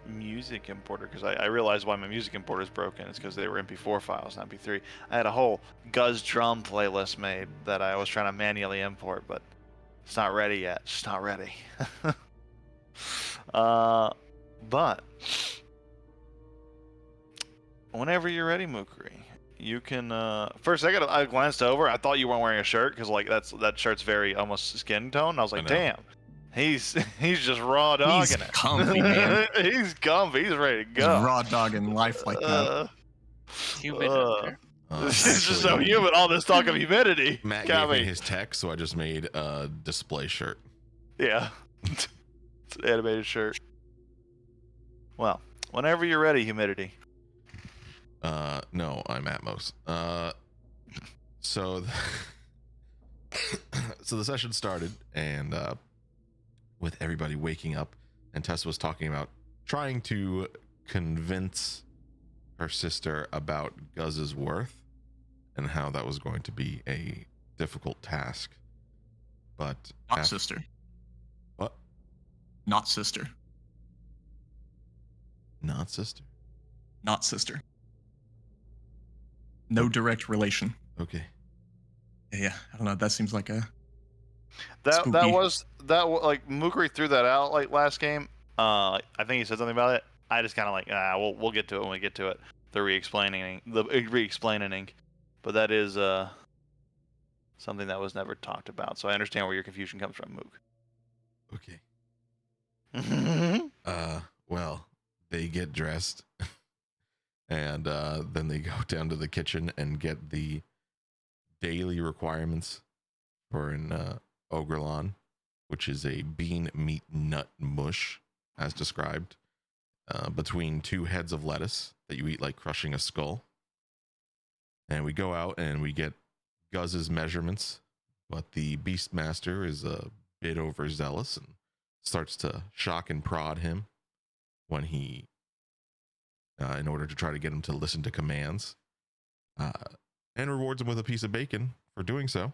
music importer because I realized why my music importer is broken. It's because they were MP4 files, not MP3. I had a whole Guz drum playlist made that I was trying to manually import, but it's not ready yet. It's just not ready. But whenever you're ready, Mukri, you can. First, I glanced over. I thought you weren't wearing a shirt because like that shirt's very almost skin tone. I was like, damn. He's just raw dogging He's it. comfy, man. He's comfy. He's ready to He's go. raw dogging life like that. Humid up there. This is just so humid. All this talk of humidity. Matt gave me his text, so I just made a display shirt. Yeah. It's an animated shirt. Well, whenever you're ready, humidity. No, I'm Atmos. So the session started, and with everybody waking up, and Tess was talking about trying to convince her sister about Guz's worth and how that was going to be a difficult task. But Not sister. What? Not sister. Not sister. Not sister. No direct relation. Okay. Yeah, I don't know. That seems like a That spooky. like Mukri threw that out like last game. I think he said something about it. I just kind of like we'll get to it when we get to it. The re-explaining. But that is something that was never talked about. So I understand where your confusion comes from, Mook. Okay. Well, they get dressed and then they go down to the kitchen and get the daily requirements for an ogrelon, which is a bean meat nut mush, as described, between 2 heads of lettuce that you eat like crushing a skull. And we go out and we get Guz's measurements, but the Beastmaster is a bit overzealous and starts to shock and prod him when he, in order to try to get him to listen to commands, and rewards him with a piece of bacon for doing so.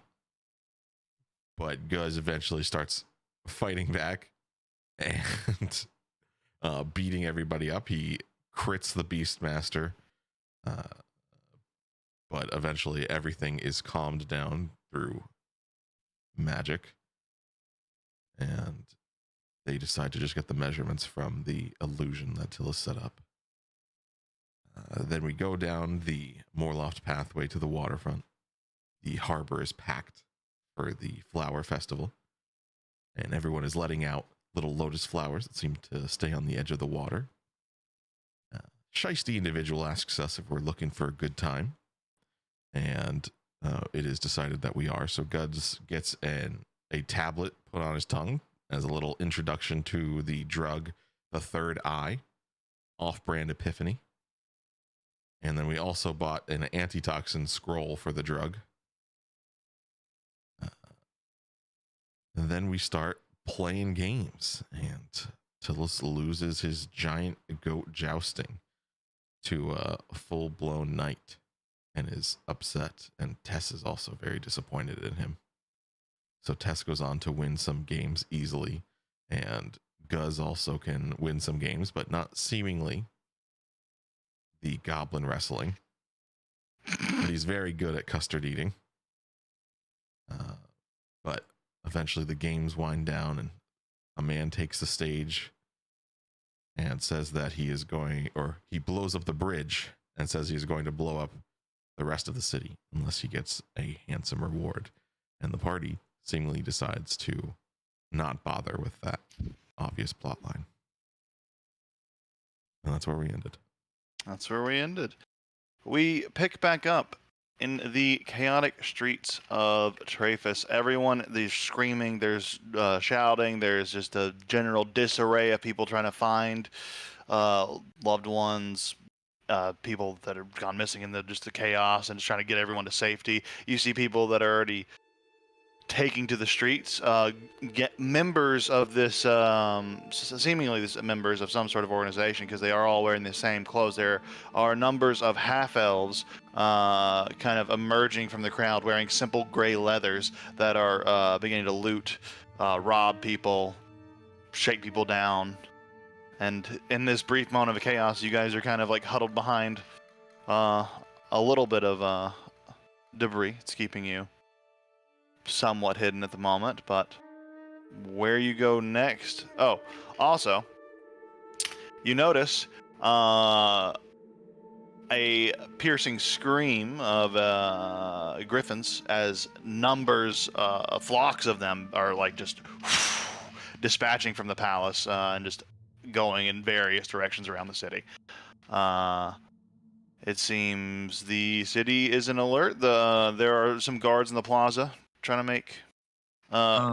But Guz eventually starts fighting back and beating everybody up. He crits the Beastmaster, but eventually everything is calmed down through magic, and they decide to just get the measurements from the illusion that Tillis set up. Then we go down the Moorloft pathway to the waterfront. The harbor is packed for the flower festival, and everyone is letting out little lotus flowers that seem to stay on the edge of the water. Shiesty individual asks us if we're looking for a good time, and it is decided that we are. So Guz gets a tablet put on his tongue as a little introduction to the drug, the Third Eye, off-brand Epiphany. And then we also bought an antitoxin scroll for the drug. And then we start playing games, and Tillis loses his giant goat jousting to a full-blown knight and is upset, and Tess is also very disappointed in him. So Tess goes on to win some games easily, and Guz also can win some games, but not seemingly the goblin wrestling. But he's very good at custard eating. But eventually the games wind down, and a man takes the stage and says that he is going, or he blows up the bridge and says he's going to blow up the rest of the city unless he gets a handsome reward. And the party seemingly decides to not bother with that obvious plot line. And that's where we ended. That's where we ended. We pick back up in the chaotic streets of Traphus. Everyone, there's screaming, there's shouting, there's just a general disarray of people trying to find loved ones, people that have gone missing in the chaos, and just trying to get everyone to safety. You see people that are already taking to the streets, get members of this, seemingly this members of some sort of organization, because they are all wearing the same clothes. There are numbers of half-elves kind of emerging from the crowd wearing simple gray leathers that are beginning to loot, rob people, shake people down, And in this brief moment of chaos, you guys are kind of like huddled behind a little bit of debris. It's keeping you somewhat hidden at the moment, but where you go next? Oh, also, you notice a piercing scream of griffins as numbers, flocks of them are like just dispatching from the palace and just going in various directions around the city. It seems the city is in alert. There are some guards in the plaza trying to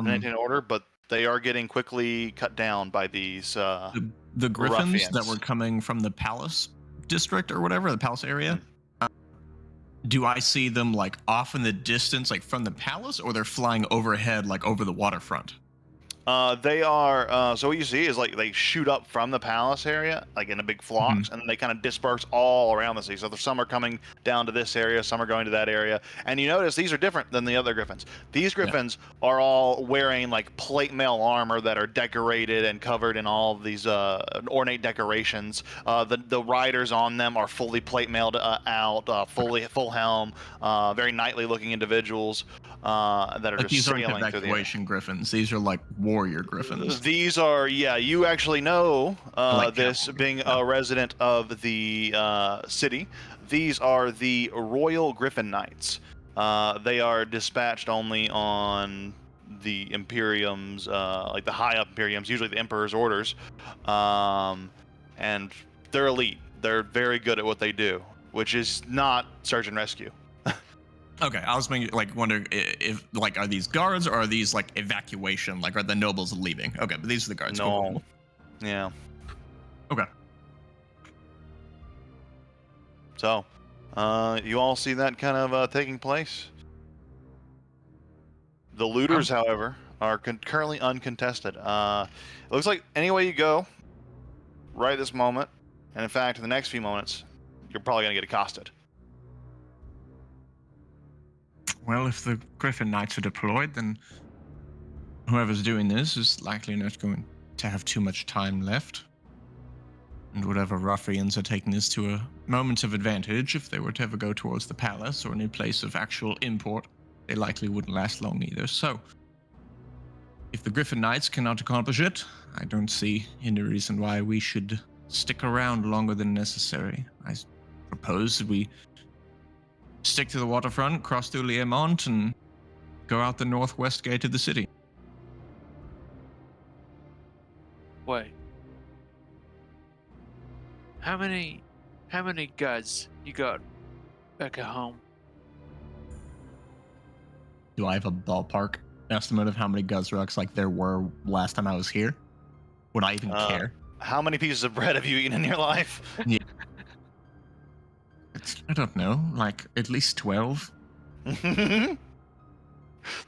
maintain order, but they are getting quickly cut down by these The griffins that ruffians. were coming from the palace district or whatever, the palace area. Do I see them like off in the distance, like from the palace, or they're flying overhead, like over the waterfront? They are. So what you see is like they shoot up from the palace area, like in a big flocks, and they kind of disperse all around the city. So some are coming down to this area, some are going to that area, and you notice these are different than the other griffins. These griffins are all wearing like plate mail armor that are decorated and covered in all of these ornate decorations. The riders on them are fully plate mailed out, full helm, very knightly looking individuals that are Like just these aren't sailing through the air. evacuation griffins. These are like warrior griffins. These are, yeah, you actually know Like this cavalry. being a resident of the city. These are the Royal Griffin Knights. They are dispatched only on the Imperium's, like the high up Imperiums, usually the Emperor's orders. And they're elite. They're very good at what they do, which is not search and rescue. Okay, I was thinking, like, wondering if, like, are these guards or are these like evacuation? Like, are the nobles leaving? Okay, but these are the guards. Cool. No. Yeah. Okay. So, you all see that kind of taking place. The looters, however, are currently uncontested. It looks like any way you go, right this moment, and in fact, in the next few moments, you're probably going to get accosted. Well, if the Griffin Knights are deployed, then whoever's doing this is likely not going to have too much time left. And whatever ruffians are taking this to a moment of advantage, if they were to ever go towards the palace or any place of actual import, they likely wouldn't last long either. So, if the Griffin Knights cannot accomplish it, I don't see any reason why we should stick around longer than necessary. I propose that we stick to the waterfront, cross through Liemont, and go out the northwest gate of the city. Wait. How many guards you got back at home? Do I have a ballpark estimate of how many Guzruks like there were last time I was here? Would I even care? How many pieces of bread have you eaten in your life? I don't know, like at least 12. It's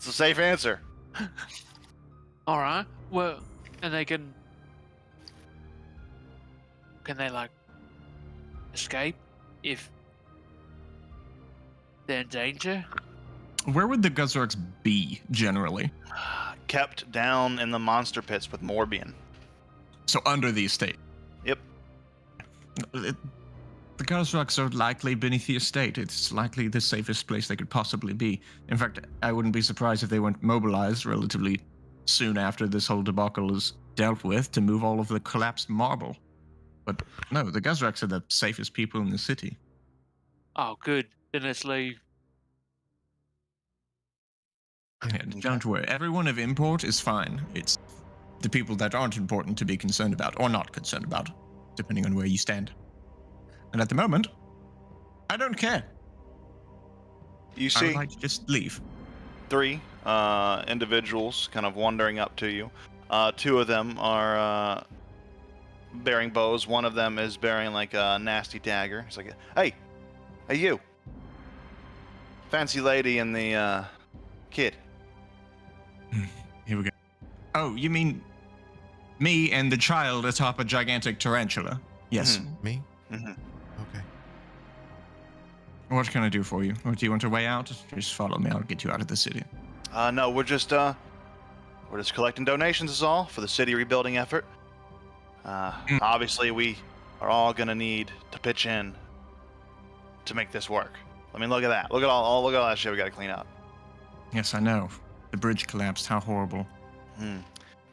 a safe answer. All right. Well, and they can they like escape if they're in danger? Where would the Guzruks be generally? Kept down in the monster pits with Morbian. So under the estate. Yep. The Guzruks are likely beneath the estate. It's likely the safest place they could possibly be. In fact, I wouldn't be surprised if they weren't mobilized relatively soon after this whole debacle is dealt with to move all of the collapsed marble. But no, the Guzruks are the safest people in the city. Oh, good. Then let's leave. Yeah, don't worry. Everyone of import is fine. It's the people that aren't important to be concerned about, or not concerned about, depending on where you stand. And at the moment, I don't care. You I see would like to just leave. 3 individuals kind of wandering up to you. 2 of them are bearing bows. One of them is bearing like a nasty dagger. It's like, hey, you. Fancy lady and the kid. Here we go. Oh, you mean me and the child atop a gigantic tarantula? Yes. Me? Mm-hmm. Okay. What can I do for you? Or do you want to way out? Just follow me. I'll get you out of the city. No, we're just collecting donations is all for the city rebuilding effort. Obviously, we are all gonna need to pitch in to make this work. I mean, look at that. Look at all that shit we gotta clean up. Yes, I know. The bridge collapsed. How horrible.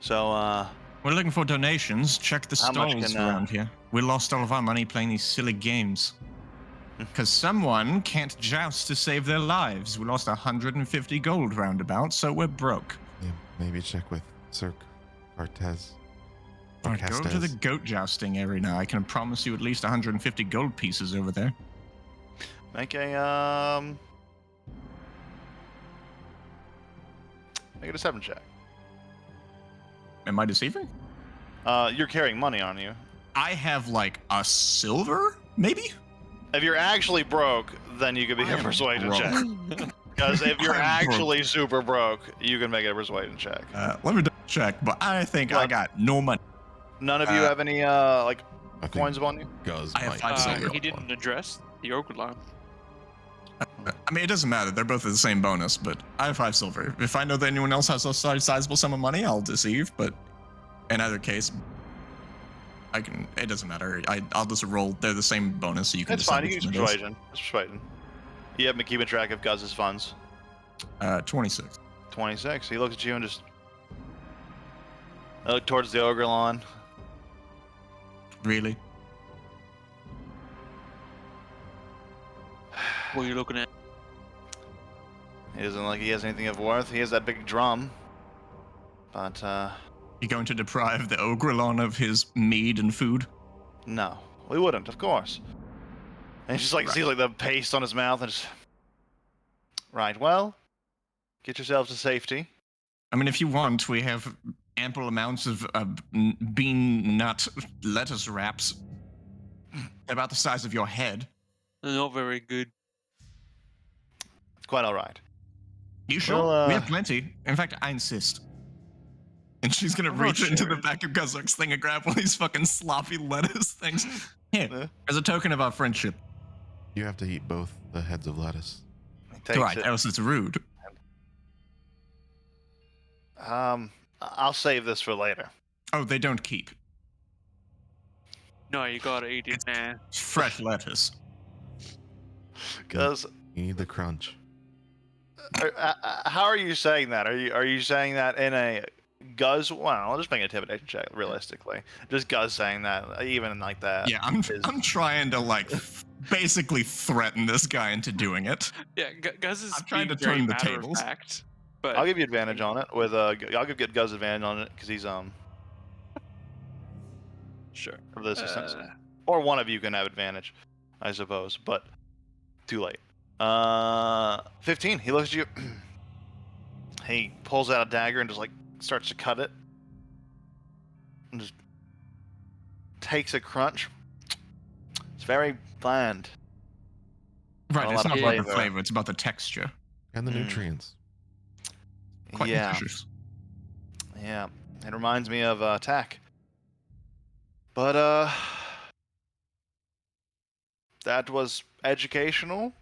So, We're looking for donations. Check the How much stalls can, around here. We lost all of our money playing these silly games. Because someone can't joust to save their lives. We lost 150 gold roundabout, so we're broke. Yeah, maybe check with Cirque Cortez. All right, go to the goat jousting area now. I can promise you at least 150 gold pieces over there. make a make it a 7 check. Am I deceiving? You're carrying money on you. I have like a silver, maybe? If you're actually broke, then you could be I a am persuasion broke. check. Because if you're I'm actually super broke, you can make a persuasion check. Let me check, but I think I What? got no money. None of you have any like I think coins upon you? Guz I have might 5 be silver. able He to. didn't address the Ogre line. I mean, it doesn't matter. They're both at the same bonus, but I have 5 silver. If I know that anyone else has a sizable sum of money, I'll deceive, but in either case, I can. It doesn't matter. I'll just roll. They're the same bonus, so you can It's decide fine. You which can use one it is. persuasion. It's persuasion. You haven't been keeping track of Guz's funds. 26. 26. He looks at you and just look towards the ogre lawn. Really? What are you looking at? He doesn't like he has anything of worth. He has that big drum. But You going to deprive the Ogrelon of his mead and food? no. We wouldn't, of course. And he just like Right. sees like the paste on his mouth and just right, well, get yourselves to safety. I mean, if you want, we have ample amounts of bean nut lettuce wraps about the size of your head. They're not very good. It's quite alright. You sure? Well, We have plenty. In fact, I insist. And she's gonna I'm reach not into sure. the back of Guzuk's thing and grab one of these fucking sloppy lettuce things. Here, Yeah. as a token of our friendship. You have to eat both the heads of lettuce. He takes Right, it. else it's rude. I'll save this for later. Oh, they don't keep. No, you gotta eat it, man. It's fresh lettuce. Because You need the crunch. how are you saying that? Are you saying that in a Guz? Well, I'll just make an intimidation check. Realistically, just Guz saying that, even like that. Yeah, I'm trying to like basically threaten this guy into doing it. Yeah, Guz is I'm trying to being very turn the matter of tables. fact, but I'll give you advantage on it. With I'll give Guz advantage on it because he's sure. of the assistance. Uh, Or one of you can have advantage, I suppose, but too late. 15. He looks at you. He pulls out a dagger and just like starts to cut it, and just takes a crunch. It's very bland. Right, A it's lot not of about the flavor. flavor, it's about the texture. And the Mm. nutrients. Quite Yeah, nutritious. yeah. It reminds me of attack. But that was educational.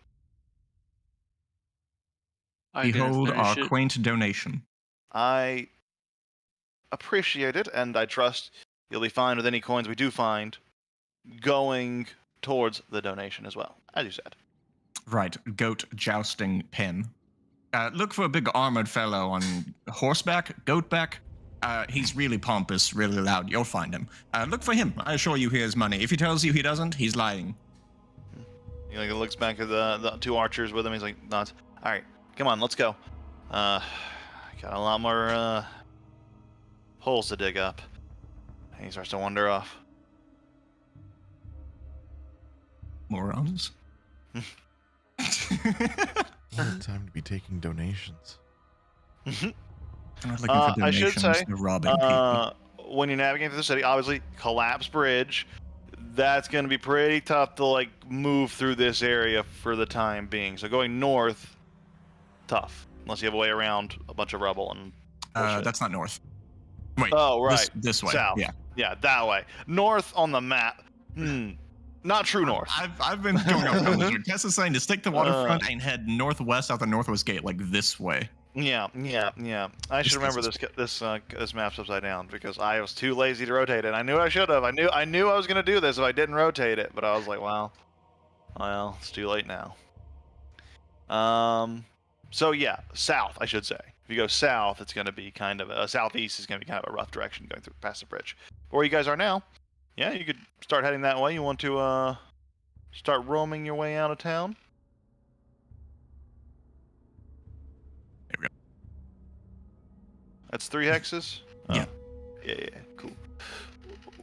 I didn't Behold our finish it. quaint donation. I appreciate it, and I trust you'll be fine with any coins we do find going towards the donation as well, as you said. Right, goat jousting pen. Look for a big armored fellow on horseback, goat back. He's really pompous, really loud. You'll find him. Look for him. I assure you he has money. If he tells you he doesn't, he's lying. He like looks back at the two archers with him. He's like, nods. All right, come on, let's go. Got a lot more holes to dig up. And he starts to wander off. Morons. What a time to be taking donations. I'm not looking for I should donations. say, They're robbing people. when you're navigating through the city, obviously collapsed bridge. That's going to be pretty tough to like move through this area for the time being. So going north, tough unless you have a way around a bunch of rubble and. bullshit. That's not north. Wait. Oh right, This way. south. Yeah. Yeah, that way. North on the map. Not true north. I've been going off. Tessa's saying to stick to waterfront and head northwest out the northwest gate, like this way. Yeah. I should This remember is- this map's upside down because I was too lazy to rotate it. I knew I should have. I knew I was gonna do this if I didn't rotate it, but I was like, well, it's too late now. So yeah, south, I should say. If you go south, it's gonna be kind of southeast is gonna be kind of a rough direction going through past the bridge. Where you guys are now, yeah, you could start heading that way. You want to start roaming your way out of town? There we go. That's 3 hexes? Yeah. Yeah, cool.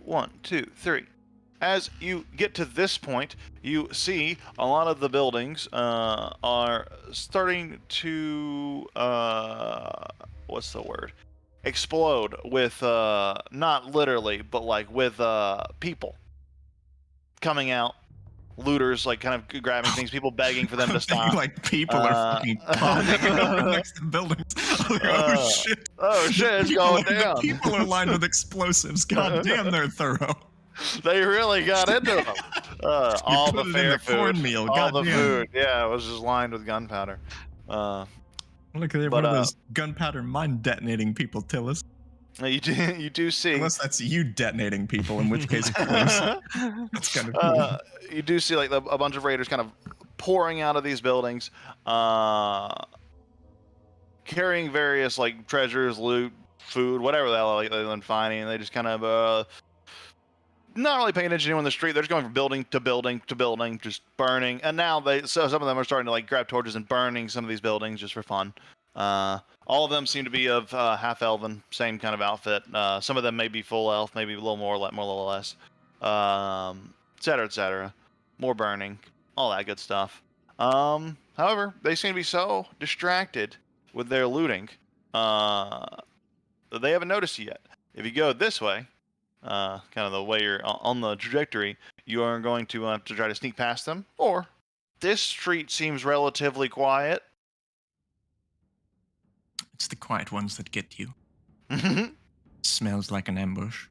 1, 2, 3. As you get to this point, you see a lot of the buildings are starting to, what's the word? Explode with, not literally, but like with people coming out. Looters like kind of grabbing things, people begging for them to stop. Like people are fucking bombing over next to buildings. Like, oh shit! Oh shit, it's People- going the down. people are lined with explosives. God damn, they're thorough. They really got into them. All put the it in fair the food, cornmeal, all the goddamn. food. Yeah, it was just lined with gunpowder. Look at But, one of those gunpowder mine detonating people, Tillis. You do see. Unless that's you detonating people, in which case, close. That's kind of cool. You do see like a bunch of raiders kind of pouring out of these buildings, carrying various like treasures, loot, food, whatever the hell they've been finding, and they just kind of not really paying attention to anyone in the street. They're just going from building to building to building, just burning. And now so some of them are starting to like grab torches and burning some of these buildings just for fun. All of them seem to be of half elven, same kind of outfit. Some of them may be full elf, maybe a little more, a little less, etc., etc. More burning, all that good stuff. However, they seem to be so distracted with their looting that they haven't noticed you yet. If you go this way, kind of the way you're on the trajectory, you are going to try to sneak past them. Or this street seems relatively quiet. It's the quiet ones that get you. Smells like an ambush.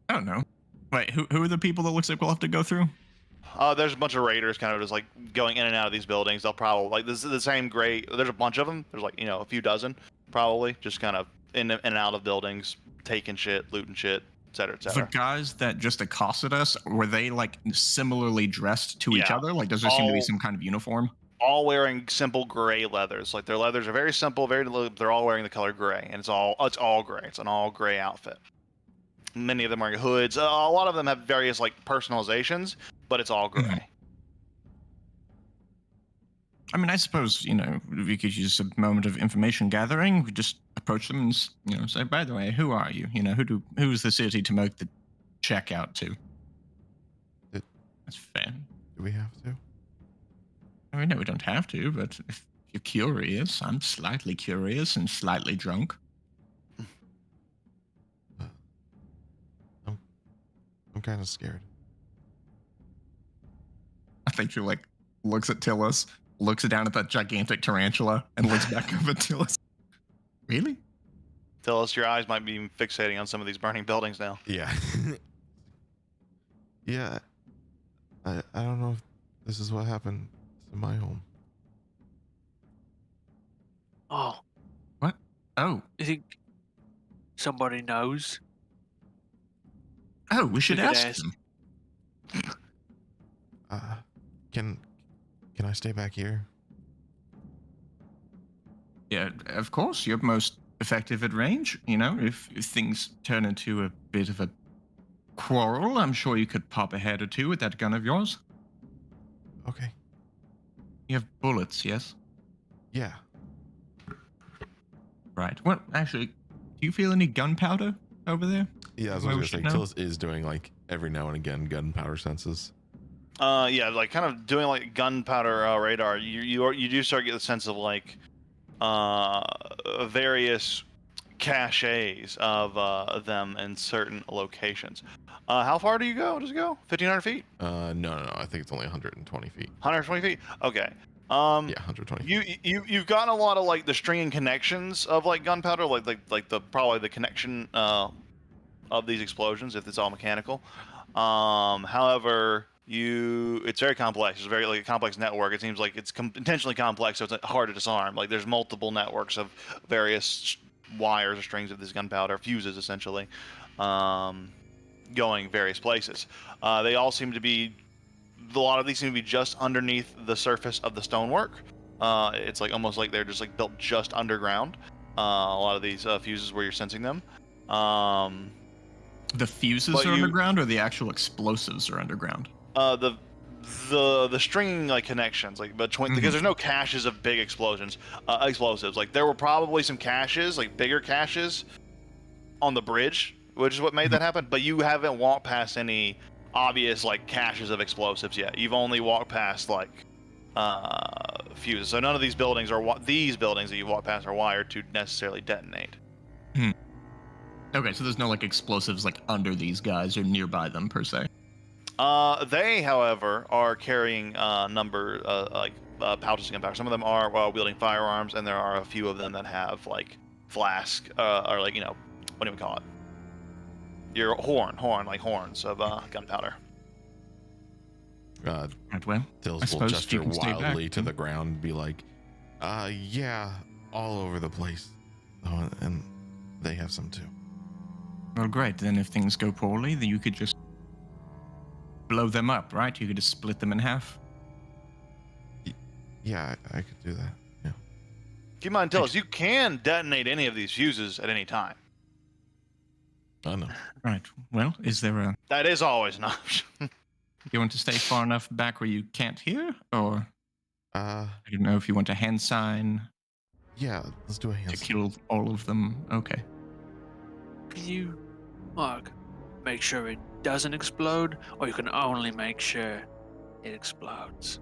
I don't know. Wait, who are the people that looks like we'll have to go through? There's a bunch of raiders kind of just like going in and out of these buildings. They'll probably like this is the same gray. There's a bunch of them. There's like a few dozen probably just kind of in and out of buildings, taking shit, looting shit, etc., The etc. guys that just accosted us, were they like similarly dressed to each Yeah. other? Like, does there seem to be All- some kind of uniform? All wearing simple gray leathers. Like their leathers are very simple, they're all wearing the color gray, and it's all gray. It's an all gray outfit. Many of them wearing hoods. A lot of them have various like personalizations, but it's all gray. Mhm. I mean, I suppose, we could use a moment of information gathering. We just approach them and, say, by the way, who are you? Who's the city to make the check out to? It- That's fair. Do we have to? I mean, no, we don't have to, but if you're curious, I'm slightly curious and slightly drunk. I'm kind of scared. I think she, looks at Tillis, looks down at that gigantic tarantula, and looks back up at Tillis. Really? Tell us your eyes might be fixating on some of these burning buildings now. Yeah. Yeah. I don't know if this is what happened to my home. Oh, Oh. you think somebody knows? Oh, we should could ask ask. them. Can I stay back here? Yeah, of course. You're most effective at range. If things turn into a bit of a quarrel, I'm sure you could pop a head or two with that gun of yours. Okay. You have bullets, yes? Yeah. Right. Well, actually, do you feel any gunpowder over there? Yeah, as I Well, was we gonna should say, know. Tillis is doing like every now and again gunpowder senses. Yeah, like kind of doing like gunpowder radar. You do start to get the sense of like various caches of them in certain locations. How far do you go? Does it go 1,500 feet? No. I think it's only 120 feet. 120 feet? Okay. Yeah, 120 feet. You've gotten a lot of like the stringing connections of like gunpowder, like the probably the connection of these explosions if it's all mechanical. However, it's very complex. It's very like a complex network. It seems like it's intentionally complex, so it's hard to disarm. Like there's multiple networks of various wires or strings of this gunpowder, fuses essentially, going various places. They all seem to be, a lot of these seem to be just underneath the surface of the stonework. It's like almost like they're just like built just underground. A lot of these fuses where you're sensing them. The fuses But are you- underground, or the actual explosives are underground? The stringing like connections like between, because there's no caches of big explosives. Like there were probably some caches, like bigger caches on the bridge, which is what made that happen. But you haven't walked past any obvious like caches of explosives yet. You've only walked past like fuses. So none of these buildings these buildings that you walk past are wired to necessarily detonate. Okay, so there's no like explosives like under these guys or nearby them per se. They, however, are carrying pouches of gunpowder. Some of them are wielding firearms, and there are a few of them that have like flask or like what do we call it? Your horns of gunpowder. Right, well, Tills I will suppose gesture you can stay back, wildly to then. the ground and be like, yeah, all over the place. Oh, and they have some too. well, great. Then if things go poorly, then you could just blow them up, right? You could just split them in half. Yeah, I could do that. Yeah. Keep in mind, tell us, you can detonate any of these fuses at any time. I know. Right. Well, is there a... That is always an option. You want to stay far enough back where you can't hear? Or, Uh, I don't know if you want a hand sign yeah, let's do a to hand. kill all of them. Okay. Can you, Mark, make sure it doesn't explode, or you can only make sure it explodes?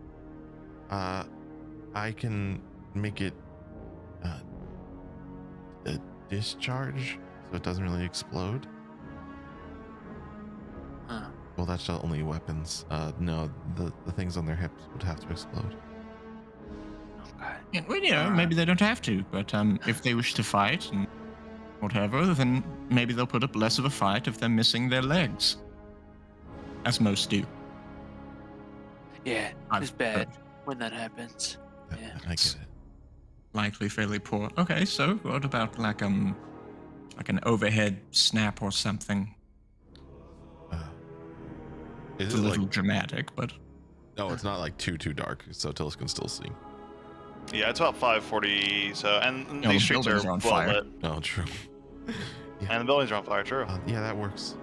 I can make it a discharge, so it doesn't really explode. Huh. Well, that's the only weapons. No, the things on their hips would have to explode. Okay. Yeah, well, you know, maybe they don't have to, but if they wish to fight and whatever, then maybe they'll put up less of a fight if they're missing their legs. As most do. Yeah, I've it's bad heard. when that happens. Yeah. I get it. Likely fairly poor. Okay, so what about like an overhead snap or something? Is It's a it little like? dramatic, but No, it's not like too dark, so Tillis can still see. Yeah, it's about 5:40. So, and the these streets buildings are are on well fire. lit, Oh, true. and the buildings are on fire. True. Yeah, that works.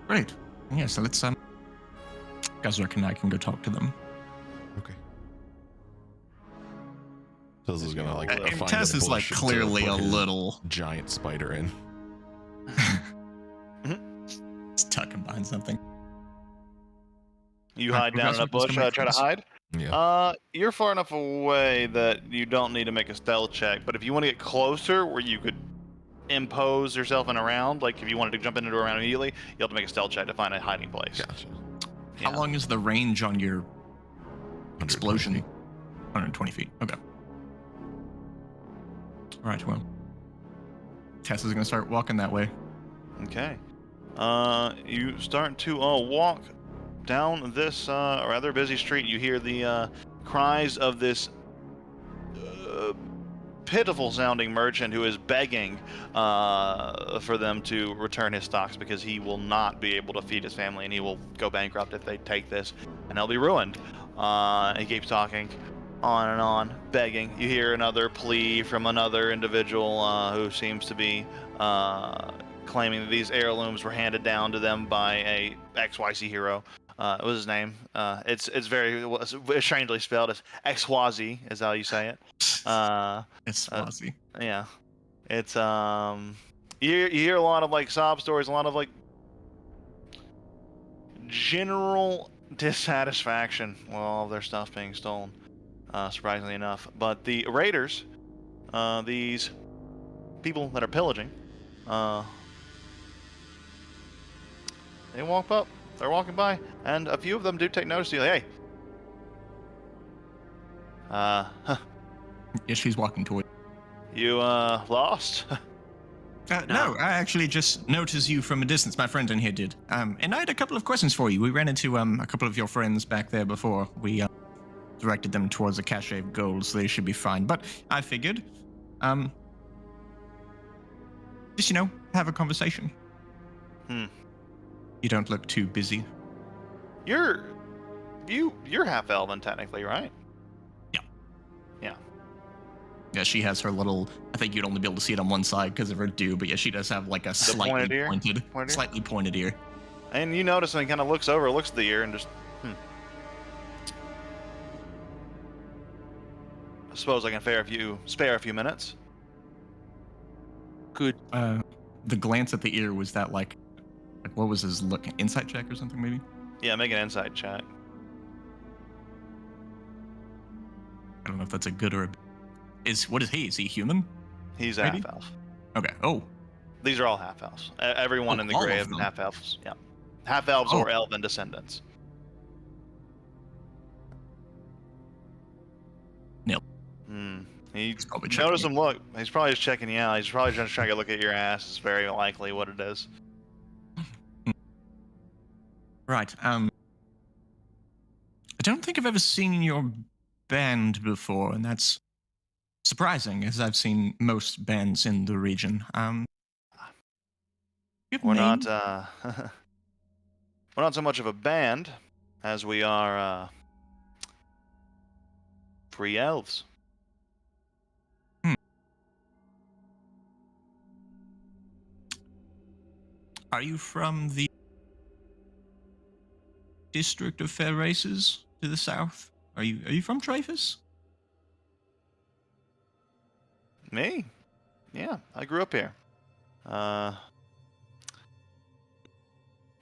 great. Yeah, so let's Gazrak and I can go talk to them. Okay. Tillis is gonna like And find Tess a is like bush to clearly put a his little giant spider in. It's tucking behind something. You Right, hide well, down guys, in a we're just bush, gonna try to make hide. Yeah. You're far enough away that you don't need to make a stealth check. But if you want to get closer, where you could impose yourself in a round, like if you wanted to jump into a round immediately, you have to make a stealth check to find a hiding place. Gotcha. How Yeah. long is the range on your 120 explosion? feet. 120 feet. Okay. All right, well. Tess is going to start walking that way. Okay. You start to walk down this rather busy street. You hear the cries of this pitiful-sounding merchant who is begging for them to return his stocks because he will not be able to feed his family and he will go bankrupt if they take this, and they'll be ruined. He keeps talking on and on, begging. You hear another plea from another individual who seems to be claiming that these heirlooms were handed down to them by a XYZ hero. What was his name? It's very strangely spelled. It's Xwazi is how you say it. It's Swazi. Yeah, it's you hear a lot of like sob stories, a lot of like general dissatisfaction with all of their stuff being stolen. Surprisingly enough, but the raiders, these people that are pillaging, they walk up. They're walking by, and a few of them do take notice of you. Like, hey, Yeah, she's walking toward. you lost? No, I actually just noticed you from a distance. My friend in here did. And I had a couple of questions for you. We ran into a couple of your friends back there before. We directed them towards a cache of gold, so they should be fine. But I figured, just have a conversation. Hmm. You don't look too busy. You're half elven technically, right? Yeah, she has her little. I think you'd only be able to see it on one side because of her dew, but yeah, she does have like a slightly pointed ear? pointed, Pointed ear? slightly pointed ear. And you notice when he kind of looks at the ear and just, I suppose I can spare a few minutes. Good. The glance at the ear, was that like what was his look? Insight check or something maybe? Yeah, make an insight check. I don't know if that's a good or a. What is he? Is he human? He's a Maybe? half elf. Okay. Oh, These are all half elves. Everyone in the all grave of and them? half elves. Yeah, half elves Oh. or elven descendants. Nil. He probably checking notice you. him look. He's probably just checking you out. He's probably just trying to look at your ass. It's very likely what it is. right. I don't think I've ever seen your band before, and that's surprising, as I've seen most bands in the region. You have We're names? not we're not so much of a band as we are free elves. Are you from the district of Fair Races to the south? Are you from Traphus? Me? Yeah, I grew up here.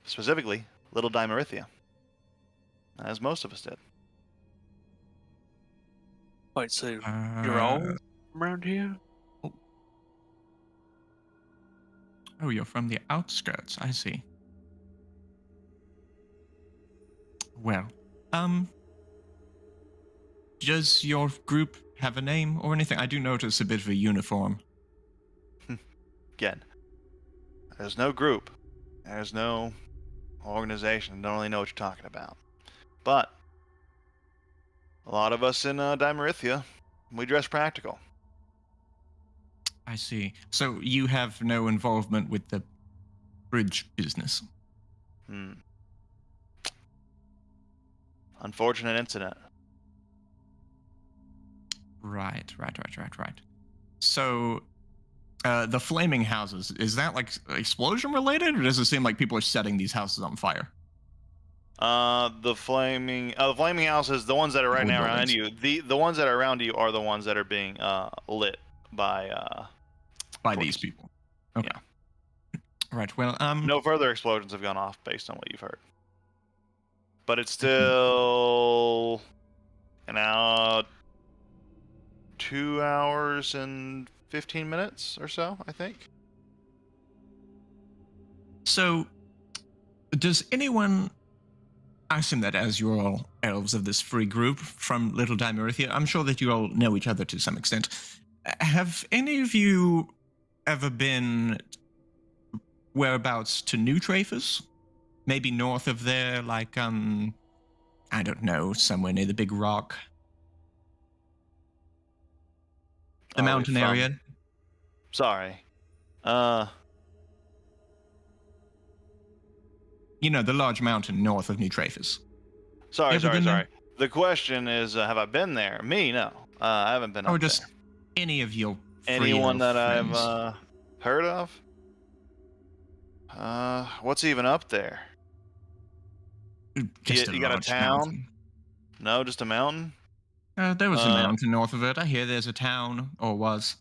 Specifically, Little Dimerithia, as most of us did. Wait, so you're all Uh, around here? Oh, you're from the outskirts. I see. Well, does your group have a name or anything? I do notice a bit of a uniform. Again, there's no group, there's no organization. Don't really know what you're talking about. But a lot of us in Dimerithia, we dress practical. I see. So you have no involvement with the bridge business? Unfortunate incident. Right. So, the flaming houses, is that like explosion related, or does it seem like people are setting these houses on fire? The flaming houses, the ones that are right Old now around buildings. you. The ones that are around you are the ones that are being lit by these torches. people. Okay. Right. Well, No further explosions have gone off based on what you've heard. But it's still 2 hours and 15 minutes or so, I think. So, does anyone? I assume that as you're all elves of this free group from Little Dimerithia, I'm sure that you all know each other to some extent. Have any of you ever been whereabouts to New Traphus? Maybe north of there, like I don't know, somewhere near the Big Rock, the Are we mountain from- area. Sorry. The large mountain north of New Traphus. Sorry. Ever been there? The question is, have I been there? Me, no. I haven't been Or up just there. any of your free Anyone elf that friends. I've heard of? What's even up there? Just you got a large town? mountain. No, just a mountain? There was a Uh, mountain north of it. I hear there's a town, or was.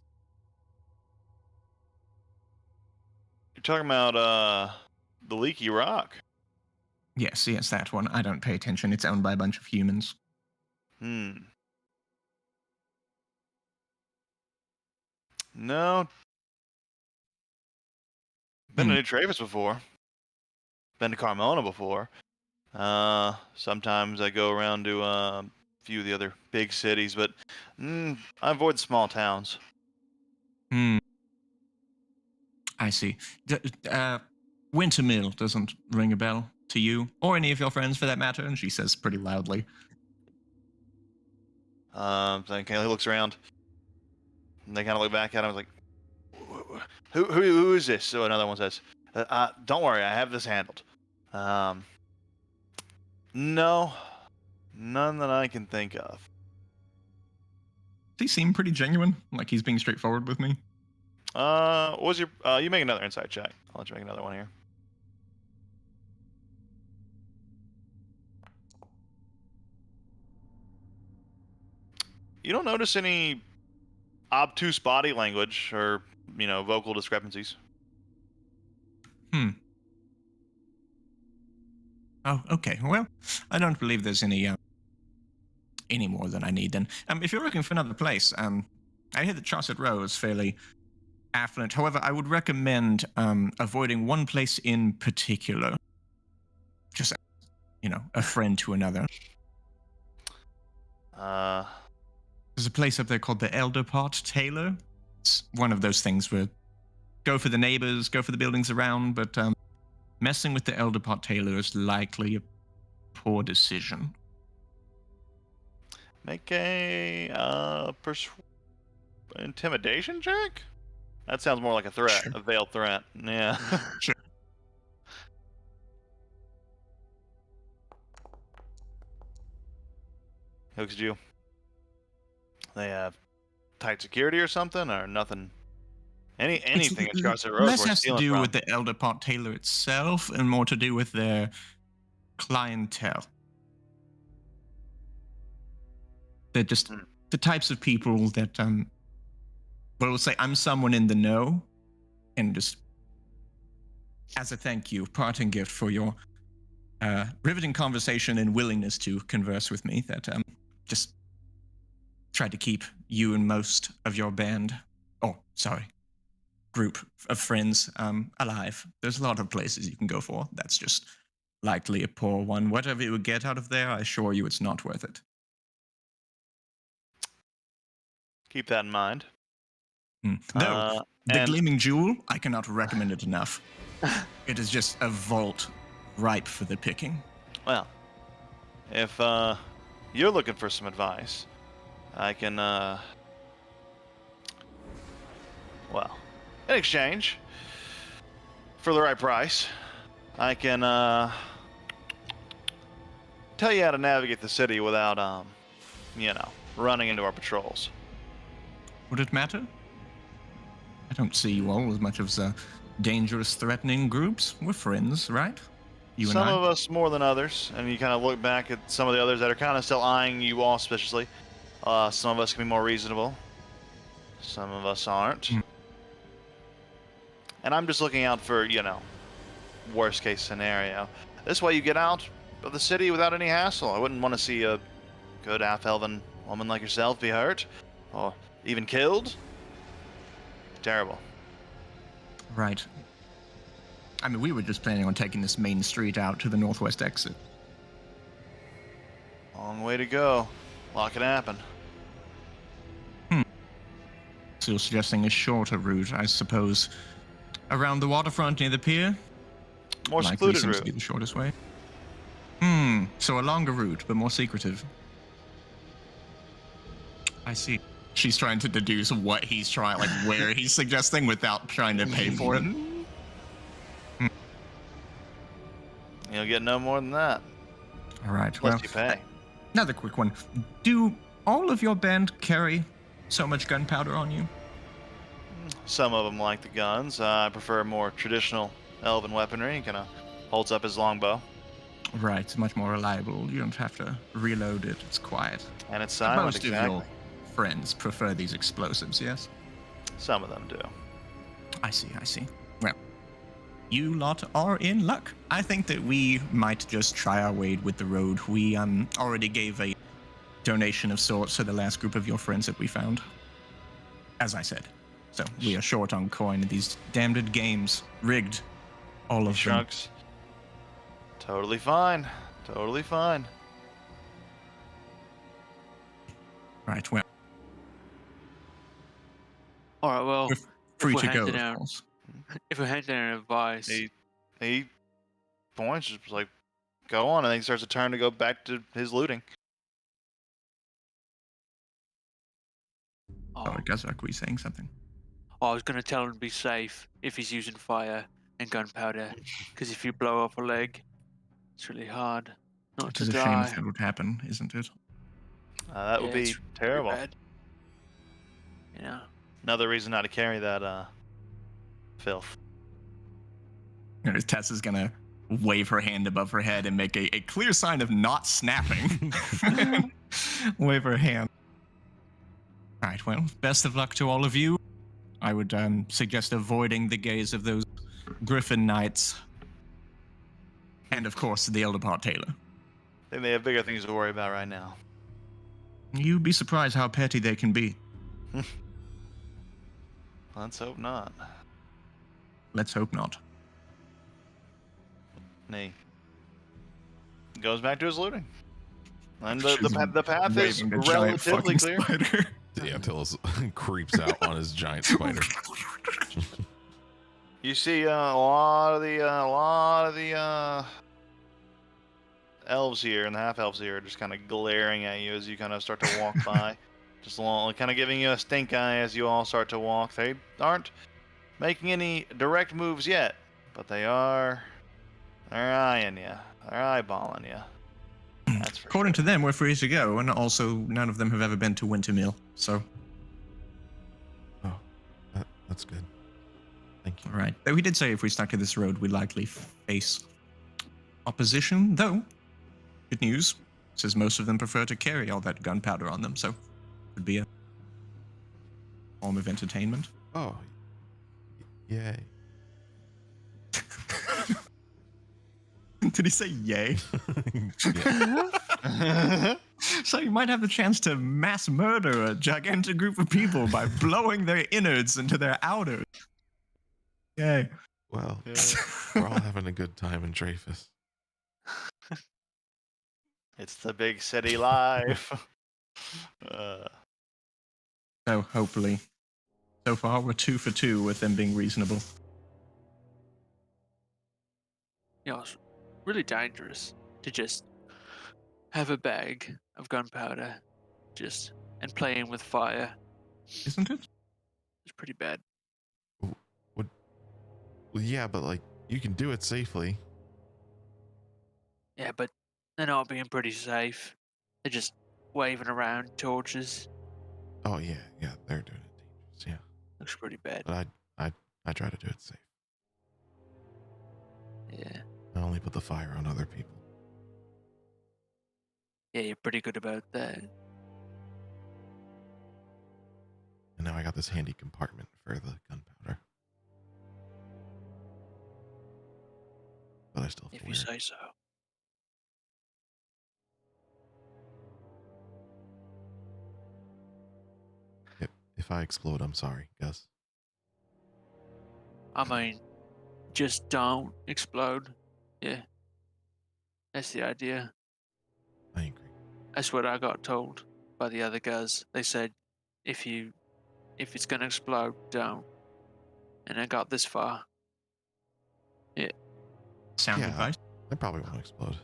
You're talking about the Leaky Rock. Yes, that one. I don't pay attention. It's owned by a bunch of humans. No. Been to New Travis before. Been to Carmona before. Sometimes I go around to a few of the other big cities, but I avoid small towns. I see. Wintermill doesn't ring a bell to you, or any of your friends for that matter, and she says pretty loudly. Then Kaylee looks around. And they kind of look back at him like, who is this? So another one says, don't worry, I have this handled. No, none that I can think of. He seemed pretty genuine, like he's being straightforward with me. What was your, you make another insight check. I'll let you make another one here. You don't notice any obtuse body language or, vocal discrepancies. Oh, okay. Well, I don't believe there's any more than I need then. If you're looking for another place, I hear that Chaucer Row is fairly affluent. However, I would recommend avoiding one place in particular. Just, a friend to another. There's a place up there called the Elder Pot Taylor. It's one of those things where go for the neighbors, go for the buildings around, but messing with the Elder Pot Taylor is likely a poor decision. Make a intimidation check? That sounds more like a threat, Sure. a veiled threat. Yeah. Sure. Looks at you. They have tight security or something, or nothing? Anything at Scarset Rose? Less worth has to stealing do from? with the Elder Pot Taylor itself, and more to do with their clientele. They're just the types of people that, we'll say, I'm someone in the know, and just as a thank you, parting gift for your riveting conversation and willingness to converse with me, that just tried to keep you and most of your group of friends alive. There's a lot of places you can go for. That's just likely a poor one. Whatever you would get out of there, I assure you it's not worth it. Keep that in mind. No, the and- Gleaming Jewel, I cannot recommend it enough. It is just a vault ripe for the picking. Well, if you're looking for some advice, I can, well, in exchange for the right price, I can tell you how to navigate the city without, running into our patrols. Would it matter? I don't see you all as much as dangerous, threatening groups. We're friends, right? You Some and I. of us more than others, and you kind of look back at some of the others that are kind of still eyeing you auspiciously. Some of us can be more reasonable. Some of us aren't. And I'm just looking out for, worst case scenario. This way you get out of the city without any hassle. I wouldn't want to see a good half-elven woman like yourself be hurt, or even killed. Terrible. Right. I mean, we were just planning on taking this main street out to the northwest exit. Long way to go. A lot can happen. So you're suggesting a shorter route, I suppose, around the waterfront near the pier? More Likely secluded seems to route. be the shortest way. So a longer route, but more secretive. I see. She's trying to deduce what he's trying, like where he's suggesting without trying to pay for it. You'll get no more than that. All right. Unless Well, you pay. another quick one. Do all of your band carry so much gunpowder on you? Some of them like the guns. I prefer more traditional elven weaponry. Kind of holds up his longbow. Right. It's much more reliable. You don't have to reload it. It's quiet. And it's But silent, most exactly. of your friends prefer these explosives, yes? Some of them do. I see. Well, you lot are in luck. I think that we might just try our way with the road. We already gave a donation of sorts to the last group of your friends that we found. As I said. So we are short on coin. These damned games. Rigged. All of them. Shrugs. Totally fine. Totally fine. Right, well, All right, well, free we're to go, heading of out. course. If we're handing any advice, He points, just like, go on, and then he starts to turn to go back to his looting. oh, Oh, Gazak, were you saying something? I was gonna tell him to be safe if he's using fire and gunpowder, because if you blow up a leg, it's really hard not It to is a shame if die. that would happen, isn't it? That would Yeah, be it's pretty terrible. bad. You know. Another reason not to carry that filth. You know, Tess is gonna wave her hand above her head and make a clear sign of not snapping. Wave her hand. All right, well, best of luck to all of you. I would suggest avoiding the gaze of those Griffin Knights. And, of course, the Eldapart Taylor. They may have bigger things to worry about right now. You'd be surprised how petty they can be. Let's hope not. Let's hope not. Nay. Goes back to his looting. And She's the path is waving a giant relatively fucking clear. spider. Yeah, Tillis creeps out on his giant spider. You see a lot of the elves here and the half elves here just kind of glaring at you as you kind of start to walk by. Just kind of giving you a stink eye as you all start to walk. They aren't making any direct moves yet, but they're eyeing you. They're eyeballing you. That's for According to them, we're free to go, and also none of them have ever been to Wintermill, so That's good. Thank you. all right. Though he did say if we stuck to this road, we'd likely face opposition, though. Good news, says most of them prefer to carry all that gunpowder on them, so it would be a form of entertainment. Oh, yay. Did he say yay? Yeah. So you might have the chance to mass murder a gigantic group of people by blowing their innards into their outers. Yay. Well, Yeah. we're all having a good time in Dreyfus. It's the big city life. So hopefully, so far we're 2 for 2 with them being reasonable. You know, it's really dangerous to just have a bag of gunpowder, and playing with fire. Isn't it? It's pretty bad. Well, yeah, but like you can do it safely. Yeah, but they're not being pretty safe. They're just waving around torches. Oh yeah, they're doing it dangerous. Yeah, Looks pretty bad. but I try to do it safe. Yeah. I only put the fire on other people. Yeah, you're pretty good about that. And now I got this handy compartment for the gunpowder. But I still feel If you weird. say so. If I explode, I'm sorry, Gus. I mean, just don't explode. Yeah. That's the idea. I agree. That's what I got told by the other guys. They said, if it's gonna explode, don't. And I got this far. Sound Yeah. advice? I probably won't explode.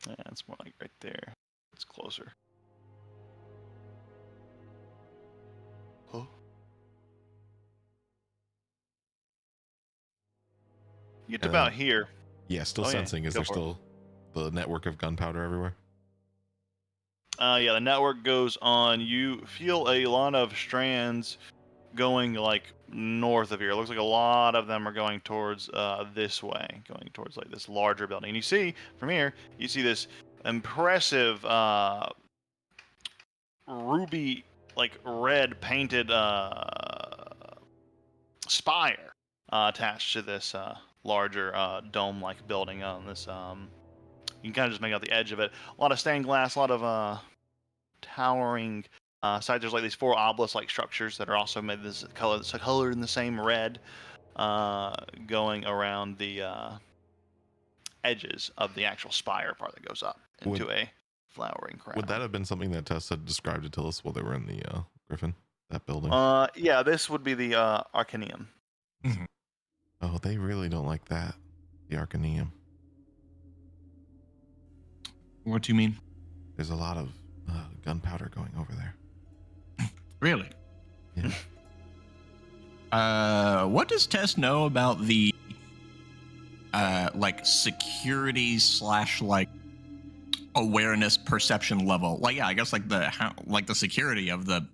Yeah, it's more like right there. It's closer. Oh. You get to about here. Yeah, still Oh, yeah, sensing. Is go there for it. still the network of gunpowder everywhere? Yeah, the network goes on. You feel a lot of strands going like north of here. It looks like a lot of them are going towards this way, going towards like this larger building. And you see from here, you see this impressive ruby, like red painted spire attached to this larger dome-like building on this. You can kind of just make out the edge of it. A lot of stained glass, a lot of towering sides. There's like these 4 obelisk-like structures that are also made this color, colored in the same red, going around the edges of the actual spire part that goes up into a flowering crown. Would that have been something that Tess had described to Tillis while they were in the Griffin? That building? Yeah, this would be the Arcanium. Mhm. Oh, they really don't like that. The Arcaneum. What do you mean? There's a lot of gunpowder going over there. Really? Yeah. What does Tess know about the like security / like awareness perception level? Like, yeah, I guess like the security of the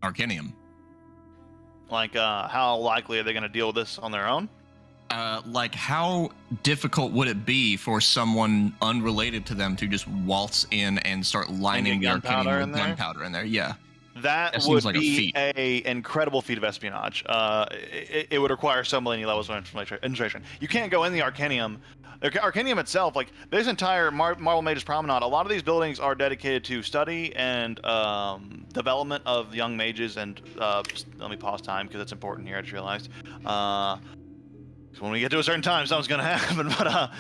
Arcanium. Like, how likely are they going to deal with this on their own? Like, how difficult would it be for someone unrelated to them to just waltz in and start lining the gunpowder Arcanium in with there? gunpowder in there? Yeah. That That would seems like a be feat. a incredible feat of espionage. It would require so many levels of infiltration. You can't go in the Arcanium. Arcanium itself, like this entire Marble Mages Promenade, a lot of these buildings are dedicated to study and development of young mages. And let me pause time because it's important here. I just realized. So when we get to a certain time, something's gonna happen. But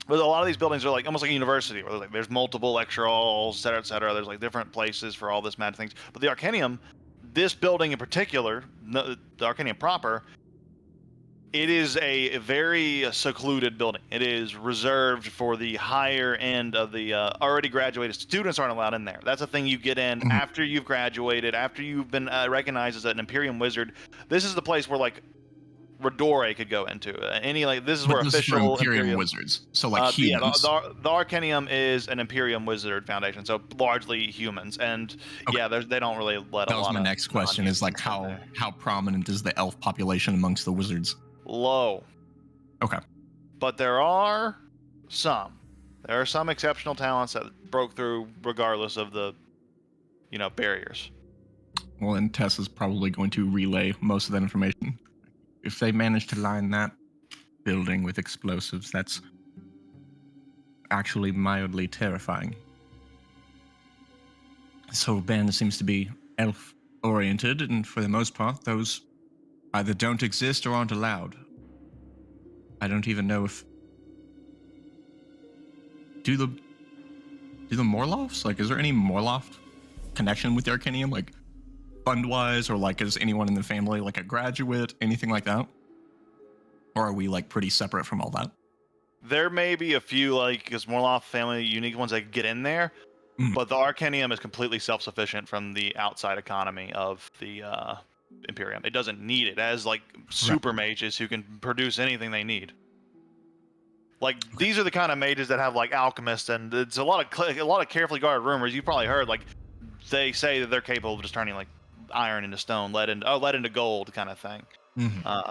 but a lot of these buildings are like almost like a university, where there's multiple lecture halls, et cetera, et cetera. There's like different places for all this mad things. But the Arcanium, this building in particular, the Arcanium proper, it is a very secluded building. It is reserved for the higher end of the already graduated students. Aren't allowed in there. That's a thing you get in after you've graduated, after you've been recognized as an Imperium wizard. This is the place where like Radore could go into this is But where this is for official Imperium wizards, so like humans. the Arcanium is an Imperium Wizard Foundation, so largely humans, and Okay. yeah, they don't really let. That a was lot my of next question: is like non-humans in how there. prominent is the elf population amongst the wizards? Low. Okay. But there are some. There are some exceptional talents that broke through regardless of the, barriers. Well, and Tess is probably going to relay most of that information. If they manage to line that building with explosives, that's actually mildly terrifying. So Ben seems to be elf-oriented, and for the most part, those either don't exist or aren't allowed. I don't even know if... Do the Morlofts? Like, is there any Morloft connection with the Arcanium? Like, fund-wise, or like, is anyone in the family like a graduate, anything like that? Or are we like pretty separate from all that? There may be a few, because Morloff family unique ones that could get in there, but the Arcanium is completely self-sufficient from the outside economy of the Imperium. It doesn't need it. It has super mages who can produce anything they need. These are the kind of mages that have alchemists, and it's a lot of carefully guarded rumors. You've probably heard they say that they're capable of just turning iron into stone, lead into gold, kind of thing.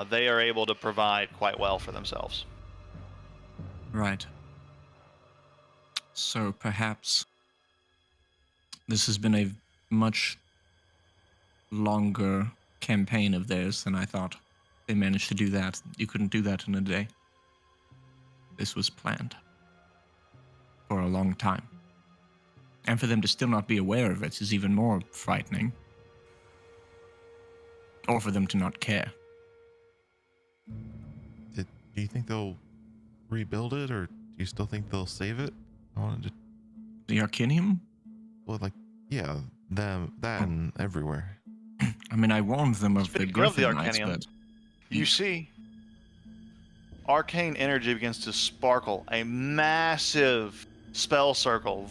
They are able to provide quite well for themselves. Right. So perhaps this has been a much longer campaign of theirs than I thought. They managed to do that. You couldn't do that in a day. This was planned for a long time. And for them to still not be aware of it is even more frightening. Or for them to not care. Do you think they'll rebuild it, or do you still think they'll save it? I wanted to... The Arcanium? Well, yeah, that and everywhere. I mean, I warned them of the Speaking of the Griffin Knights, Arcanium, but... You see, arcane energy begins to sparkle. A massive spell circle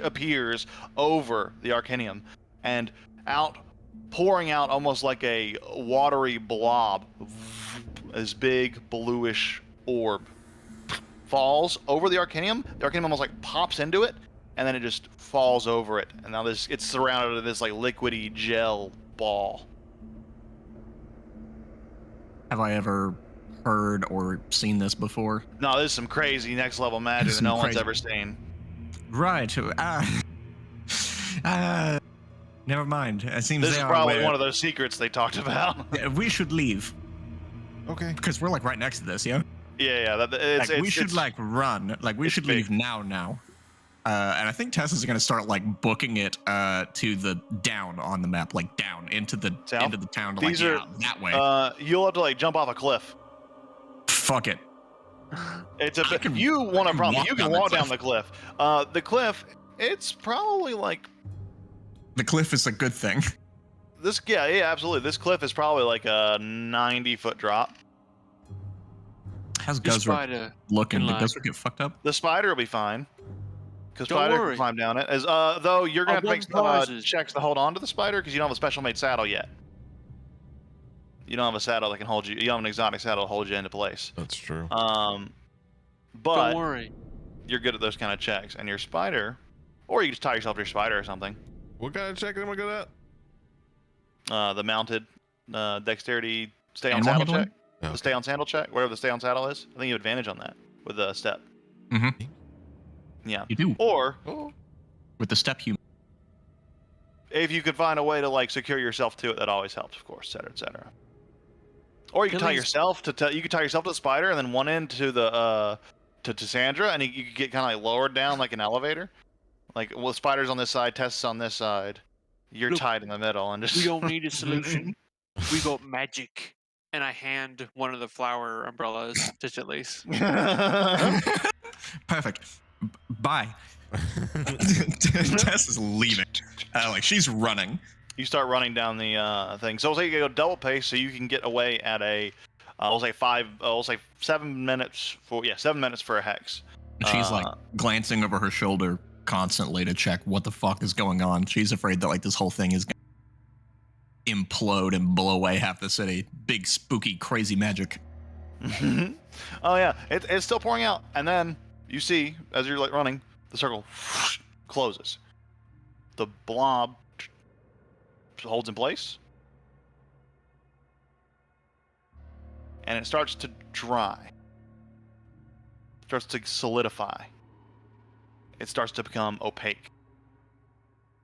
appears over the Arcanium, and pouring out almost like a watery blob, this big bluish orb falls over the Arcanium. The Arcanium almost pops into it, and then it just falls over it. And now it's surrounded with this liquidy gel ball. Have I ever heard or seen this before? No, this is some crazy next level magic that no one's ever seen. Right. Never mind. It seems This they is are probably aware. one of those secrets they talked about. We should leave Okay. because we're right next to this, yeah. Yeah. We should run. We should leave now. And I think Tessa's gonna start booking it to the down on the map, down into the South? town, These are that way. You'll have to jump off a cliff. Fuck it. It's I can- you want I a can problem. walk You can down the walk cliff. down the cliff. The cliff, it's probably The cliff is a good thing. yeah, absolutely. This cliff is probably like a 90-foot drop. How's Your Guzzrook spider looking? can, Did like- Guzzrook get fucked up? The spider will be fine. Because Don't spider can worry. climb down it. As though you're gonna I've have to make won prizes. checks to hold on to the spider because you don't have a special made saddle yet. You don't have a saddle that can hold you. You don't have an exotic saddle to hold you into place. That's true. Don't But worry. you're good at those kind of checks. And your spider, or you can just tie yourself to your spider or something. What kind of check am I good at? The mounted dexterity stay on Animal saddle handling? check. The stay on saddle check, wherever the stay on saddle is. I think you have advantage on that with the step. Mm-hmm. Yeah. You do. Or Oh, With the step human. if you could find a way to like secure yourself to it, that always helps, of course, et cetera, et cetera. Or you can tie Billy's- yourself to you could tie yourself to the spider and then one end to the to Sandra, and you could get kind of like lowered down like an elevator. Like, well, spider's on this side, Tess on this side. You're Look, tied in the middle, and just We don't need a solution. We got magic. And I hand one of the flower umbrellas to Chili's. Perfect. Bye. Tess is leaving. Like she's running. You start running down the thing. So I'll say you go double pace, so you can get away at a, I'll say 7 minutes for 7 minutes for a hex. And she's like glancing over her shoulder constantly to check what the fuck is going on. She's afraid that like this whole thing is gonna implode and blow away half the city. Big spooky crazy magic. Oh yeah, it's still pouring out, and then you see as you're like running, the circle closes. The blob holds in place, and it starts to dry. Starts to solidify. It starts to become opaque.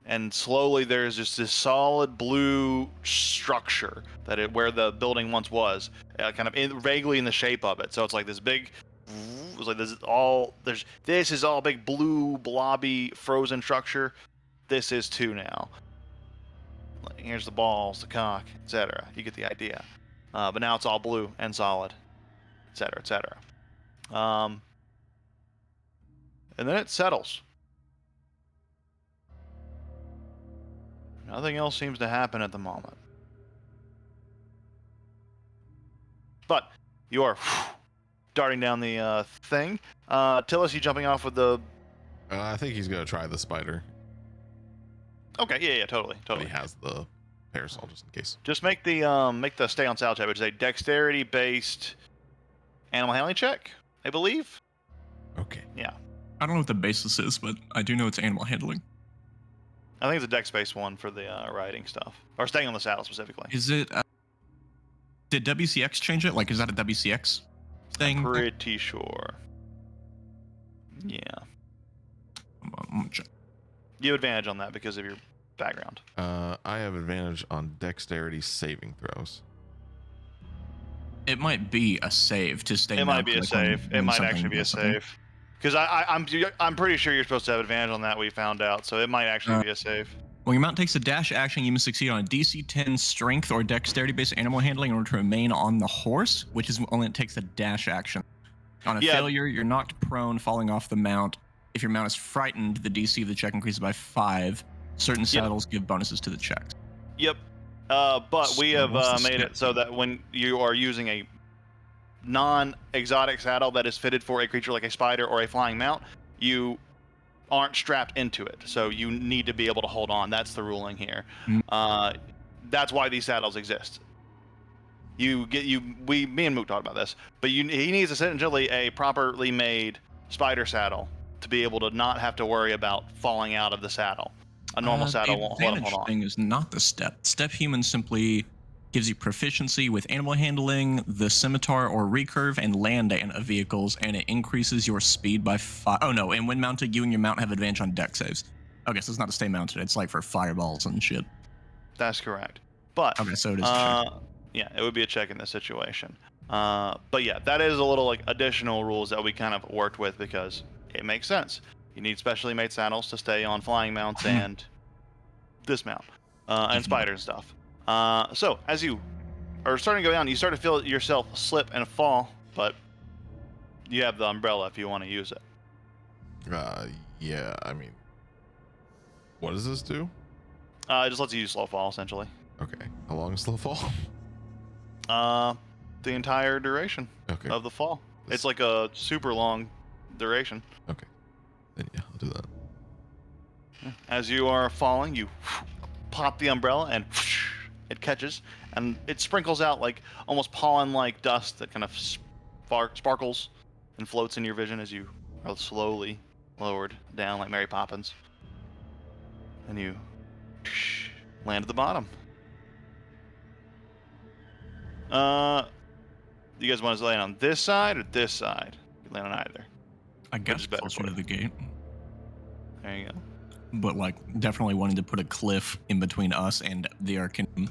And slowly there's just this solid blue structure where the building once was, kind of vaguely in the shape of it. So it's like this big, it's like this is all big blue blobby frozen structure. This is too now. Like, here's the balls, the cock, etc. You get the idea. But now it's all blue and solid, etc., etc. And then it settles. Nothing else seems to happen at the moment. But you are darting down the thing. Tillis, you jumping off with the... I think he's gonna try the spider. Okay, yeah, totally. But he has the parasol just in case. Just make the stay on saddle check, which is a dexterity-based animal handling check, I believe. Okay. I don't know what the basis is, but I do know it's animal handling. I think it's a dex-based one for the riding stuff. Or staying on the saddle, specifically. Is it? Did WCX change it? Like, is that a WCX thing? Pretty sure. Yeah. I'm gonna check. You have advantage on that because of your background. I have advantage on dexterity saving throws. It might be a save to stay. It might be a mounted, like when- save. It when might something actually be a does something. save. Because I'm pretty sure you're supposed to have advantage on that. We found out, so it might actually be a save. When your mount takes a dash action, you must succeed on a DC 10 strength or dexterity-based animal handling in order to remain on the horse, which is only it takes a dash action. On a Yeah. failure, you're knocked prone, falling off the mount. If your mount is frightened, the DC of the check increases by 5. Certain saddles give bonuses to the checks. Yep. But we So have what's the made step? it so that when you are using a non-exotic saddle that is fitted for a creature like a spider or a flying mount, you aren't strapped into it. So you need to be able to hold on. That's the ruling here. Mm. That's why these saddles exist. Me and Mook talked about this, but he needs essentially a properly made spider saddle to be able to not have to worry about falling out of the saddle. A normal saddle won't let him The hold on. thing is not the step. Step human simply gives you proficiency with animal handling, the scimitar or recurve, and land vehicles, and it increases your speed by 5. Oh no, and when mounted, you and your mount have advantage on deck saves. Okay, so it's not to stay mounted. It's like for fireballs and shit. That's correct. But Okay, so it is. a check. yeah, it would be a check in this situation. But yeah, that is a little like additional rules that we kind of worked with because it makes sense. You need specially made saddles to stay on flying mounts and dismount and spiders and stuff. So as you are starting to go down, you start to feel yourself slip and fall, but you have the umbrella if you want to use it. Yeah, I mean, what does this do? It just lets you use slow fall essentially. Okay. How long is the fall? The entire duration Okay. of the fall. This- It's like a super long duration. Then yeah, I'll do that. As you are falling, you pop the umbrella and it catches, and it sprinkles out like almost pollen-like dust that kind of sparkles and floats in your vision as you are slowly lowered down like Mary Poppins. And you land at the bottom. You guys want to land on this side or this side? You land on either. I guess is better closer for to you? the gate. There you go. But like definitely wanting to put a cliff in between us and the Arcanum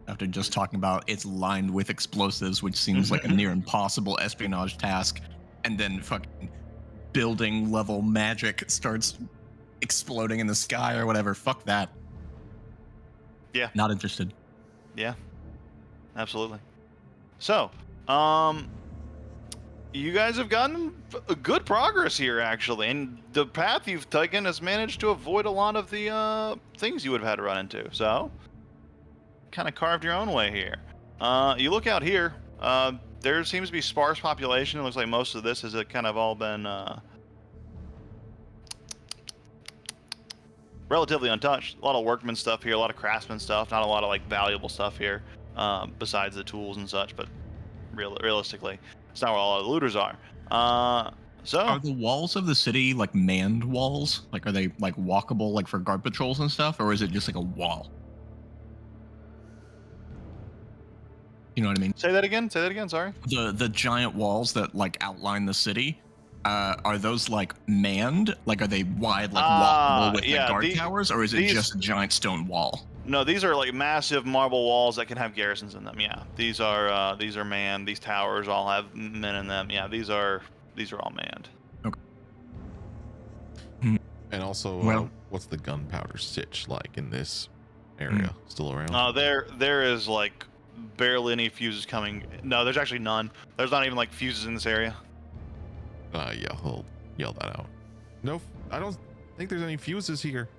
after just talking about it's lined with explosives, which seems like a near impossible espionage task, and then fucking building level magic starts exploding in the sky or whatever. Fuck that. Yeah. Not interested. Yeah, absolutely. So, you guys have gotten a good progress here, actually, and the path you've taken has managed to avoid a lot of the things you would have had to run into. So, kind of carved your own way here. You look out here. There seems to be sparse population. It looks like most of this has kind of all been relatively untouched. A lot of workman stuff here, a lot of craftsman stuff. Not a lot of like valuable stuff here, besides the tools and such. But realistically, it's not where all the looters are. So Are the walls of the city like manned walls? Like, are they like walkable, like for guard patrols and stuff, or is it just like a wall? You know what I mean? say that again. Say that again. Sorry. The giant walls that like outline the city, are those like manned? Like, are they wide, like walkable with yeah, like guard the- towers, or is it these- just a giant stone wall? No, these are like massive marble walls that can have garrisons in them. Yeah, these are manned. These towers all have men in them. Yeah, these are all manned. And also, Well- what's the gunpowder stitch like in this area? Still around? There is like barely any fuses coming. No, there's actually none. There's not even like fuses in this area. Yeah, he'll yell that out. No, I don't think there's any fuses here.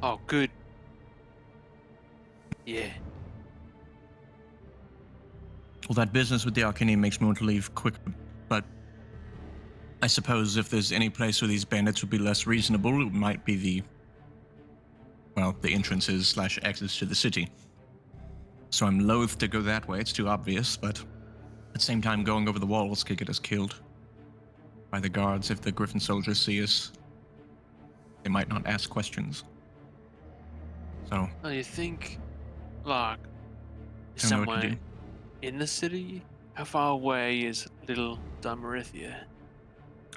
Oh, good. Yeah. Well, that business with the Arcanium makes me want to leave quicker, but I suppose if there's any place where these bandits would be less reasonable, it might be the entrances / exits to the city. So I'm loath to go that way, it's too obvious, but at the same time, going over the walls could get us killed by the guards if the Griffin soldiers see us. They might not ask questions. So, Oh, you think, like, don't know what to somewhere do. in the city? How far away is Little Damarithia?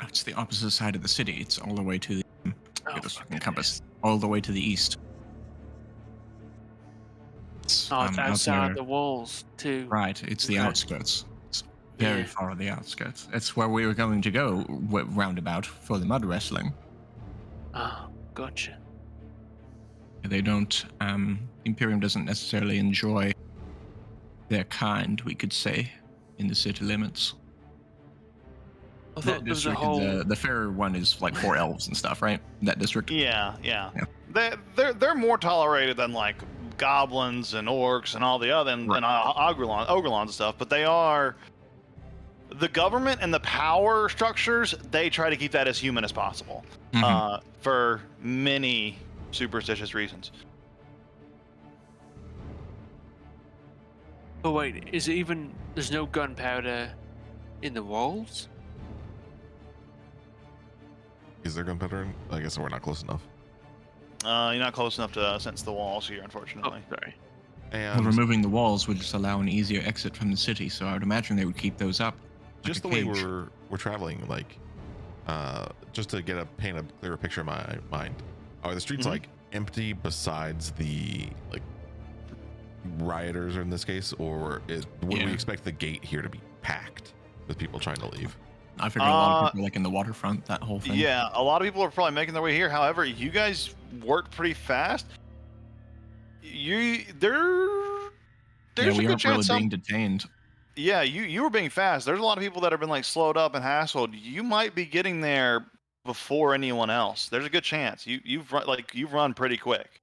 It's the opposite side of the city. It's all the way to the get this fucking compass. goodness. All the way to the east. Oh, it's out outside there- the walls, too. Right, it's the Okay. outskirts. It's very Yeah. far on the outskirts. It's where we were going to go, roundabout, for the mud wrestling. Oh, gotcha. They don't, Imperium doesn't necessarily enjoy their kind, we could say, in the city limits. I That thought there was a district, whole... the fairer one is like 4 elves and stuff, right? That district. Yeah. Yeah. They're more tolerated than like goblins and orcs and all the other and Right. ogrelons and stuff. But they are the government and the power structures. They try to keep that as human as possible. Mhm. For many superstitious reasons. But wait, is it even... There's no gunpowder in the walls? Is there gunpowder? I guess we're not close enough. You're not close enough to sense the walls here, Oh, unfortunately. sorry. And Well, removing the walls would just allow an easier exit from the city, so I would imagine they would keep those up. just the like way a cage. we're traveling, like, just to paint a clearer picture in my mind, are the streets Mhm. like empty besides the like rioters in this case, or would Yeah. we expect the gate here to be packed with people trying to leave? I figure a lot of people like in the waterfront, that whole thing. Yeah, a lot of people are probably making their way here. However, you guys worked pretty fast. There's Yeah, a we good aren't really chance some. being detained. Yeah, you were being fast. There's a lot of people that have been like slowed up and hassled. You might be getting there before anyone else. There's a good chance. You've run pretty quick.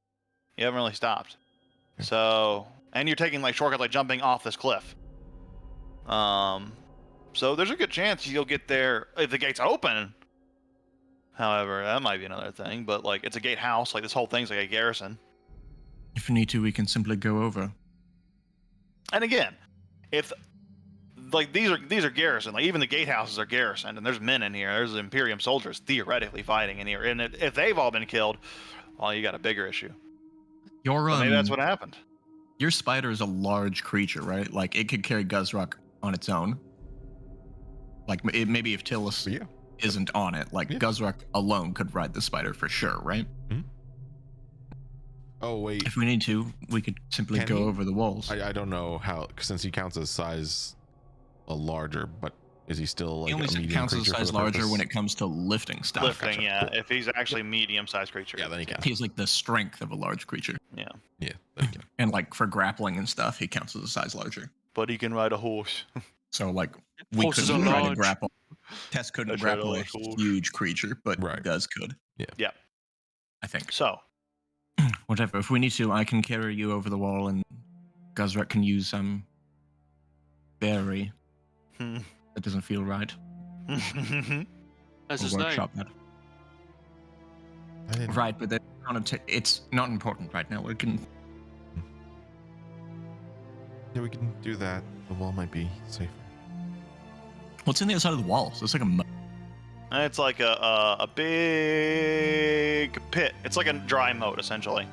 You haven't really stopped. So, and you're taking like shortcuts, like jumping off this cliff. So there's a good chance you'll get there if the gate's open. However, that might be another thing. But like, it's a gatehouse. Like this whole thing's like a garrison. If we need to, we can simply go over. And again, if like these are garrison, like even the gatehouses are garrisoned, and there's men in here. There's Imperium soldiers theoretically fighting in here, and if they've all been killed, well, you got a bigger issue. Your But maybe that's what happened. Your spider is a large creature, right? Like it could carry Guzruk on its own. Like maybe if Tillis Yeah. isn't on it, like Yeah. Guzruk alone could ride the spider for sure, right? Oh wait, If we need to, we could simply Can go he? over the walls. I don't know how, since he counts as size a larger, but is he still like He only a medium counts as creature for size the larger purpose? when it comes to lifting stuff. Lifting, gotcha. yeah. Cool. If he's actually medium-sized creature. Yeah, then he counts. He's like the strength of a large creature. Yeah, Yeah, then he can. And like for grappling and stuff, he counts as a size larger. but he can ride a horse. So like we Horses couldn't are try to large. grapple. Tess couldn't That's right, grapple a large horse. huge creature, but Right. Guz could. Yeah. I think. So, Whatever. If we need to, I can carry you over the wall, and Guzrek can use berry. hmm. That doesn't feel right. That's We'll his name. workshop that. I didn't. Right, but it's not important right now. We can. Yeah, we can do that. The wall might be safer. What's in the outside of the wall? So it's like a. It's like a big pit. It's like a dry moat, essentially.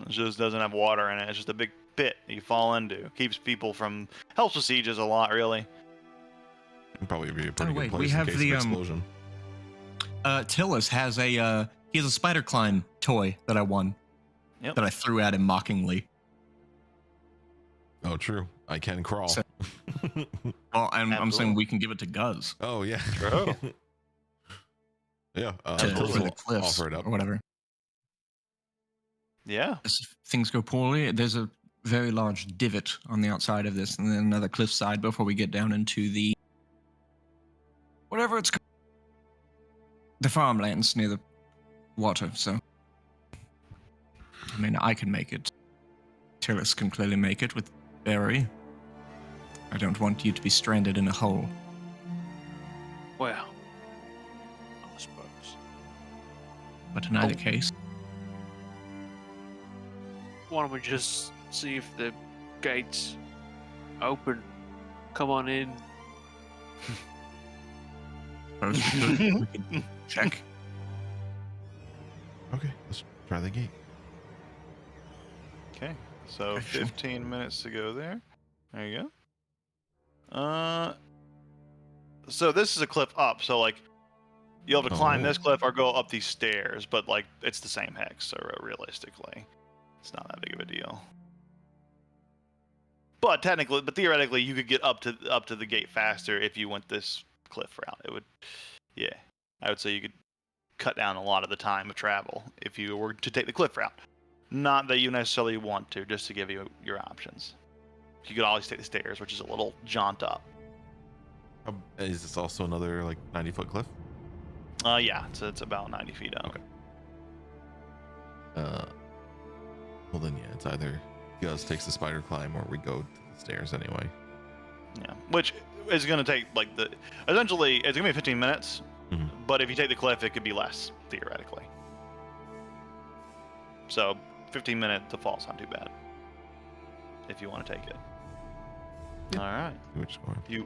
It just doesn't have water in it. It's just a big pit that you fall into. Keeps people from... Helps with sieges a lot, really. It'd probably be a pretty wait, good we place in have case the, of explosion. Tillis has a. He has a spider climb toy that I won. Yep. That I threw at him mockingly. Oh, true. I can crawl. So- Well, I'm saying Absolutely. we can give it to Guz Oh yeah. True. Yeah. to I'll over the cliffs offer it up. or whatever. Yeah. If things go poorly, there's a very large divot on the outside of this, and then another cliffside before we get down into the whatever it's called, the farmlands near the water. So, I mean, I can make it. Tillis can clearly make it with Barry. I don't want you to be stranded in a hole. Well, I suppose. But in either case, Why don't we just see if the gates open? Come on in. suppose we could check. Okay, let's try the gate. Okay. So Okay, sure. 15 minutes to go there. There you go. So this is a cliff up. So like, you'll have to climb Oh. this cliff or go up these stairs. But like, it's the same hex. So realistically, it's not that big of a deal. But theoretically, you could get up to the gate faster if you went this cliff route. It would, yeah, I would say you could cut down a lot of the time of travel if you were to take the cliff route. Not that you necessarily want to, just to give you your options. You could always take the stairs, which is a little jaunt up. Is this also another like 90-foot cliff? Yeah, it's about 90 feet up. Okay. Well then, yeah, it's either Gus takes the spider climb or we go to the stairs anyway. Yeah, which is going to take like essentially it's going to be 15 minutes. Mhm. But if you take the cliff, it could be less theoretically. So 15-minute to fall's not too bad if you want to take it. Yeah. All right. Which one? You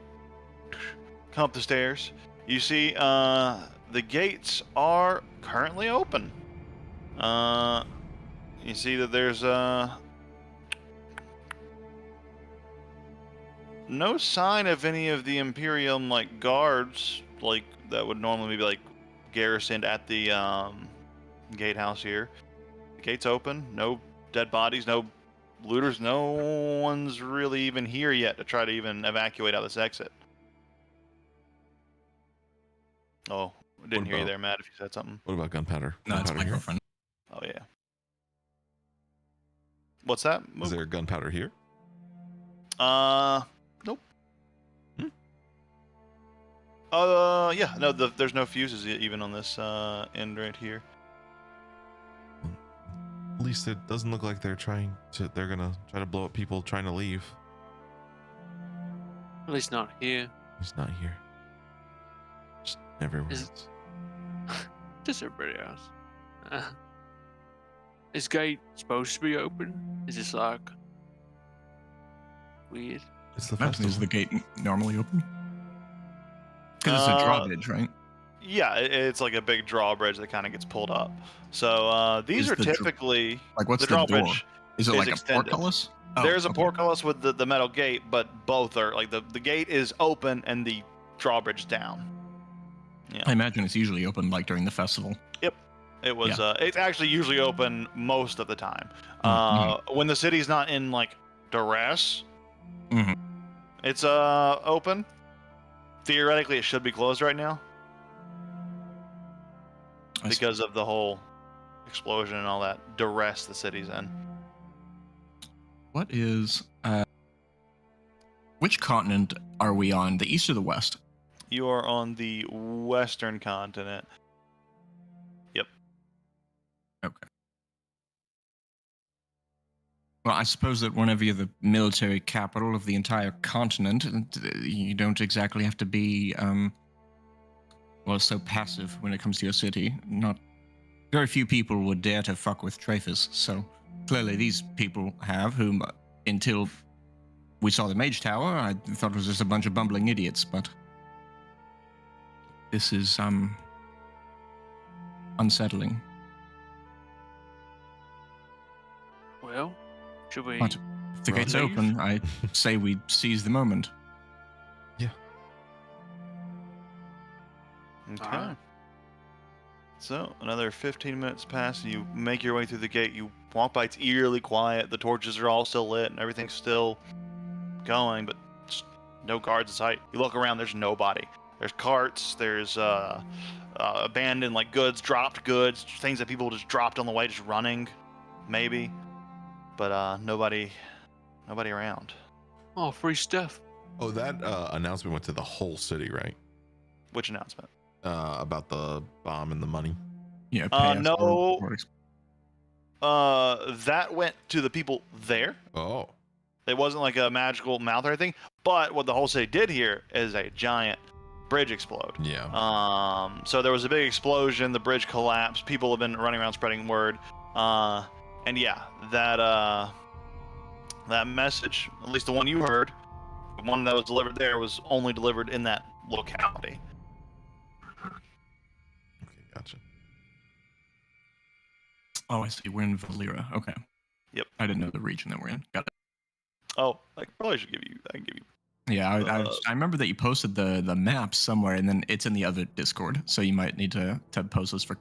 come up the stairs. You see the gates are currently open. You see that there's no sign of any of the Imperium like guards like that would normally be like garrisoned at the gatehouse here. The gate's open. No dead bodies. No looters. No one's really even here yet to try to even evacuate out this exit. Oh, I didn't What hear you about- there, Matt. If you said something. What about gunpowder? No, it's Gunpowder my here? girlfriend. Oh yeah. What's that? Is there gunpowder here? Nope. Hmm. Yeah. No, there's no fuses even on this end right here. At least it doesn't look like they're gonna try to blow up people trying to leave. At least not here. He's not here. Just everywhere Is- else. Just everybody else. Is gate supposed to be open? Is this like weird? It's the Is festival. the gate normally open? Because it's a drawbridge, right? Yeah, it's like a big drawbridge that kind of gets pulled up. So these Is are the dr- typically Like, what's the the door? drawbridge. Is it is like extended. a portcullis? Oh, There's a okay. portcullis with the metal gate, but both are like the gate is open and the drawbridge down. I imagine it's usually open like during the festival. It was. It's actually usually open most of the time. Mhm. When the city's not in like duress, Mhm. it's open. Theoretically, it should be closed right now I see. because of the whole explosion and all that duress the city's in. What is which continent are we on? The east or the west? You are on the western continent. Okay. Well, I suppose that whenever you're the military capital of the entire continent, you don't exactly have to be so passive when it comes to your city. Not very few people would dare to fuck with Traphis, so clearly these people have, whom until we saw the Mage Tower, I thought it was just a bunch of bumbling idiots, but this is unsettling. Well, should we? What? If the Right. gate's Leave? open, I say we seize the moment. Okay. Alright. So another 15 minutes pass, and you make your way through the gate. You walk by; it's eerily quiet. The torches are all still lit, and everything's still going, but just no guards in sight. You look around; there's nobody. There's carts. There's abandoned like goods, dropped goods, things that people just dropped on the way, just running, maybe. But nobody around. Oh, free stuff. Oh, that announcement went to the whole city, right? Which announcement? About the bomb and the money. Yeah. no. or That went to the people there. Oh, It wasn't like a magical mouth or anything. But what the whole city did here is a giant bridge explode. yeah. So there was a big explosion. The bridge collapsed. People have been running around spreading word. And yeah, that message, at least the one you heard, the one that was delivered there, was only delivered in that locality. Okay, gotcha. Oh, I see. We're in Valera. Okay. Yep. I didn't know the region that we're in. Got it. Oh, I probably should give you. I can give you. Yeah, I remember that you posted the map somewhere, and then it's in the other Discord. So you might need to post this for.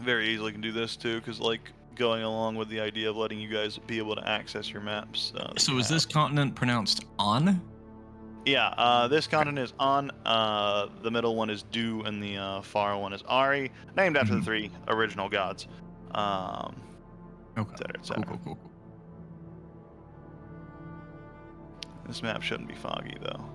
Very easily can do this too, because like going along with the idea of letting you guys be able to access your maps. that So you is this have. continent pronounced on? Yeah, this continent is on. The middle one is Du, and the far one is Ari, named after the Mhm. 3 original gods. Okay. Et cetera, et Cool, cetera. cool. This map shouldn't be foggy though.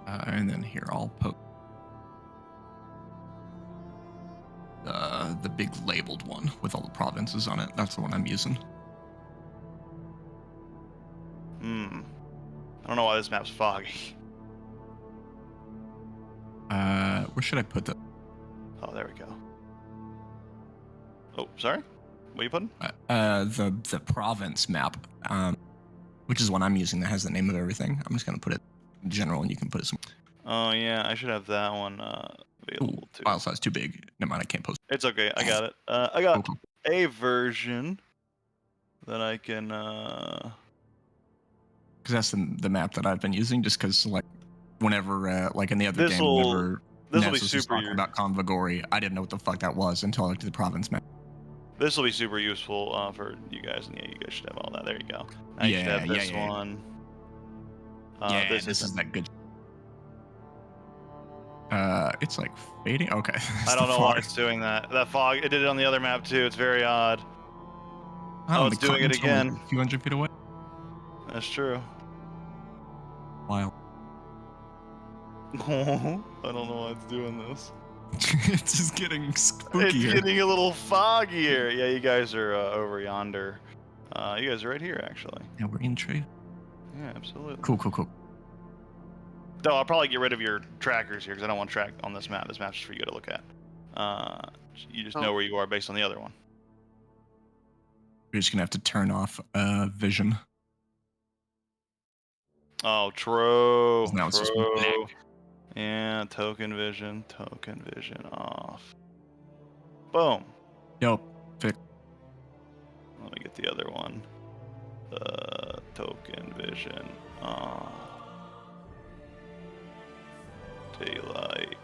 And then here I'll post the big labeled one with all the provinces on it. That's the one I'm using. I don't know why this map's foggy. Where should I put the? Oh, there we go. Oh, sorry. What are you putting? The province map, which is one I'm using that has the name of everything. I'm just gonna put it in general, and you can put it some. Oh yeah, I should have that one available too. File size too big. Never mind, I can't post. It's okay. I got it. I got Cool. a version that I can. Because that's the map that I've been using. Just because like whenever like in the other game, This'll- whenever This will be Nessus was super. talking about Convagori, I didn't know what the fuck that was until I looked at the province map. This will be super useful for you guys, and yeah, you guys should have all that. There you go. Now you should have this yeah. one. Yeah, this this is isn't. that good. It's like fading. Okay. I don't know why it's doing that. That fog. It did it on the other map too. It's very odd. Oh, it's the doing it continent's only again. A few hundred feet away. That's true. Wow. I don't know why it's doing this. It's just getting spookier. It's getting a little foggier. Yeah, you guys are over yonder. You guys are right here, actually. Yeah, we're in trade. Yeah, absolutely. Cool. Though I'll probably get rid of your trackers here because I don't want to track on this map. This map's just for you to look at. You just know Oh. where you are based on the other one. We're just gonna have to turn off vision. Oh, true. Now it's just true. black. Yeah, token vision off. Boom. Yup. Fix. Let me get the other one. Token vision off. Daylight.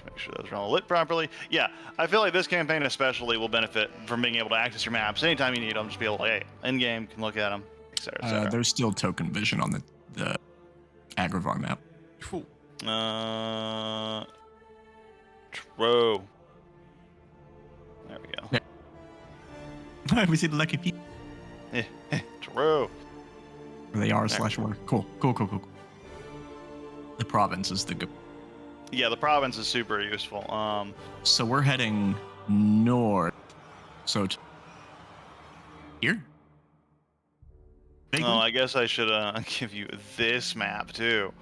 Make sure those are all lit properly. Yeah, I feel like this campaign especially will benefit from being able to access your maps anytime you need them. Just be able to, hey, in game, can look at them, etc. etc. There's still token vision on the Agravar map. Phew. True. There we go. We see the lucky people. True. They are There slash we go. were. Cool. The province is the good. Yeah, the province is super useful. So we're heading north. So here. Big Oh, one? I guess I should give you this map too.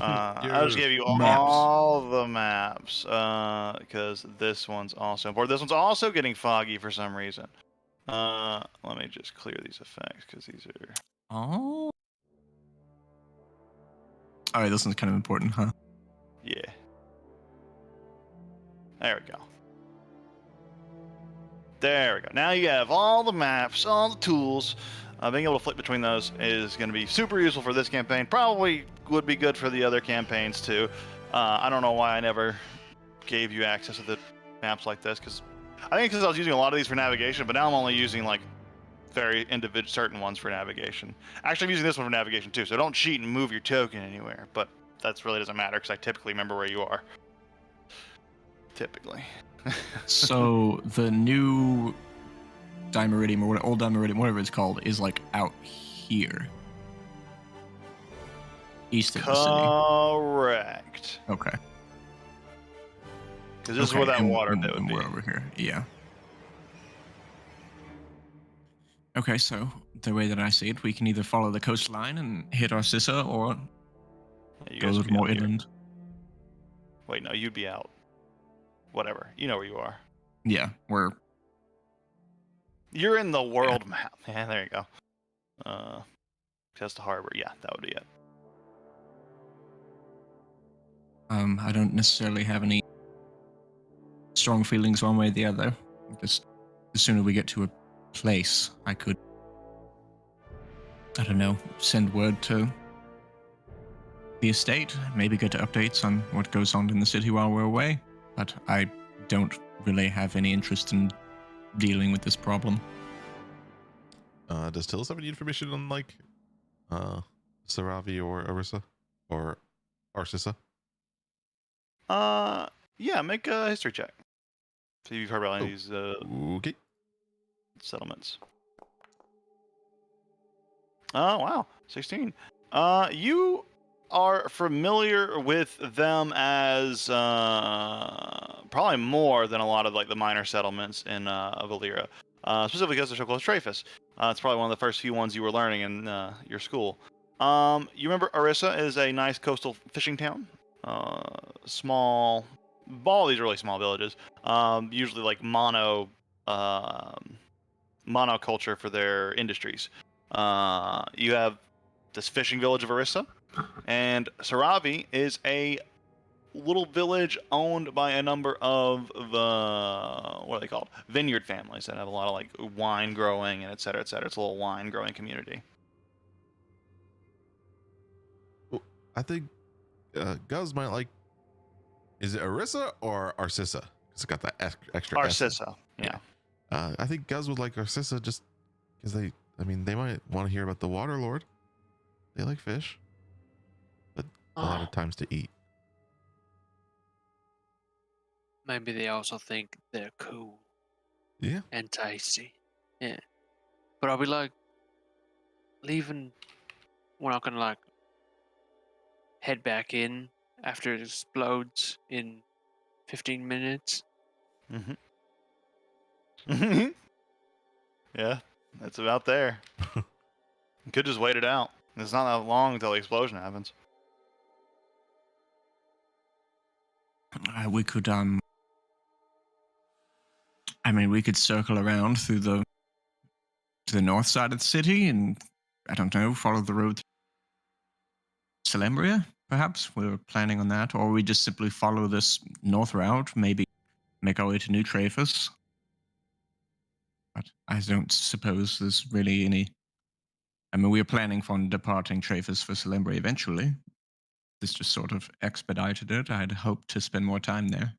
I'll just give you Maps. all the maps because this one's also important. This one's also getting foggy for some reason. Let me just clear these effects because these are. Oh. All right, this one's kind of important, huh? Yeah. There we go. There we go. Now you have all the maps, all the tools. Being able to flip between those is going to be super useful for this campaign. Probably would be good for the other campaigns too. I don't know why I never gave you access to the maps like this, because I think because I was using a lot of these for navigation, but now I'm only using like very individual certain ones for navigation. Actually, I'm using this one for navigation too, so don't cheat and move your token anywhere. But that really doesn't matter because I typically remember where you are. Typically. So the new Dimeridium or old Dimeridium, whatever it's called, is like out here, east of the city. Correct. Okay. Because this is where that and- water and- pit would and be. we're over here. Yeah. Okay, so the way that I see it, we can either follow the coastline and hit Arcissa, or Yeah, you go a guys would little be more out here. inland. Wait, no, you'd be out. Whatever. You know where you are. Yeah, we're You're in the world map. Yeah, there you go. Just the harbor. Yeah, that would be it. I don't necessarily have any strong feelings one way or the other. Just the sooner we get to a place, I could, I don't know, send word to the estate, maybe get updates on what goes on in the city while we're away. But I don't really have any interest in dealing with this problem. Does Tillis have any information on like Saravi or Arissa or Arcissa? Yeah, make a history check. See if you've heard about any of these Okay. settlements. Oh, wow. 16. You are familiar with them as probably more than a lot of like the minor settlements in Valera. Specifically because they're so close to Traphus. It's probably one of the first few ones you were learning in your school. You remember Arissa is a nice coastal fishing town? Small, all these really small villages. Usually like monoculture for their industries. You have this fishing village of Arissa, and Saravi is a little village owned by a number of the, what are they called? Vineyard families that have a lot of like wine growing and et cetera, et cetera. It's a little wine growing community. I think Guz might like. Is it Arissa or Arcissa? Because it's got that extra S. Arcissa, yeah. I think Guz would like Arcissa just because they might want to hear about the Water Lord. They like fish, but a lot of times to eat. Maybe they also think they're cool Yeah. and tasty. Yeah. But I'll be like, leaving. We're not gonna like head back in after it explodes in 15 minutes. Mm-hmm. Yeah, it's about there. You could just wait it out. It's not that long until the explosion happens. We could we could circle around through to the north side of the city and, I don't know, follow the road to Celembria, perhaps. We were planning on that. Or we just simply follow this north route, maybe make our way to New Traphus. But I don't suppose there's really any... we were planning on departing Traphus for Celembria eventually. This just sort of expedited it. I'd hoped to spend more time there.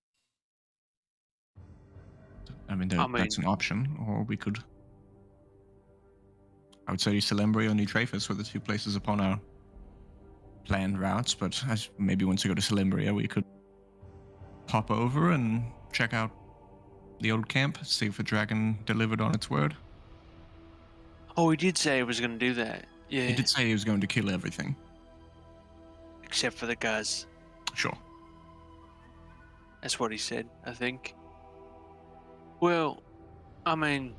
That's an option. Or we could... I would say Celembria or New Traphus were the two places upon our planned routes, but maybe once we go to Celembria, we could pop over and check out the old camp, see if the dragon delivered on its word. Oh, he did say he was going to do that. Yeah. He did say he was going to kill everything. Except for the guys. Sure. That's what he said, I think. Well, we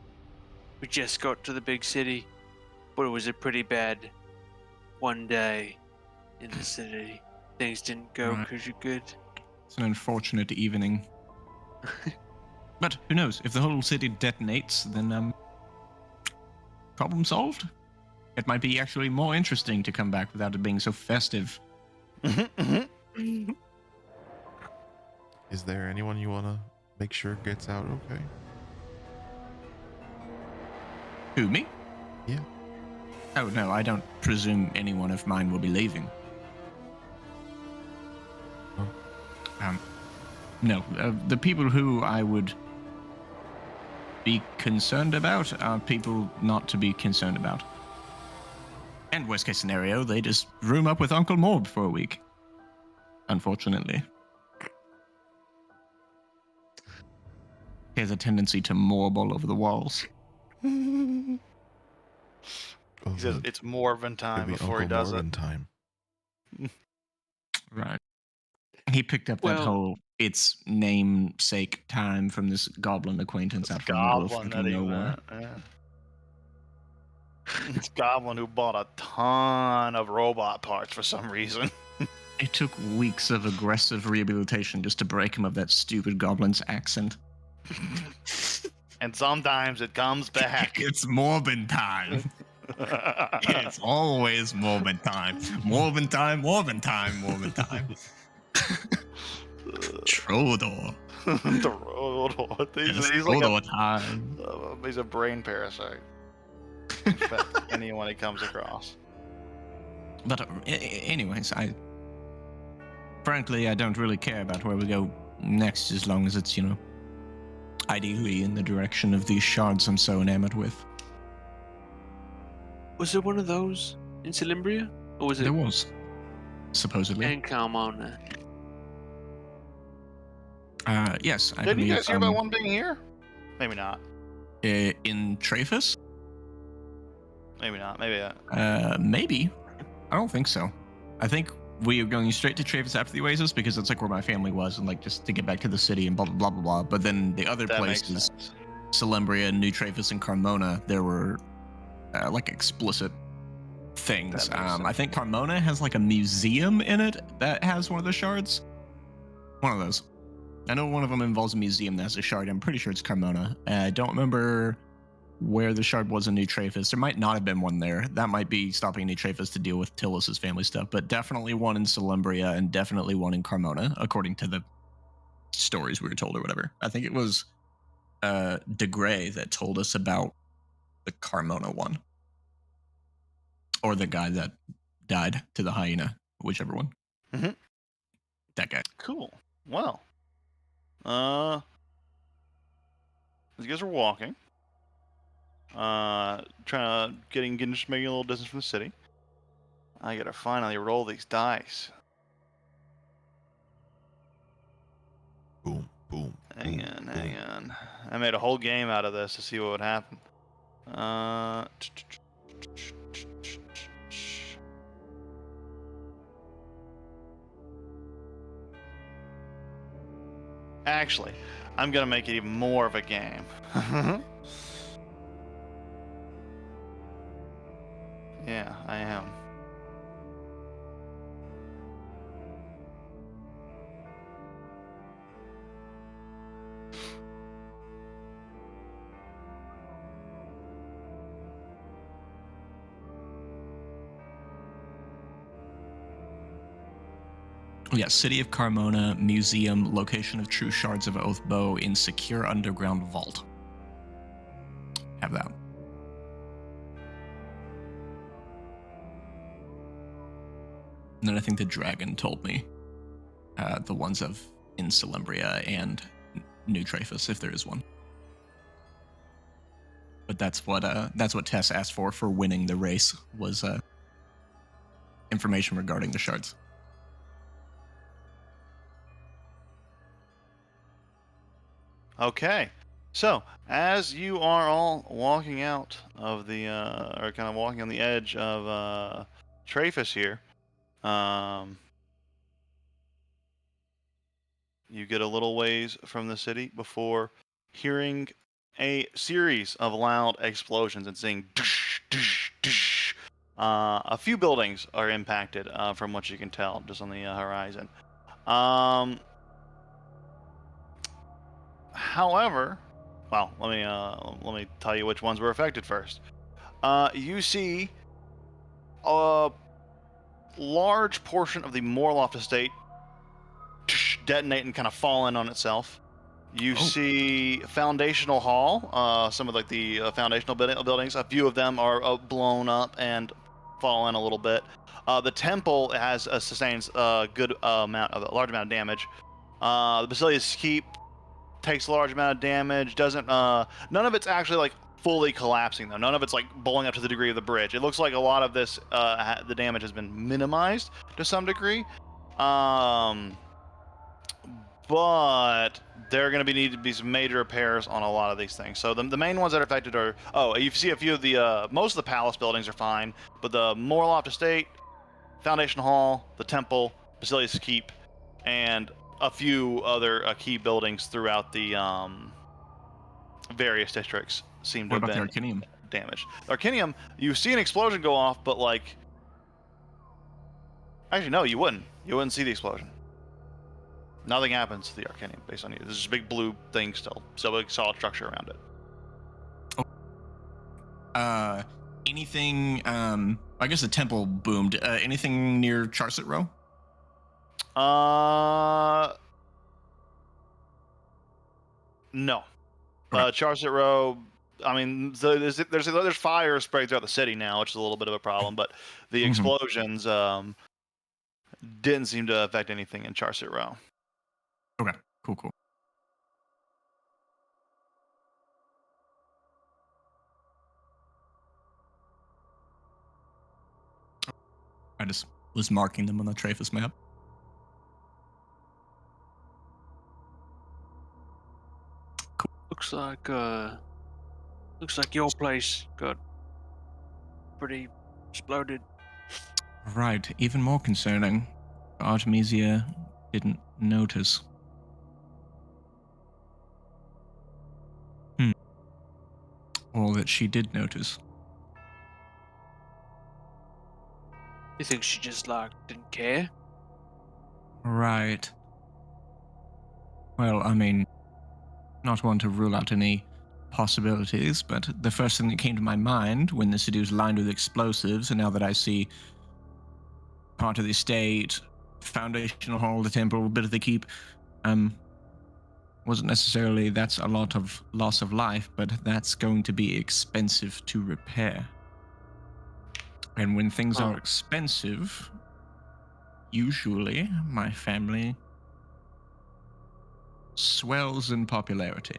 just got to the big city, but it was a pretty bad one day in the city. Things didn't go Right. pretty good. It's an unfortunate evening. But who knows? If the whole city detonates, then problem solved. It might be actually more interesting to come back without it being so festive. Is there anyone you want to make sure gets out okay? Who, me? Yeah. Oh, no, I don't presume anyone of mine will be leaving. Oh. No, the people who I would be concerned about are people not to be concerned about. And worst case scenario, they just room up with Uncle Morb for a week. Unfortunately. He has a tendency to morb all over the walls. He Oh, says good. it's Morven Could time be before he Uncle does Morven it. time. Right. He picked up that Well- whole "it's namesake" time from this goblin acquaintance out from the middle of Goblin that fucking he nowhere. meant. Yeah. It's Goblin who bought a ton of robot parts for some reason. It took weeks of aggressive rehabilitation just to break him of that stupid goblin's accent. And sometimes it comes back. It's Morbin time. It's always Morbin time. Morbin time, Morbin time, Morbin time. Trodor. The road. It's He's like Trodor time. he's a brain parasite. Infect anyone he comes across. But anyways, frankly, I don't really care about where we go next as long as it's, ideally in the direction of these shards I'm so enamored with. Was there one of those in Celimbria? Or was it There was, supposedly. in Carmona? Yes, I Didn't you believe, guys hear about one being here? Maybe not. in Traphus? Maybe not. Maybe. Maybe. I don't think so. I think we are going straight to Traphus after the Oasis because that's like where my family was, and like just to get back to the city and blah blah blah blah blah. But then the other That makes places, sense. Celembria, New Traphus, and Carmona, there were like explicit things. That makes I think Carmona has like a museum in it that has one of the shards. One of those. I know one of them involves a museum that has a shard. I'm pretty sure it's Carmona. I don't remember where the shard was in New Traphus. There might not have been one there. That might be stopping New Traphus to deal with Tillis's family stuff, but definitely one in Celembria and definitely one in Carmona, according to the stories we were told or whatever. I think it was De Grey that told us about the Carmona one. Or the guy that died to the hyena, whichever one. Mhm. That guy. Cool. Well. As you guys are walking, getting just making a little distance from the city. I gotta finally roll these dice. Boom, boom. Hang boom, on. I made a whole game out of this to see what would happen. Actually, I'm gonna make it even more of a game. Yeah, I am. Yeah, City of Carmona, Museum, location of true shards of Oath Bow in secure underground vault. Have that. And then I think the dragon told me the ones of in Celembria and New Traphus, if there is one. But that's what Tess asked for winning the race, was information regarding the shards. Okay, so as you are all walking out of the, or kind of walking on the edge of Traphus here, you get a little ways from the city before hearing a series of loud explosions and seeing "Dush, dush, dush." A few buildings are impacted, from what you can tell, just on the horizon. However, well, let me tell you which ones were affected first. You see a large portion of the Morloft estate detonate and kind of fall in on itself. You see Foundational Hall, some of like the foundational buildings. A few of them are blown up and fallen a little bit. The temple has sustains a large amount of damage. The Basilius Keep takes a large amount of damage. Doesn't none of it's actually like fully collapsing though. None of it's like blowing up to the degree of the bridge. It looks like a lot of this the damage has been minimized to some degree. But there are going to need to be some major repairs on a lot of these things. So the main ones that are affected are, you see a few of the, most of the palace buildings are fine, but the Morloft Estate, Foundation Hall, the Temple, Basilius Keep, and a few other key buildings throughout the various districts seem to What have about been the Arcanium? damaged. The Arcanium, you see an explosion go off, but like... Actually, no, you wouldn't. You wouldn't see the explosion. Nothing happens to the Arcanium based on you. There's a big blue thing still. So a solid structure around it. Anything, I guess the temple boomed. Anything near Charset Row? No. Okay. Charset Row, I mean, there's fire spreading throughout the city now, which is a little bit of a problem, but the explosions didn't seem to affect anything in Charset Row. Okay, cool. I just was marking them on the Traphus map. Looks like your place got pretty exploded. Right, even more concerning. Artemisia didn't notice. Or that she did notice. You think she just didn't care? Right. Well, I mean, not one to rule out any possibilities, but the first thing that came to my mind when the city was lined with explosives, and now that I see part of the estate, Foundational Hall, the temple, a bit of the keep, wasn't necessarily that's a lot of loss of life, but that's going to be expensive to repair. And when things are expensive, usually my family swells in popularity.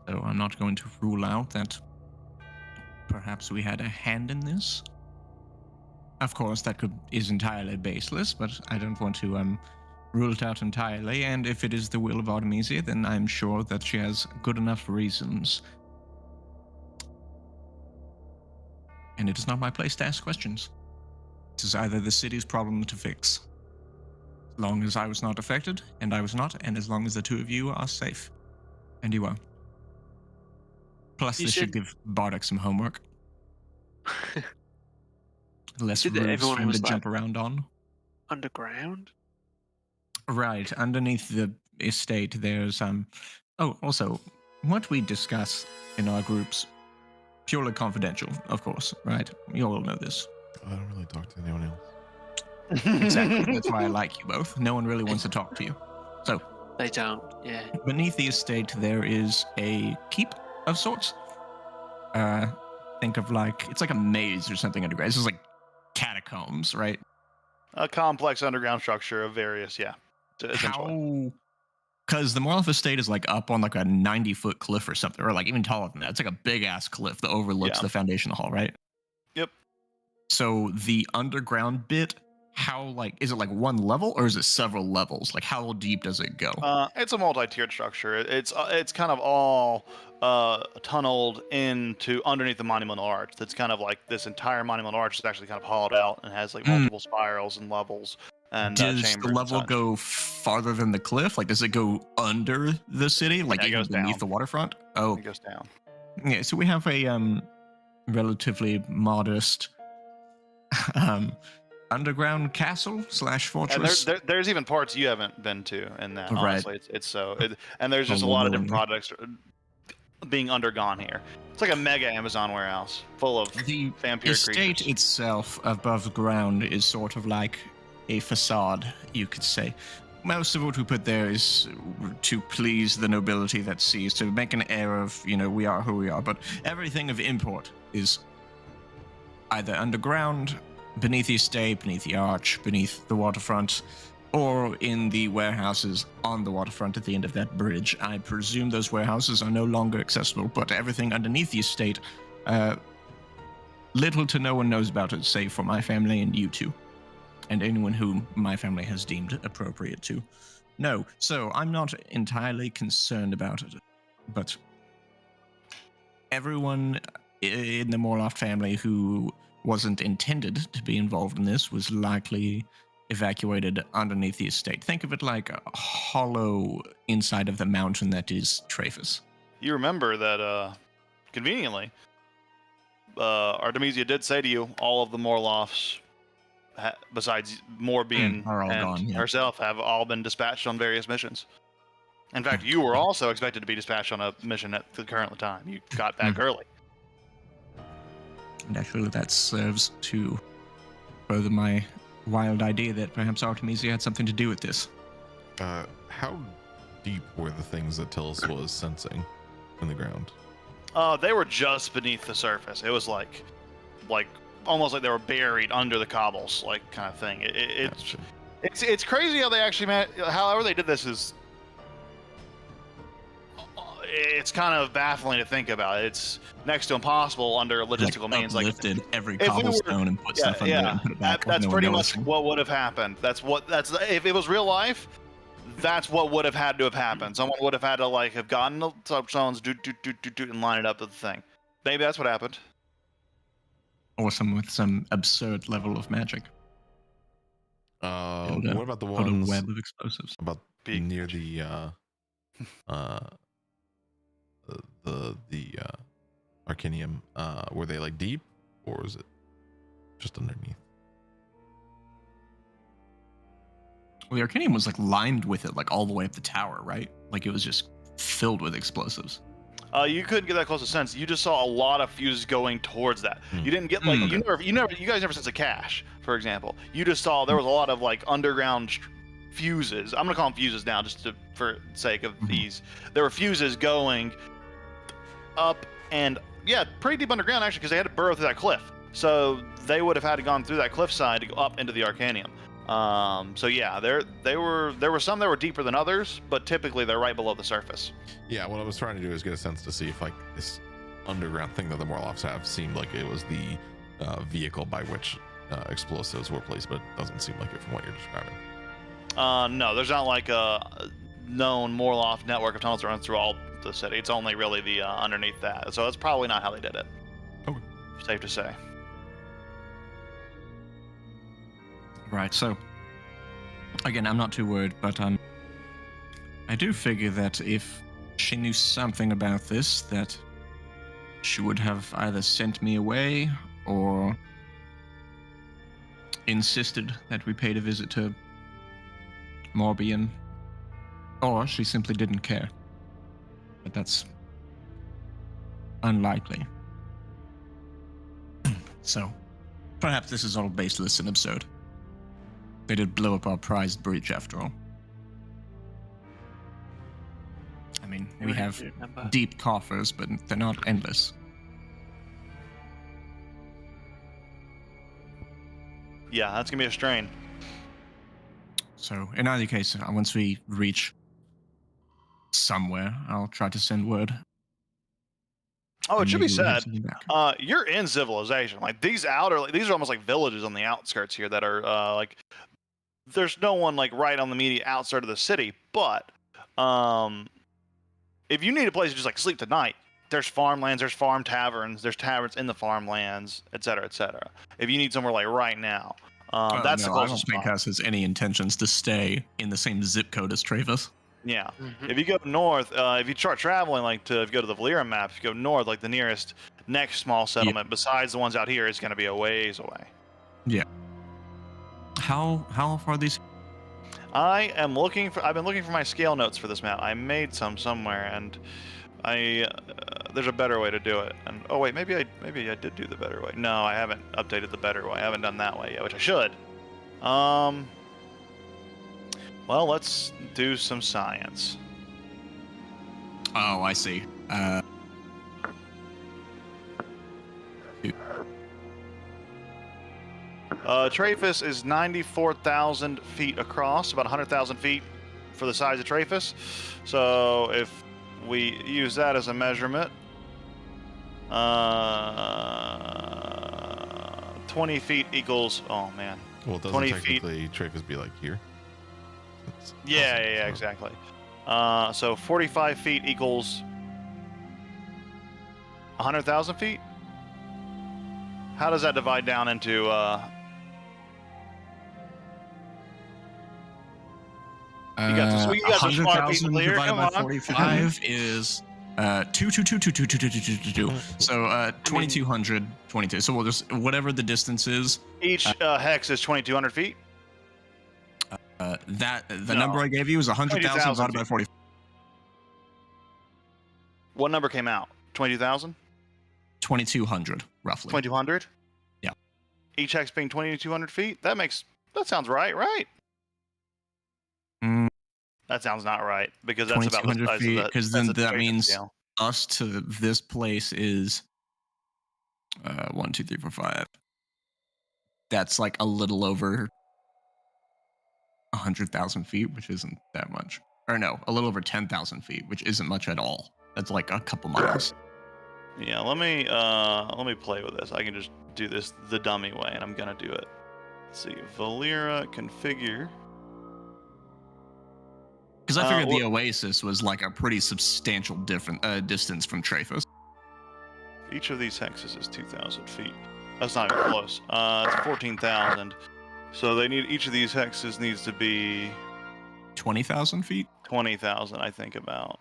So I'm not going to rule out that perhaps we had a hand in this. Of course, that is entirely baseless, but I don't want to rule it out entirely. And if it is the will of Artemisia, then I'm sure that she has good enough reasons. And it is not my place to ask questions. This is either the city's problem to fix. As long as I was not affected, and I was not, and as long as the two of you are safe. And you are. Plus, You this should said- give Bardock some homework. Less said that roofs everyone for him to was, like- jump around on. Underground? Right, underneath the estate, there's Oh, also, what we discuss in our groups, purely confidential, of course. Right, you all know this. I don't really talk to anyone else. Exactly. That's why I like you both. No one really wants to talk to you. So, They don't. Yeah. beneath the estate, there is a keep of sorts. Think of it's like a maze or something underground. This is like catacombs, right? A complex underground structure of various, essentially. How? Because the Morloff estate is like up on like a 90-foot cliff or something, or like even taller than that. It's like a big ass cliff that overlooks Yeah. the foundation hall, right? Yep. So the underground bit, is it like one level or is it several levels? Like how deep does it go? It's a multi-tiered structure. It's kind of all tunneled into underneath the monumental arch. That's kind of like this entire monumental arch is actually kind of hollowed out and has like multiple spirals and levels and Does chambers. the and level such. go farther than the cliff? Like, does it go under the city, like Yeah, it even goes beneath down. the waterfront? Oh, It goes down. yeah. So we have a relatively modest underground castle / And fortress. there's even parts you haven't been to in that. Right. Honestly, and there's just a lot of different Overwhelming. products being undergone here. It's like a mega Amazon warehouse full of The vampire estate creatures. itself above ground is sort of like a facade, you could say. Most of what we put there is to please the nobility that sees, to make an air of, we are who we are. But everything of import is either underground, beneath the estate, beneath the arch, beneath the waterfront, or in the warehouses on the waterfront at the end of that bridge. I presume those warehouses are no longer accessible, but everything underneath the estate, little to no one knows about it, save for my family and you two, and anyone whom my family has deemed appropriate to know. So I'm not entirely concerned about it, but everyone in the Morloft family who wasn't intended to be involved in this was likely evacuated underneath the estate. Think of it like a hollow inside of the mountain that is Traphus. You remember that, conveniently, Artemisia did say to you, all of the Morlofts, besides Morbian are all and gone, yeah. herself, have all been dispatched on various missions. In fact, you were also expected to be dispatched on a mission at the current time. You got back early. And actually that serves to further my wild idea that perhaps Artemisia had something to do with this. How deep were the things that Tillis was sensing in the ground? They were just beneath the surface. It was like almost like they were buried under the cobbles, like kind of thing. Gotcha. It's crazy how they actually however they did this is. It's kind of baffling to think about. It's next to impossible under logistical means. Like Lifted every if we were- cobblestone and put stuff under it and put it back. with that's no one pretty much noticing. what would have happened. If it was real life, that's what would have had to have happened. Someone would have had to have gotten the stones, do and line it up with the thing. Maybe that's what happened. Or some with some absurd level of magic. Build a- What about the Put a ones web of explosives. about Big- near the Arcanium? Were they like deep, or was it just underneath? Well, the Arcanium was lined with it, all the way up the tower, right? Like it was just filled with explosives. You couldn't get that close a sense. You just saw a lot of fuses going towards that. Hmm. You didn't get you guys never sensed a cache, for example. You just saw Hmm. there was a lot of underground fuses. I'm gonna call them fuses now, just for sake of Mhm. ease. There were fuses going up and pretty deep underground actually, because they had to burrow through that cliff. So they would have had to gone through that cliffside to go up into the Arcanium. There were some that were deeper than others, but typically they're right below the surface. Yeah, what I was trying to do is get a sense to see if this underground thing that the Morlocks have seemed like it was the vehicle by which explosives were placed, but it doesn't seem like it from what you're describing. No, there's not a known Morloff network of tunnels that runs through all the city. It's only really the underneath that. So that's probably not how they did it. Okay. Safe to say. Right, so Again, I'm not too worried, but I do figure that if she knew something about this, that she would have either sent me away or insisted that we paid a visit to Morbian, or she simply didn't care. But that's unlikely. So, perhaps this is all baseless and absurd. They did blow up our prized bridge after all. I mean, we have deep coffers, but they're not endless. Yeah, that's gonna be a strain. So, in either case, once we reach somewhere, I'll try to send word. Oh, it and should be maybe we'll have said. something back. You're in civilization. Like these these are almost like villages on the outskirts here that are like. There's no one like right on the immediate outside of the city, but if you need a place to just like sleep tonight, there's farmlands, there's farm taverns, there's taverns in the farmlands, etc., etc. If you need somewhere like right now, that's the I don't closest think spot. Cass has any intentions to stay in the same zip code as Travis. Yeah. Mhm. If you go north, if you start traveling, if you go to the Valera map, if you go north, like the nearest next small settlement besides the ones out here is going to be a ways away. How far are these? I've been looking for my scale notes for this map. I made some somewhere, and there's a better way to do it. And oh wait, maybe I did do the better way. No, I haven't updated the better way. I haven't done that way yet, which I should. Well, let's do some science. Oh, I see. Traphus is 94,000 feet across, about 100,000 feet for the size of Traphus. So if we use that as a measurement, 20 feet equals, oh man. Well, doesn't 20 feet. technically Traphus be like here? Yeah, exactly. So 45 feet equals 100,000 feet? How does that divide down into, You got this- you got some smart 100,000 people here, divided come by on. 45 is 2. So 2,222. So we'll just whatever the distance is. each hex is 2,200 feet? The No. number I gave you is 100,000 20,000 divided by 40. What number came out? 22,000? 2,200 roughly. 2,200? Yeah. Each hex being 2,200 feet? That sounds right? Mm, That sounds not right, because that's about the 2,200 size feet, of the... 'cause that's then the that Traphus means- scale. us to this place is 1, 2, 3, 4, 5. That's like a little over 100,000 feet, which isn't that much. Or no, a little over 10,000 feet, which isn't much at all. That's like a couple miles. Yeah, let me play with this. I can just do this the dummy way, and I'm gonna do it. Let's see, Valera configure. Because I figured the well- Oasis was like a pretty substantial different distance from Traphus. Each of these hexes is 2,000 feet. That's not even close. It's 14,000. So they need each of these hexes needs to be 20,000 feet? 20,000. I think about.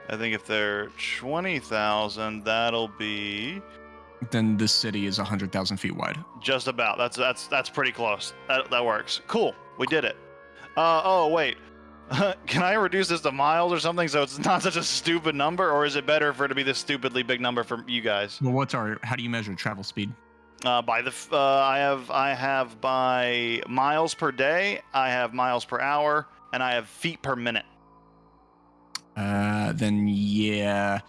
I think if they're 20,000, that'll be Then this city is 100,000 feet wide. just about. That's pretty close. That works. Cool. We did it. Oh wait. Can I reduce this to miles or something so it's not such a stupid number, or is it better for it to be this stupidly big number for you guys? Well, how do you measure travel speed? By the I have by miles per day, I have miles per hour, and I have feet per minute. Then yeah.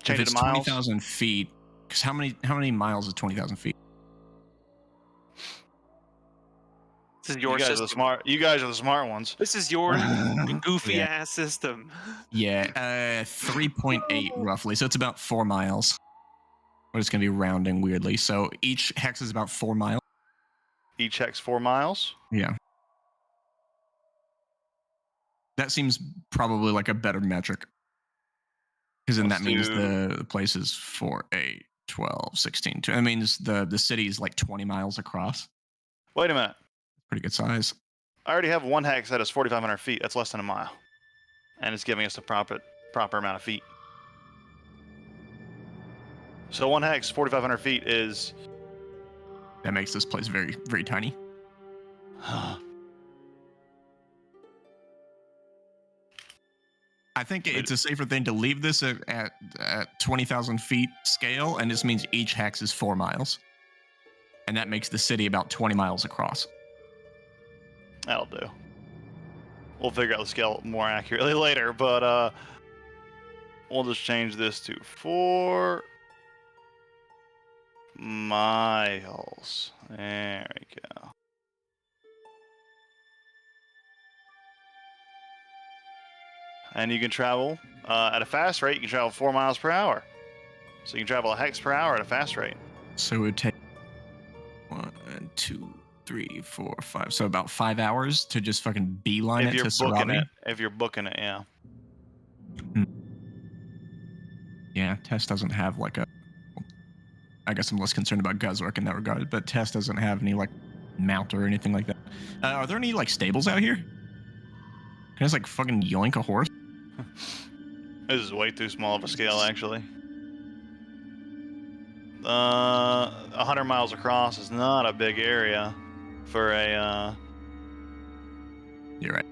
Change If it it's to miles. 20,000 feet, because how many miles is 20,000 feet? This is You your guys are the system. smart. You guys are the smart ones. This is your goofy Yeah. ass system. Yeah, 3.8 roughly. So it's about 4 miles. But it's going to be rounding weirdly. So each hex is about 4 miles. Each hex 4 miles. Yeah. That seems probably like a better metric. Because then Let's that means do- the place is 4, 8, 12, 16. That means the city is like 20 miles across. Wait a minute. Pretty good size. I already have one hex that is 4,500 feet. That's less than a mile, and it's giving us the proper amount of feet. So one hex, 4,500 feet is. That makes this place very, very tiny. I think it's a safer thing to leave this at 20,000 feet scale, and this means each hex is 4 miles. And that makes the city about 20 miles across. That'll do. We'll figure out the scale more accurately later, but we'll just change this to 4 miles. There we go. And you can travel at a fast rate. You can travel 4 miles per hour. So you can travel a hex per hour at a fast rate. So it would take 1, 2, 3, 4, 5. So about 5 hours to just fucking beeline If it you're to booking Sarabi. it, if you're booking it, yeah. Yeah, Tess doesn't have like a. I guess I'm less concerned about Guzork in that regard, but Tess doesn't have any like mount or anything like that. Are there any like stables out here? Can I just like fucking yoink a horse? This is way too small of a scale, actually. 100 miles across is not a big area for a. You're right.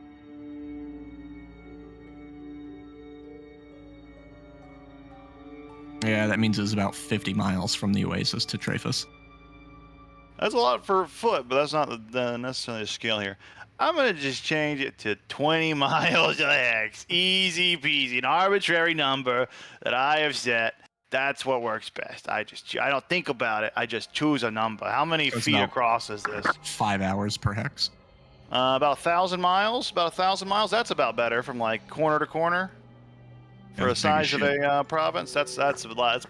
Yeah, that means it's about 50 miles from the Oasis to Traphus. That's a lot for foot, but that's not necessarily the scale here. I'm gonna just change it to 20 miles a hex. Easy peasy, an arbitrary number that I have set. That's what works best. I don't think about it. I just choose a number. How many So it's feet about- across is this? 5 hours per hex. About 1,000 miles. About 1,000 miles. That's about better from like corner to corner. For the That's big as size of shit. a province, that's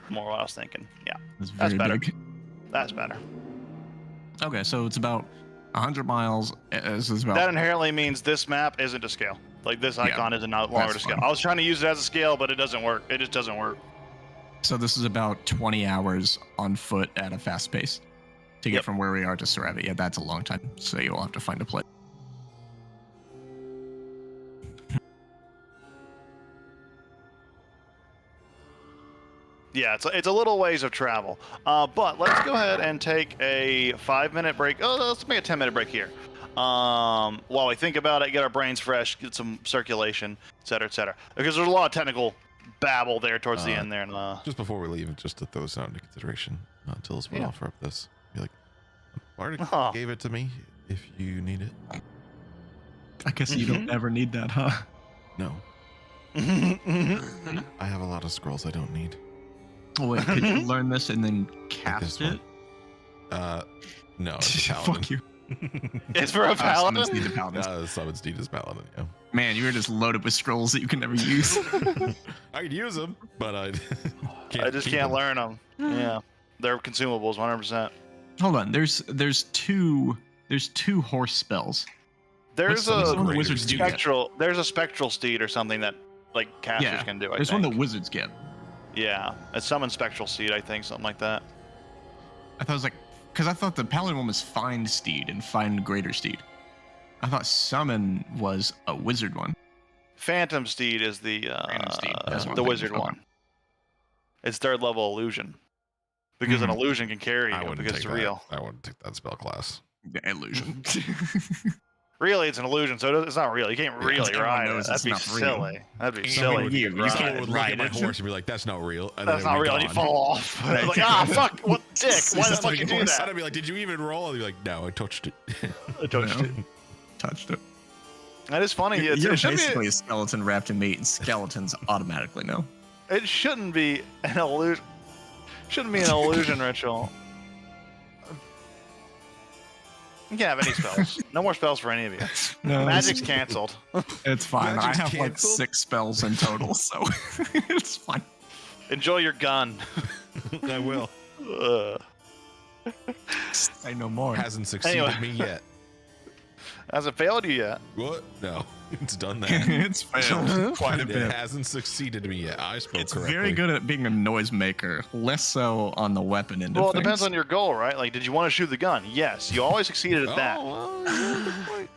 more what I was thinking. Yeah, That's that's very better. big. that's better. Okay, so it's about 100 miles. This is about That inherently means this map isn't to scale. Like this icon isn't no longer to that's scale. fine. I was trying to use it as a scale, but it doesn't work. It just doesn't work. So this is about 20 hours on foot at a fast pace to get Yep. from where we are to Sarabi. Yeah, that's a long time. So you'll have to find a place. Yeah, it's a little ways of travel. But let's go ahead and take a 5-minute break. Oh, let's make a 10-minute break here. While we think about it, get our brains fresh, get some circulation, et cetera, et cetera. Because there's a lot of technical babble there towards the end there. And, Just before we leave, just to throw this out into consideration, Tillis will Yeah. offer up this. Be like, Bardic Oh. gave it to me if you need it. I guess you don't ever need that, huh? No, I have a lot of scrolls I don't need. Oh, wait, could you learn this and then Like cast this it? one. No, it's a paladin. Fuck you. It's for a Summons paladin? need the paladins. Summons need is paladin, yeah. Man, you were just loaded with scrolls that you can never use. I could use them, but I I just keep can't them. learn them. Yeah, they're consumables, 100%. Hold on, there's two horse spells. There's What's a one the wizards do get? there's a spectral steed or something that like casters Yeah, can do. I There's think. one that wizards get. Yeah, it's summon spectral steed, I think, something like that. I thought it was like, because I thought the paladin one was find steed and find greater steed. I thought summon was a wizard one. Phantom steed is the Phantom steed, that's what I'm the thinking. wizard Okay. one. It's 3rd level illusion, because an illusion can carry I you wouldn't because take it's that. real. I wouldn't take that spell class. The illusion. Really, it's an illusion, so it's not real. You can't really everyone ride it. knows That'd it's be not real. silly. That'd be Someone silly. would- if you could can't ride Someone it. would look at my Right. horse and be like, "That's not real." And That's then not it would be real, and you gone. fall off. Right. Like, fuck, what dick? Why the That's fuck like you do horse. that? I'd be like, "Did you even roll?" I'd be like, "No, I touched it." I touched No. it. Touched it. That is funny. You're It should basically be, a skeleton wrapped in meat, and skeletons automatically know. it shouldn't be an illusion. Shouldn't be an illusion ritual. You can't have any spells. No more spells for any of you. No, Magic's canceled. it's fine. Magic's I have like canceled? 6 spells in total, so it's fine. Enjoy your gun. I will. Ugh. Say no more. Hasn't succeeded Anyway. me yet. Hasn't failed you yet. What? No. It's done that. It's failed quite a It bit. hasn't succeeded me yet. I spoke It's correctly. very good at being a noisemaker, less so on the weapon end Well, of it depends things. on your goal, right? Like, did you want to shoot the gun? Yes, you always succeeded at that. Oh, well, yeah, good point.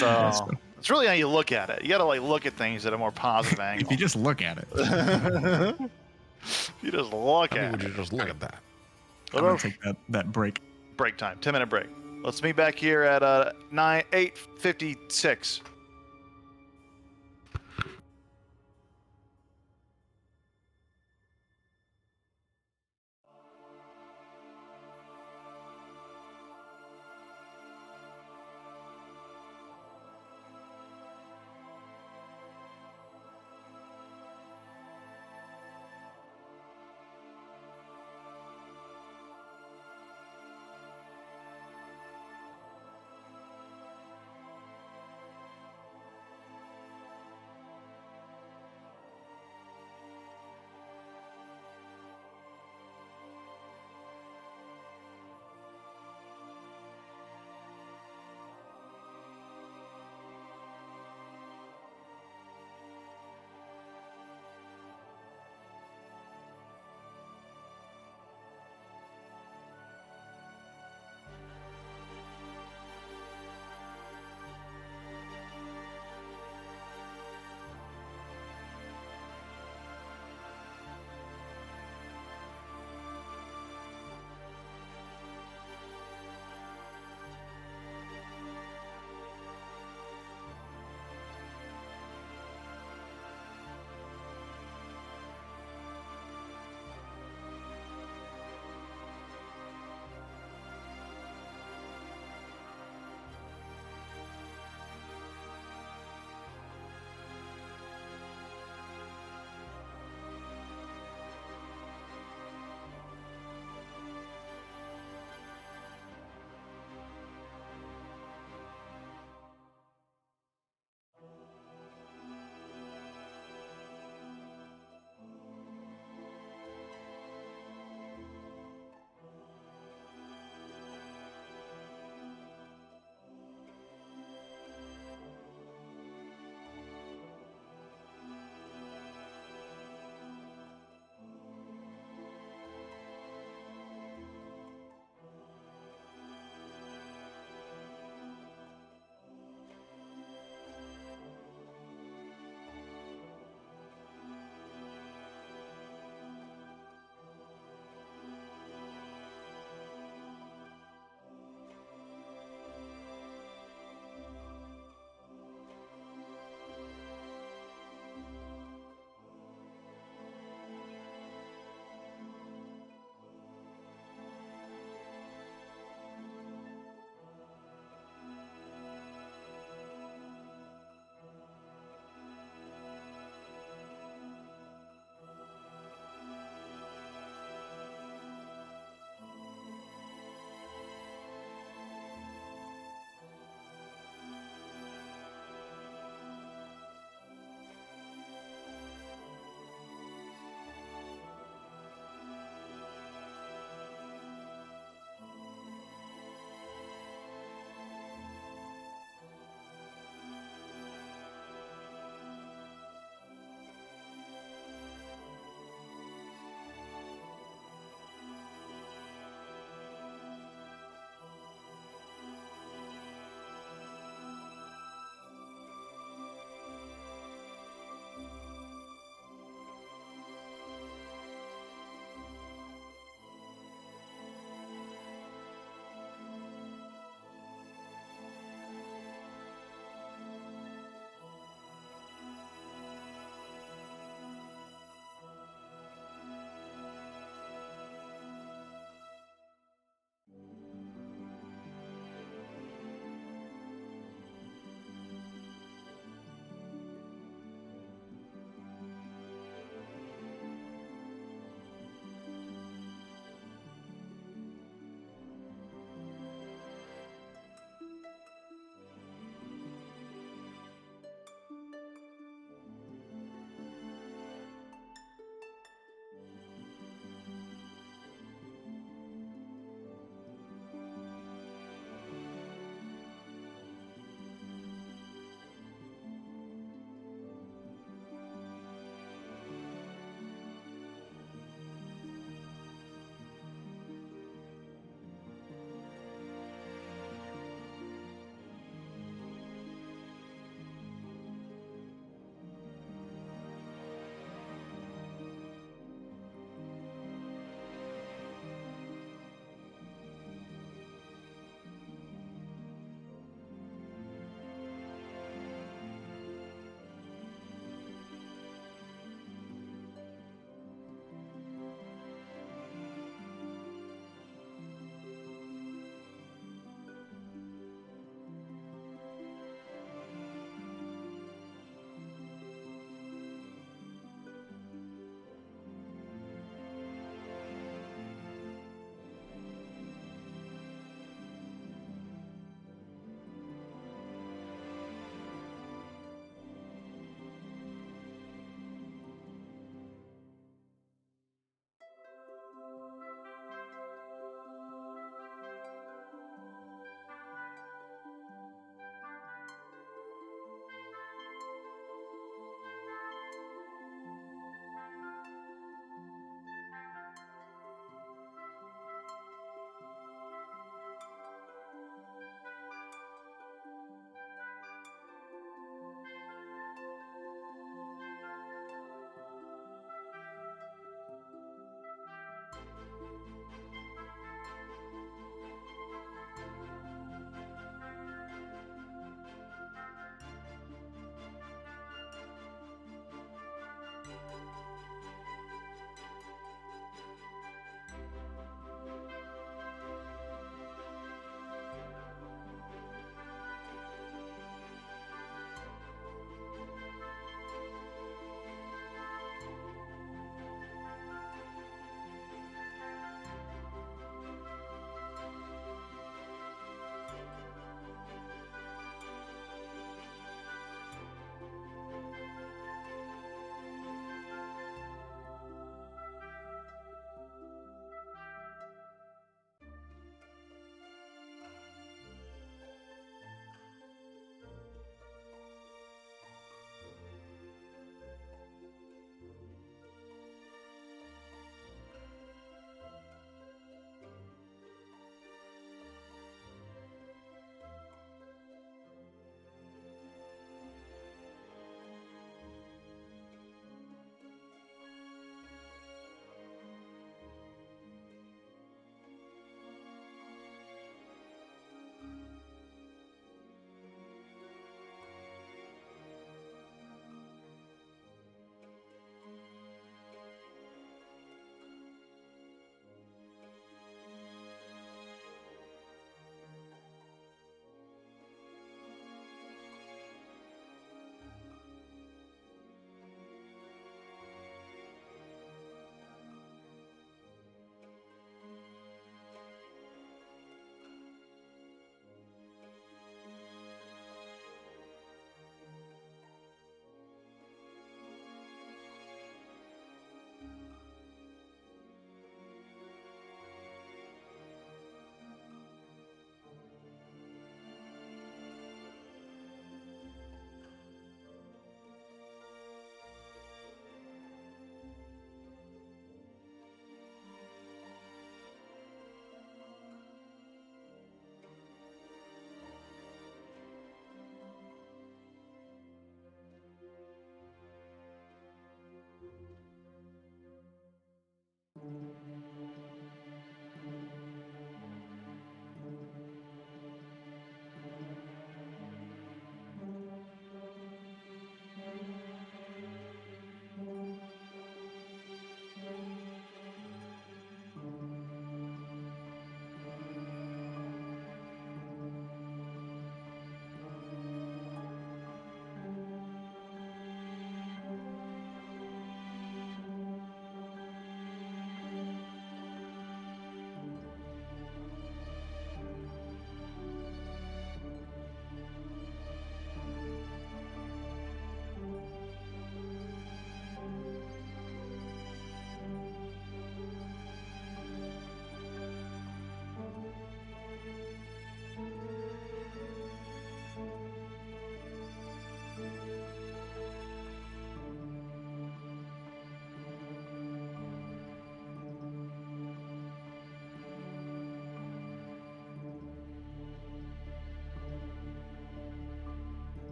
That's So good. it's really how you look at it. You got to like look at things at a more positive angle. If you just look at it, You just look I mean, at would you it. just look at that? I'm gonna take that break. Break time. 10-minute break. Let's meet back here at 8:56.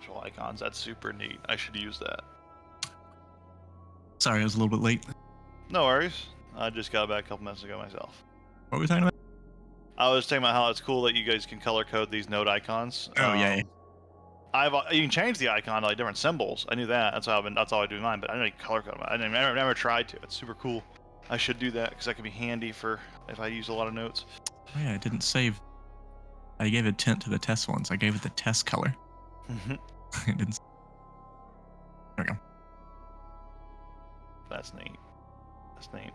actual icons. That's super neat. I should use that. Sorry, I was a little bit late. No worries. I just got back a couple minutes ago myself. What were we talking about? I was talking about how it's cool that you guys can color code these node icons. Oh, yeah. You can change the icon to like different symbols. I knew that. That's all I do in mine. But I didn't color code them. I never tried to. It's super cool. I should do that because that could be handy for if I use a lot of notes. Oh, yeah, I didn't save. I gave a tint to the test ones. I gave it the test color. I didn't. There we go. That's neat. That's neat.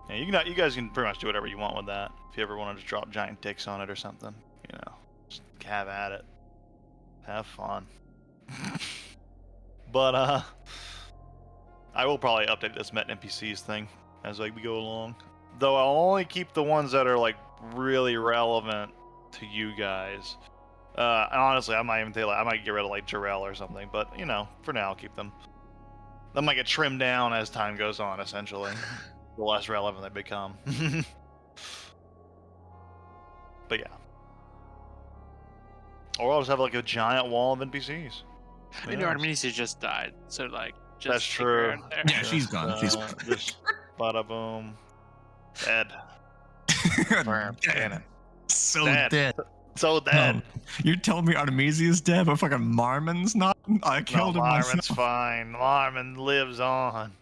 Yeah, you guys can pretty much do whatever you want with that. If you ever wanted to drop giant dicks on it or something, you know, just have at it. Have fun. But I will probably update this Met NPCs thing as like we go along. Though I'll only keep the ones that are like really relevant to you guys. And honestly, I might even I might get rid of like Jarrell or something. But you know, for now, I'll keep them. They might get trimmed down as time goes on, essentially. The less relevant they become. But yeah. Or I'll just have like a giant wall of NPCs. You know, Artemisia just died, so like, just That's stick her true. in there. Yeah, she's gone. She's Just bada boom. Dead. Cannon. so Dead. dead. So dead. You're telling me Artemisia is dead, but fucking Marmon's not? I killed him Marmon's myself. fine. Marmon lives on.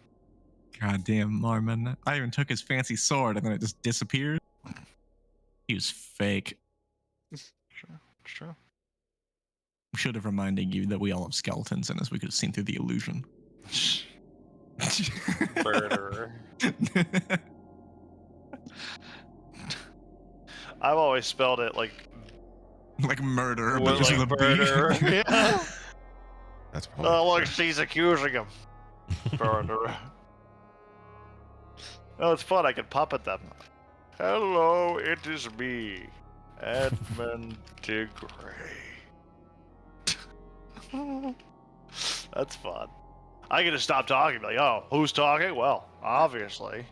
Goddamn Marmon. I even took his fancy sword and then it just disappeared. He was fake. Sure. It's true. Should have reminded you that we all have skeletons in us. We could have seen through the illusion. Murderer. I've always spelled it like like murder, but with, just like with a B. murderer. Yeah. That's probably. Oh, look, she's accusing him. Murderer. Oh, it's fun. I can puppet them. Hello, it is me, Edmund Tigray. That's fun. I can just stop talking. Be like, oh, who's talking? Well, obviously.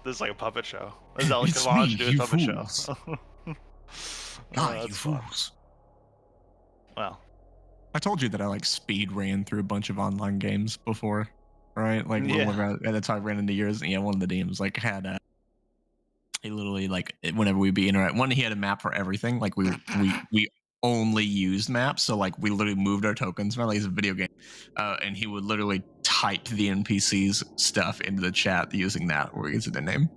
This is like a puppet show. This is Alex It's Savage me, do a you puppet fools. show. Ah, you that's fun. fools. Well, I told you that I like speed ran through a bunch of online games before, right? Like Yeah. at the time I ran into yours. Yeah, one of the games like had he literally like whenever we be interact. One, he had a map for everything. Like we only used maps, so like we literally moved our tokens. Not like it's a video game, and he would literally type the NPCs stuff into the chat using that, or using their name.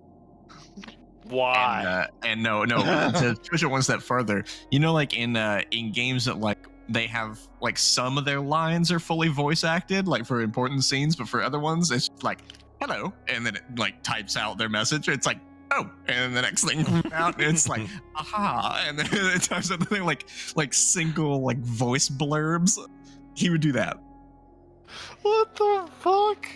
why? And no, to push it one step further, you know, like in games that like they have like some of their lines are fully voice acted, like for important scenes, but for other ones, it's like hello, and then it like types out their message. It's like oh, and then the next thing comes out, and it's like aha, and then it types out the thing like single like voice blurbs. He would do that. What the fuck?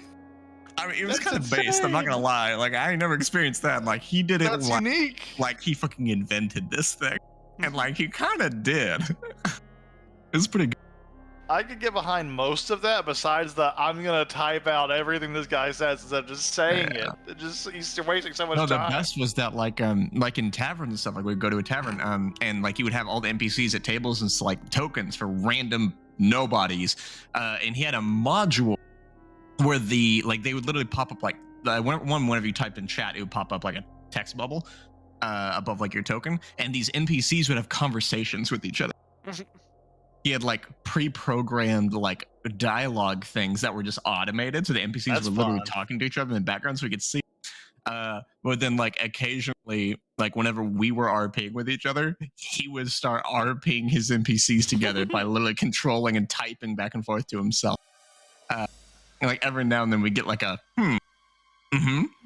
I mean, it was That's kind of based. I'm not gonna insane. lie. Like, I never experienced that. Like, he did it That's like, unique. like he fucking invented this thing, and like he kind of did. It was pretty good. I could get behind most of that besides the I'm gonna type out everything this guy says instead of just saying Yeah. it. Just he's wasting so much No, the time. best was that like in taverns and stuff. Like we'd go to a tavern and like he would have all the NPCs at tables and like tokens for random nobodies, and he had a module where they would literally pop up like whenever you typed in chat, it would pop up like a text bubble above like your token, and these NPCs would have conversations with each other. He had like pre-programmed like dialogue things that were just automated, so the NPCs That's were literally fun. talking to each other in the background, so we could see. But then like occasionally, like whenever we were RPing with each other, he would start RPing his NPCs together by literally controlling and typing back and forth to himself. And like every now and then we get like a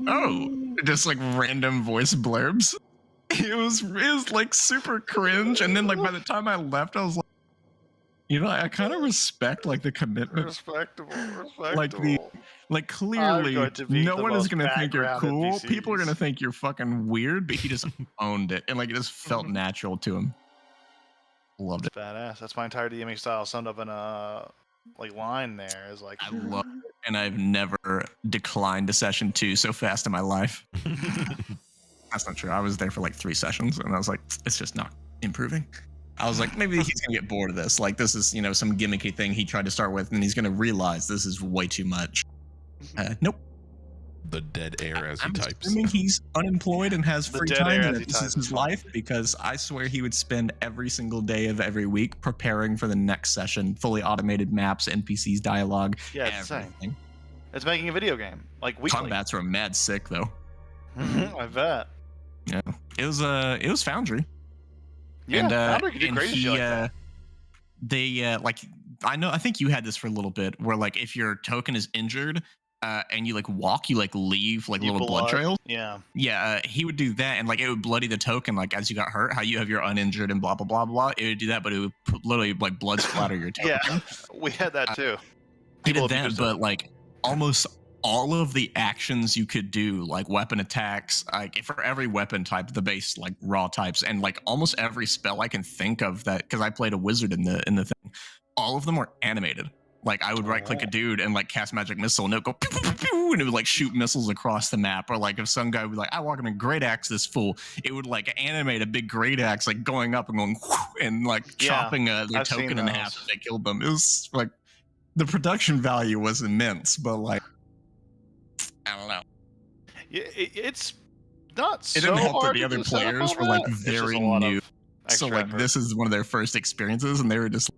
oh, just like random voice blurbs. It was like super cringe, and then like by the time I left, I was like, you know, I kind of respect like the commitment. Respectable. Like like clearly going to be no the one is most gonna think you're background cool. People are NPCs. gonna think you're fucking weird, but he just owned it, and like it just felt natural to him. Loved it. Badass. That's my entire DMing style summed up in a like line there. Is like I love it, and I've never declined a session 2 so fast in my life. That's not true. I was there for like 3 sessions, and I was like, it's just not improving. I was like, maybe he's gonna get bored of this. Like, this is, some gimmicky thing he tried to start with, and he's gonna realize this is way too much. Nope. The dead air as he I'm types. assuming he's unemployed and has The free dead time, air and as that he this is types. his life, because I swear he would spend every single day of every week preparing for the next session, fully automated maps, NPCs, dialogue, Yeah, it's insane. everything. It's making a video game like weekly. Combats were mad sick though. I bet. Yeah, it was Foundry. Yeah, and, Foundry could do and crazy he, shit like that. They like, I think you had this for a little bit, where like if your token is injured, and you like walk, you like leave like You little blood trails. Yeah. Yeah, he would do that, and like it would bloody the token, like as you got hurt. How you have your uninjured and blah blah blah blah. It would do that, but it would literally like blood splatter your token. Yeah, we had that too. He People did that, abused it. but like almost all of the actions you could do, like weapon attacks, like for every weapon type, the base like raw types, and like almost every spell I can think of, that because I played a wizard in the thing, all of them were animated. Like I would right click a dude and like cast magic missile, and it would go pew, pew, pew, pew, and it would like shoot missiles across the map. Or like if some guy would be like, I walk in a great axe this fool, it would like animate a big great axe like going up and going whoo, and like Yeah, chopping their I've seen token in those. half if they killed them. It was like the production value was immense, but like I don't know. Yeah, it's not It so didn't help that hard the to other do setup players on were like that. It's just a very lot of new. So extra like effort. this is one of their first experiences, and they were just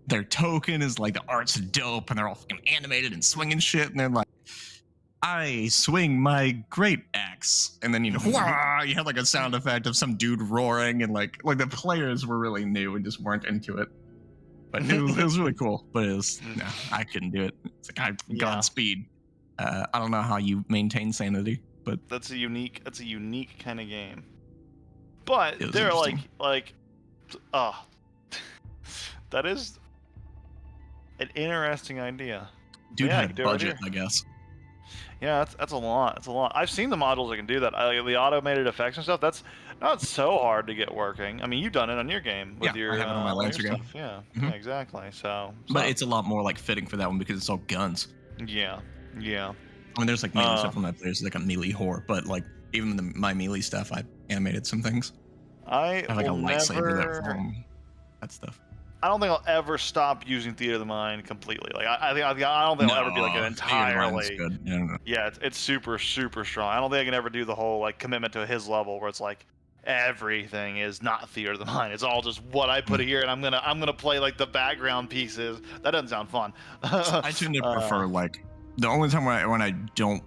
their token is like the art's dope, and they're all fucking animated and swinging shit, and they're like, I swing my great axe, and then wah, you had like a sound effect of some dude roaring, and like the players were really new and just weren't into it. But it was really cool. But it was no, I couldn't do it. It's like Yeah. Godspeed. I don't know how you maintain sanity, but That's a unique kind of game. But It was they're interesting. that is an interesting idea. dude Yeah, had a do it right budget, here. I guess. Yeah, that's a lot. That's a lot. I've seen the modules that can do that. The automated effects and stuff. That's not so hard to get working. I mean, you've done it on your game with Yeah, your I have it on my your Lancer game. stuff. Yeah, Mhm. yeah, exactly. So, But it's a lot more like fitting for that one because it's all guns. yeah. I mean, there's like melee stuff on that. There's like a melee whore, but like even my melee stuff, I animated some things. I I have like a will lightsaber never. that from that stuff. I don't think I'll ever stop using Theater of the Mind completely. Like I don't think I'll ever be like an entirely. Good. No. Yeah, it's super strong. I don't think I can ever do the whole like commitment to his level where it's like everything is not Theater of the Mind. It's all just what I put here, and I'm gonna play like the background pieces. That doesn't sound fun. I tend to prefer like the only time when I don't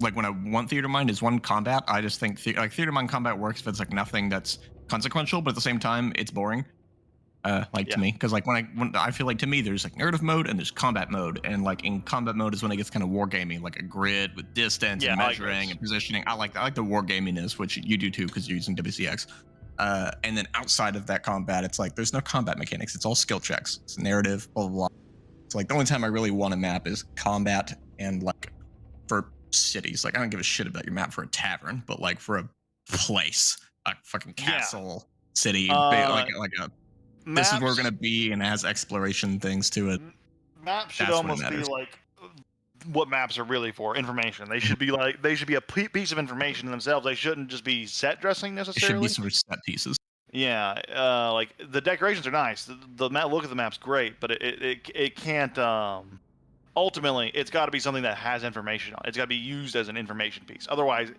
like when I want Theater of Mind is one combat. I just think Theater of Mind combat works if it's like nothing that's consequential, but at the same time it's boring. Yeah. To me, because like when I feel like to me there's like narrative mode and there's combat mode, and like in combat mode is when it gets kind of wargaming, like a grid with distance Yeah, and I like measuring those. and positioning. I like the wargaminess, which you do too because you're using WCX. And then outside of that combat, it's like there's no combat mechanics. It's all skill checks. It's narrative, blah blah blah. It's like the only time I really want a map is combat and like for cities. Like I don't give a shit about your map for a tavern, but like for a place, a fucking Yeah. castle, city, Uh, like a this is where we're Maps- gonna be, and it has exploration things to it. Maps should That's what almost be matters. like what maps are really for, information. They should be like a piece of information in themselves. They shouldn't just be set dressing It should necessarily. be sort of set pieces. Yeah, like the decorations are nice. The look of the map's great, but it can't. Ultimately, it's got to be something that has information on it. It's got to be used as an information piece. Otherwise,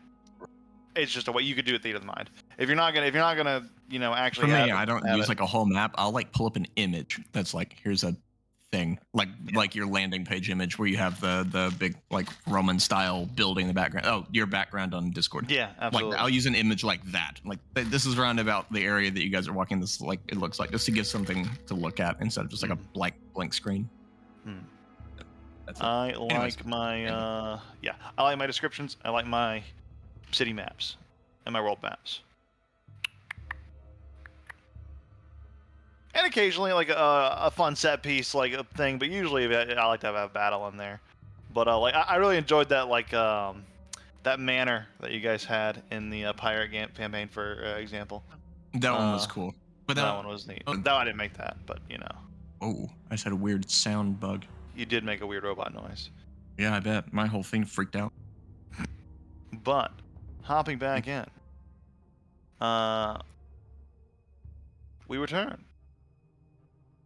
it's just a way you could do it. Theater of the Mind. If you're not gonna, actually. For me, have I don't have use it- like a whole map. I'll like pull up an image that's like here's a thing, like your landing page image where you have the big like Roman style building in the background. Oh, your background on Discord. Yeah, absolutely. Like I'll use an image like that. Like this is around about the area that you guys are walking. This like it looks like just to give something to look at instead of just like a blank screen. Hmm. That's it. I Anyways. like my I like my descriptions. I like my city maps and my world maps. And occasionally like a fun set piece like a thing, but usually I like to have a battle in there. But I really enjoyed that that manor that you guys had in the pirate campaign, for example. That one was uh, cool. But That one was neat. oh. No, I didn't make that, but Oh, I just had a weird sound bug. you did make a weird robot noise. Yeah, I bet. My whole thing freaked out. But hopping back in. We return.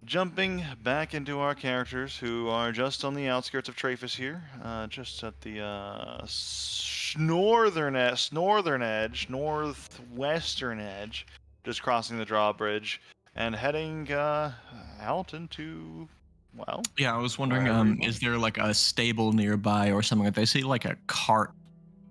Jumping back into our characters who are just on the outskirts of Traphus here, just at the northwestern edge, just crossing the drawbridge and heading out into, well, Yeah, I was wondering, wherever you want. is there like a stable nearby or something? Like they see like a cart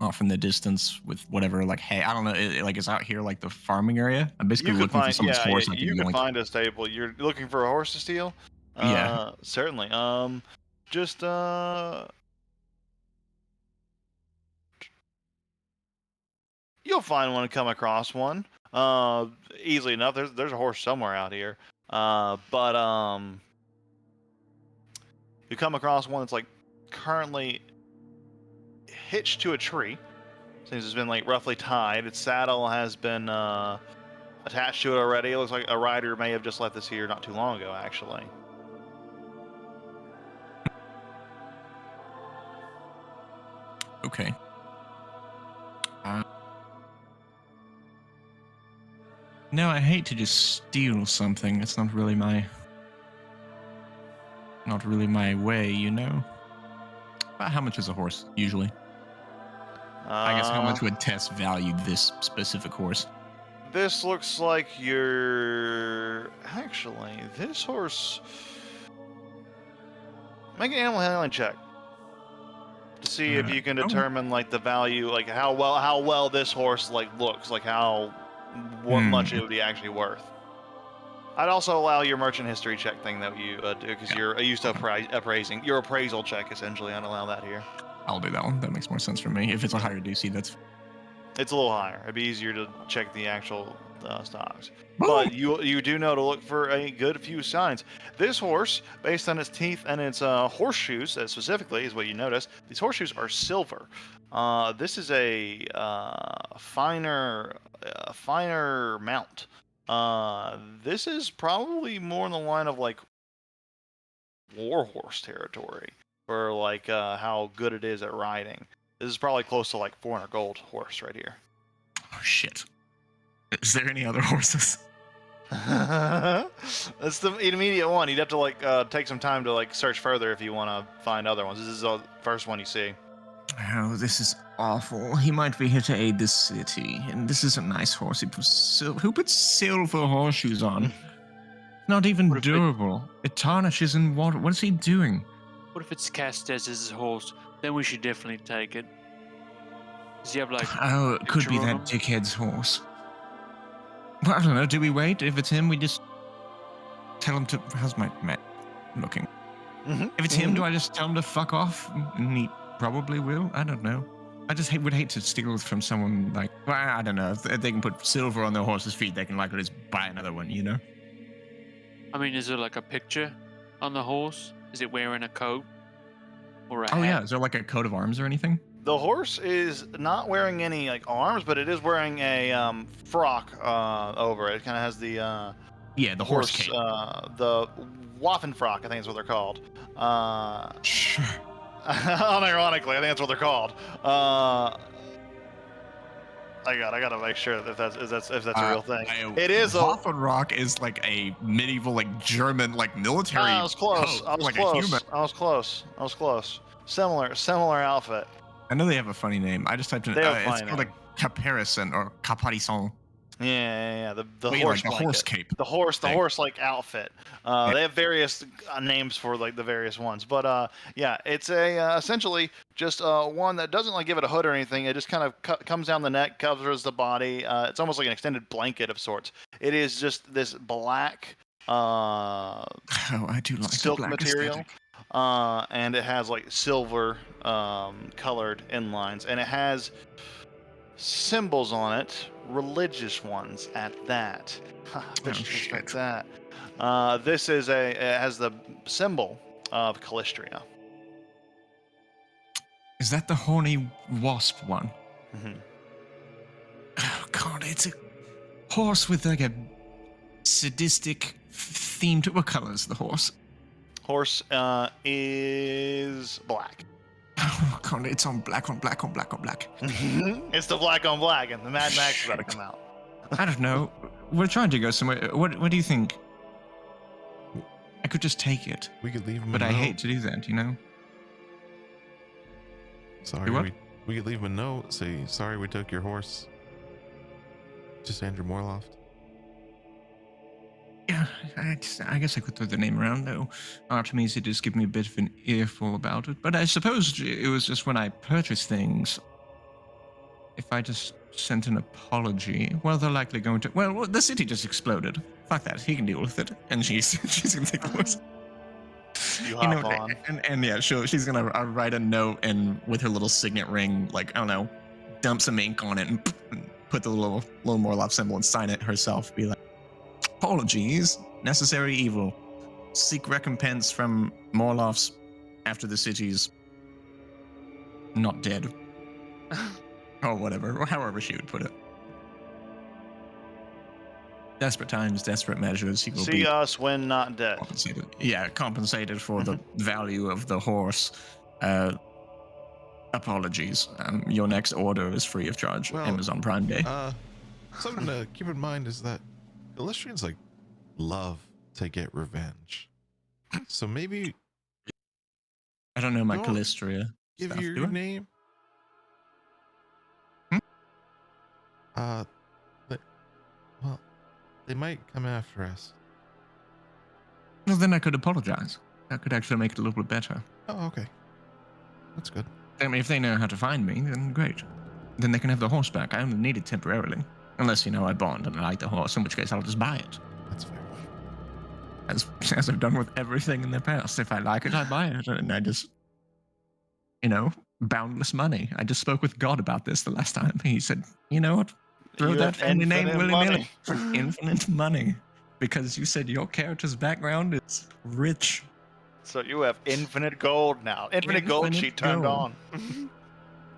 off in the distance with whatever, like, hey, I don't know, like is out here like the farming area? I'm basically You could looking for find, someone's yeah, horse. I you can could yoink. find a stable. You're looking for a horse to steal? Yeah. Certainly. Just you'll find one and come across one. Easily enough. There's a horse somewhere out here. But you come across one that's like currently hitched to a tree. Seems it's been like roughly tied. Its saddle has been attached to it already. It looks like a rider may have just left this here not too long ago, actually. Okay. No, I hate to just steal something. It's not really my way, you know. About how much is a horse usually? I guess how much would Tess value this specific horse? This looks like you're actually this horse. Make an animal handling check to see if you can okay. determine like the value, like how well this horse like looks, like what much it would be actually worth. I'd also allow your merchant history check thing that you do because you're used to appraising. Your appraisal check essentially. I'd allow that here. I'll do that one. That makes more sense for me. If it's a higher DC, that's It's a little higher. It'd be easier to check the actual stocks. But you do know to look for a good few signs. This horse, based on its teeth and its horseshoes, specifically, is what you notice. These horseshoes are silver. This is a finer mount. This is probably more in the line of like warhorse territory for like how good it is at riding. This is probably close to like 400 gold horse right here. oh shit. Is there any other horses? That's the immediate one. You'd have to like take some time to like search further if you want to find other ones. This is the first one you see. Oh, this is awful. He might be here to aid the city, and this is a nice horse. Who puts silver horseshoes on? Not even What if it- durable. It tarnishes in water. What is he doing? What if it's cast as his horse? Then we should definitely take it. Does he have like? Oh, it could be picture that on him? dickhead's horse. Well, I don't know. Do we wait? If it's him, we just tell him to. How's my map looking? Mm-hmm. If it's him, do I just tell him to fuck off? And he probably will. I don't know. I just would hate to steal from someone like. Well, I don't know. If they can put silver on their horse's feet, they can likely just buy another one. You know. I mean, is there like a picture on the horse? Is it wearing a coat or a Oh hat? yeah. Is there like a coat of arms or anything? The horse is not wearing any like arms, but it is wearing a frock over it. It kind of has the Yeah, the horse cape. the Waffenfrock, I think is what they're called. Sure. Unironically, I think that's what they're called. I gotta make sure that if that's a real thing. It is a. Waffenrock is like a medieval, like German, like military. I was close. coat, I was like close. A human. I was close. Similar outfit. I know they have a funny name. I just typed in. They have a It's funny called name. a caparison or caparison. Yeah. The But yeah, horse like the horse blanket. cape. The horse thing. like outfit. They have various names for like the various ones, but yeah, it's a essentially just one that doesn't like give it a hood or anything. It just kind of comes down the neck, covers the body. It's almost like an extended blanket of sorts. It is just this black Oh, I do like silk the black material. aesthetic. And it has like silver colored inlines, and it has symbols on it, religious ones at that. Bitch, expect that. This is it has the symbol of Callistria. Is that the horny wasp one? Mhm. Oh god, it's a horse with like a sadistic theme to. What color is the horse? Horse is black. Oh It's on black on black on black on black. It's the black on black, and the Mad Max is about to come out. I don't know. We're trying to go somewhere. What do you think? I could just take it, We could leave him. but a I note. hate to do that. You know. Sorry, what? we could leave him a note. Say sorry we took your horse. Just Andrew Morloft. Yeah, I guess I could throw the name around, though. Artemisia just give me a bit of an earful about it. But I suppose it was just when I purchased things. If I just sent an apology, well, they're likely going to. Well, the city just exploded. Fuck that. He can deal with it. And she's gonna take the horse. You hop on. And yeah, she's gonna write a note and with her little signet ring, like I don't know, dump some ink on it and put the little Morlock symbol and sign it herself. Be like, apologies, necessary evil. Seek recompense from Morlocks after the city's not dead. Or whatever, or however she would put it. Desperate times, desperate measures. You will See be us when not dead. compensated. Yeah, compensated for the value of the horse. Apologies. Your next order is free of charge. Well, Amazon Prime Day. Something to keep in mind is that Illustrians like love to get revenge. So maybe I don't know my don't Callistria. give stuff, your do I? name. Well, they might come after us. Well, then I could apologize. That could actually make it a little bit better. Oh, okay. That's good. I mean, if they know how to find me, then great. Then they can have the horse back. I only need it temporarily. Unless, I bond and I like the horse, in which case I'll just buy it. That's fair. As I've done with everything in the past. If I like it, I buy it. And I just, boundless money. I just spoke with God about this the last time. He said, you know what? Throw You that have family name infinite willy-nilly. money. Infinite money. Because you said your character's background is rich. So you have infinite gold now. Infinite gold Infinite sheet turned gold. on.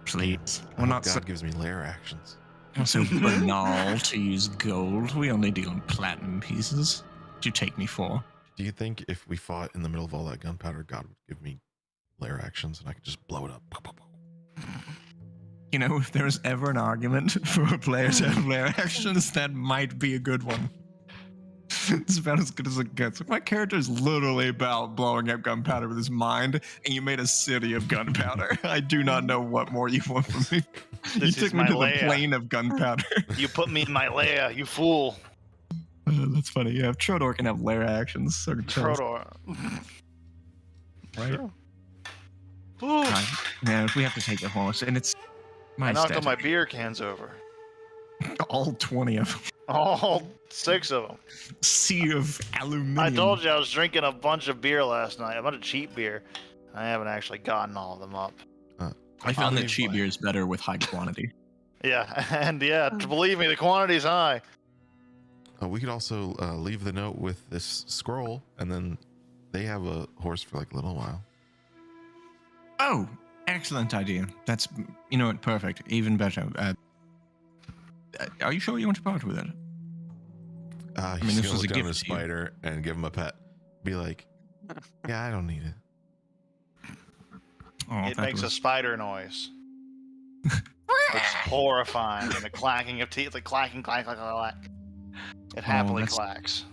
Please. I We're hope not God so, gives me lair actions. not so banal to use gold. We only deal in platinum pieces. What you take me for? Do you think if we fought in the middle of all that gunpowder, God would give me lair actions and I could just blow it up? If there's ever an argument for a player to have lair actions, that might be a good one. It's about as good as it gets. My character is literally about blowing up gunpowder with his mind, and you made a city of gunpowder. I do not know what more you want from me. You This took is me my to the lair. plane of gunpowder. You put me in my lair, you fool. That's funny. Yeah, Trodor can have lair actions. So Trodor. right? Ooh, Yeah, we have to take the horse, and it's my I knocked all my aesthetic. beer cans over. All 20 of them. All 6 of them. Sea of aluminium. I told you I was drinking a bunch of beer last night, a bunch of cheap beer. I haven't actually gotten all of them up. I found that believe cheap why. beer is better with high quantity. Yeah, and yeah, believe me, the quantity's high. We could also leave the note with this scroll, and then they have a horse for like a little while. Oh, excellent idea. That's, perfect. Even better. Are you sure you want to part with it? He's mean, this gonna was a look down at a gift to you. spider and give him a pet. Be like, yeah, I don't need it. Oh, It makes a spider noise. It's horrifying, and the clacking of teeth, like clacking, clack, clack, clack, clack. It happily that's- clacks.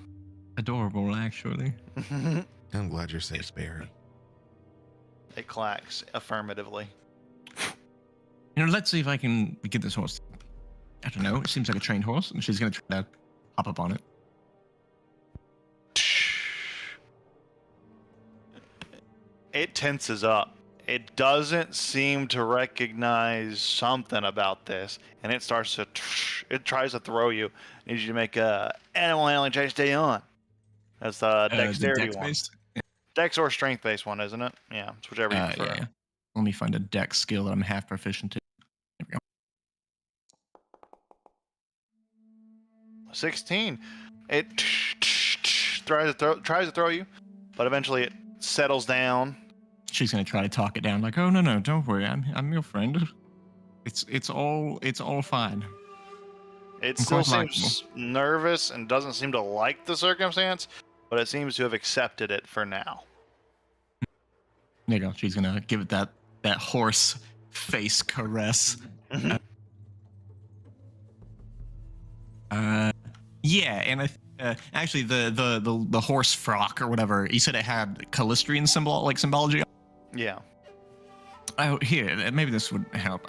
adorable, actually. I'm glad you're safe, Barry. It clacks affirmatively. Let's see if I can get this horse. I don't know. It seems like a trained horse, and she's going to try to hop up on it. It tenses up. It doesn't seem to recognize something about this, and it starts to. It tries to throw you. Needs you to make a animal handling check to stay on. That's the dexterity one. dex-based? Dex or strength based one, isn't it? Yeah, it's whichever you prefer. Yeah. Let me find a dex skill that I'm half proficient in. There we go. 16. It tries to throw you, but eventually it settles down. She's going to try to talk it down, like, "Oh no, don't worry. I'm your friend. It's all fine." It I'm still quite seems nervous and doesn't seem to like the circumstance, but it seems to have accepted it for now. There you go. She's going to give it that that horse face caress. Mhm. Yeah, and actually the horse frock or whatever. You said it had Callistrian symbology. Yeah. Oh, here, maybe this would help.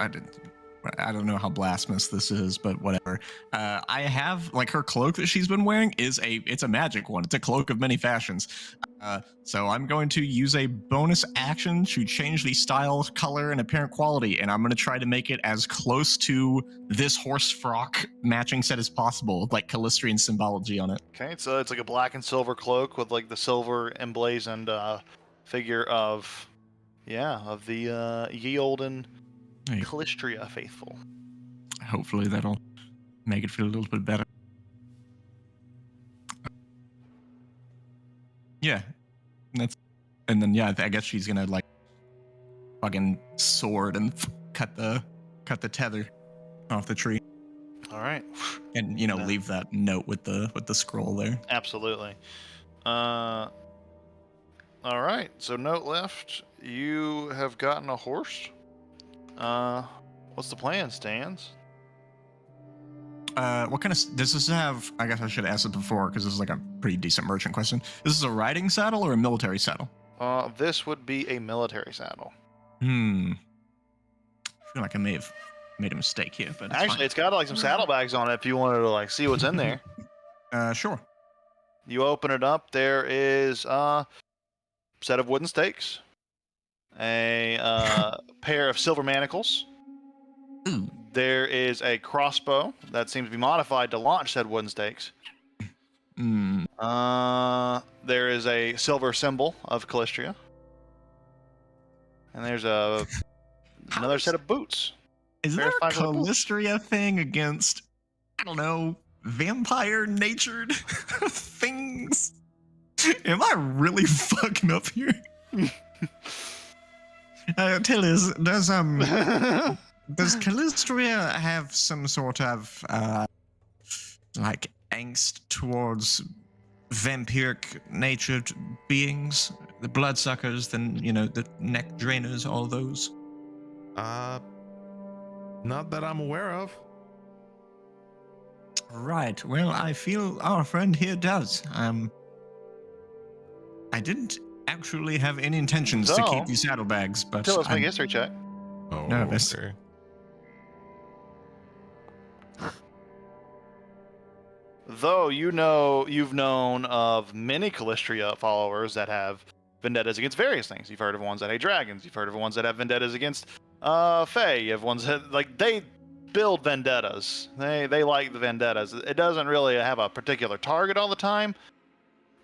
I don't know how blasphemous this is, but whatever. I have like her cloak that she's been wearing it's a magic one. It's a cloak of many fashions. So I'm going to use a bonus action to change the style, color, and apparent quality, and I'm going to try to make it as close to this horse frock matching set as possible, like Callistrian symbology on it. Okay, so it's like a black and silver cloak with like the silver emblazoned figure of the ye olden Hey. Callistria faithful. Hopefully that'll make it feel a little bit better. Yeah, and then I guess she's gonna like fucking sword and cut the tether off the tree, All right. and Yeah. leave that note with the scroll there. Absolutely. All right. So note left. You have gotten a horse. What's the plan, Stans? What kind of does this have? I guess I should ask it before because this is like a pretty decent merchant question. This is a riding saddle or a military saddle? This would be a military saddle. I feel like I may have made a mistake here, but Actually, it's got like some saddlebags on it if you wanted to like see what's in there. Sure. You open it up, there is a set of wooden stakes, a pair of silver manacles. Ooh. There is a crossbow that seems to be modified to launch said wooden stakes. There is a silver symbol of Callistria. And there's another set of boots. Is there a Verified with a boot. Callistria thing against, I don't know, vampire-natured things? Am I really fucking up here? Tell us, does Callistria have some sort of like angst towards vampiric natured beings, the bloodsuckers, then the neck drainers, all those? Not that I'm aware of. Right. Well, I feel our friend here does. I didn't actually have any intentions to So, keep these saddlebags, but Tell us, make a I'm history check. Oh, nervous. okay. Though you've known of many Callistria followers that have vendettas against various things. You've heard of ones that hate dragons. You've heard of ones that have vendettas against Fae. You have ones that they build vendettas. They like the vendettas. It doesn't really have a particular target all the time,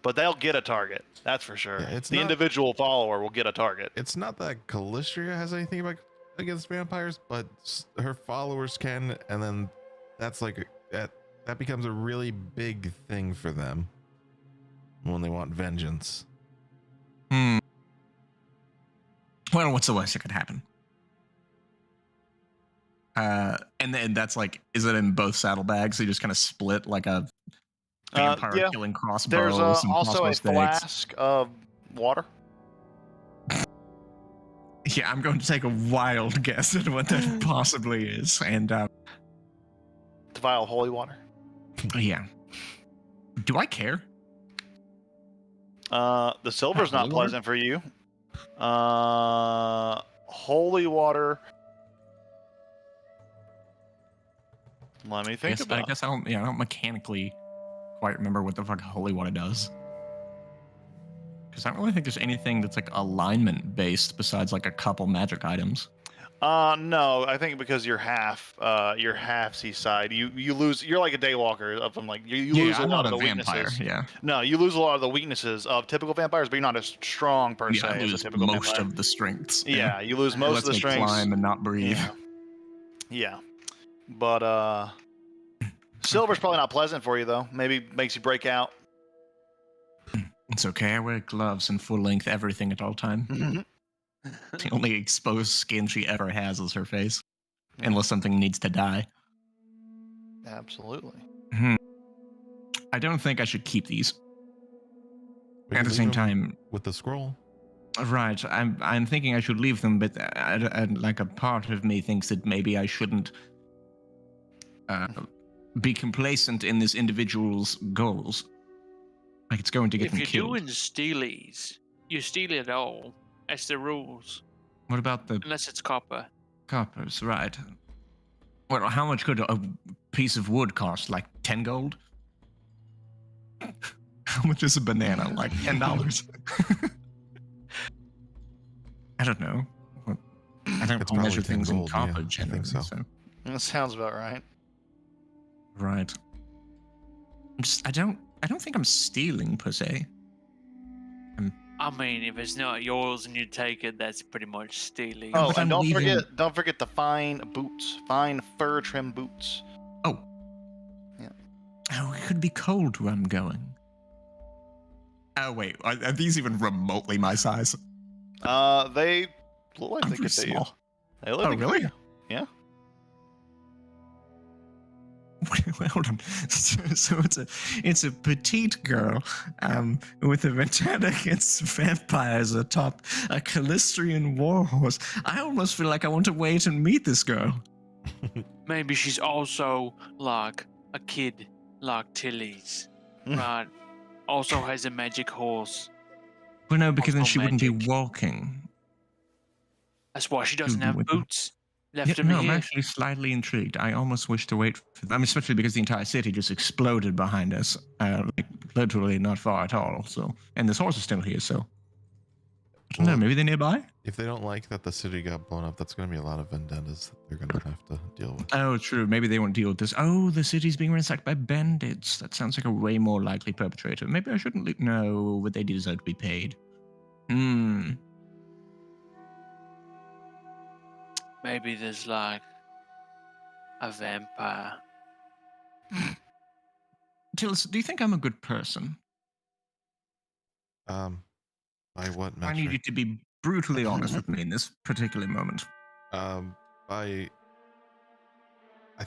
but they'll get a target. That's for sure. Yeah, it's the not- individual follower will get a target. It's not that Callistria has anything against vampires, but her followers can, and then that's like that becomes a really big thing for them when they want vengeance. Well, what's the worst that could happen? And then that's like, is it in both saddlebags? So you just kind of split like a vampire Yeah. killing crossbow. There's some also a crossbow stakes. flask of water. Yeah, I'm going to take a wild guess at what that possibly is, and It's a vial of holy water. yeah. Do I care? The silver's not Holy water? pleasant for you. Holy water. Let me think I about. guess I don't mechanically quite remember what the fuck holy water does. Because I don't really think there's anything that's like alignment based besides like a couple magic items. No, I think because you're half seaside, you lose. You're like a daywalker of them. Like you lose a I'm lot not of the vampire. weaknesses. Yeah, No, you lose a lot of the weaknesses of typical vampires, but you're not as strong per yeah, se I as a lose typical most vampire. of the strengths. Yeah, you lose It most lets of the me strengths. climb and not breathe. Yeah. But silver's probably not pleasant for you though. Maybe makes you break out. It's okay. I wear gloves and full length everything at all time. The only exposed skin she ever has is her face, unless something needs to die. Absolutely. I don't think I should keep these. We At can the same leave 'em time, with the scroll. Right. I'm thinking I should leave them, but like a part of me thinks that maybe I shouldn't uh, be complacent in this individual's goals. Like it's going to get If them you're killed. doing stealies, you steal it all. That's the rules. What about the Unless it's copper. coppers? Right. Well, how much could a piece of wood cost? Like 10 gold? How much is a banana? Like $10? I don't know. I don't It's probably measure 10 things gold, in copper yeah, I think generally. so. That sounds about right. Right. I don't think I'm stealing per se. I mean, if it's not yours and you take it, that's pretty much stealing. Oh, but and I'm leaving- don't forget the fine boots, fine fur trim boots. Oh. Yeah. Oh, it could be cold where I'm going. Oh wait, are these even remotely my size? They look like I'm they pretty could fit you. small. They look Oh like they could really? fit you. Yeah. Well, hold on. So it's a petite girl, with a vendetta against vampires atop a Callistrian warhorse. I almost feel like I want to wait and meet this girl. Maybe she's also like a kid, like Tilly's, right? Also has a magic horse. Well, no, because then Also she wouldn't be magic. walking. That's why she doesn't Mhm, have with them. boots. Left Yeah, them no, I'm here. actually slightly intrigued. I almost wish to wait for them, especially because the entire city just exploded behind us, like literally not far at all. So, and this horse is still here. So, I don't know. Well, Maybe they're nearby. If they don't like that the city got blown up, that's going to be a lot of vendettas that they're going to have to deal with. Oh, true. Maybe they won't deal with this. Oh, the city's being ransacked by bandits. That sounds like a way more likely perpetrator. Maybe I shouldn't leave. No, but they deserve to be paid. Hmm. Maybe there's like a vampire. Tillis, do you think I'm a good person? By what I need you metric? to be brutally honest with me in this particular moment. I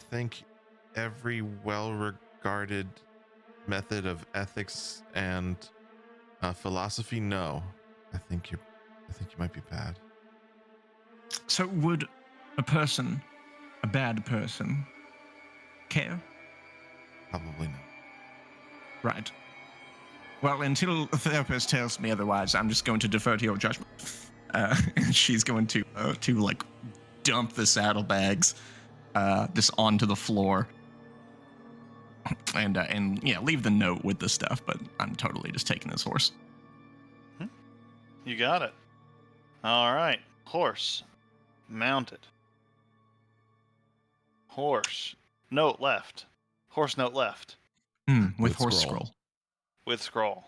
think every well-regarded method of ethics and philosophy, no. I think you might be bad. So, would a person, a bad person, care? Probably not. Right. Well, until a therapist tells me otherwise, I'm just going to defer to your judgment. And she's going to like dump the saddlebags this onto the floor, and yeah, leave the note with the stuff. But I'm totally just taking this horse. You got it. All right. Horse. Mounted. Horse. Note left. Horse note left. With With horse scroll. scroll. With scroll.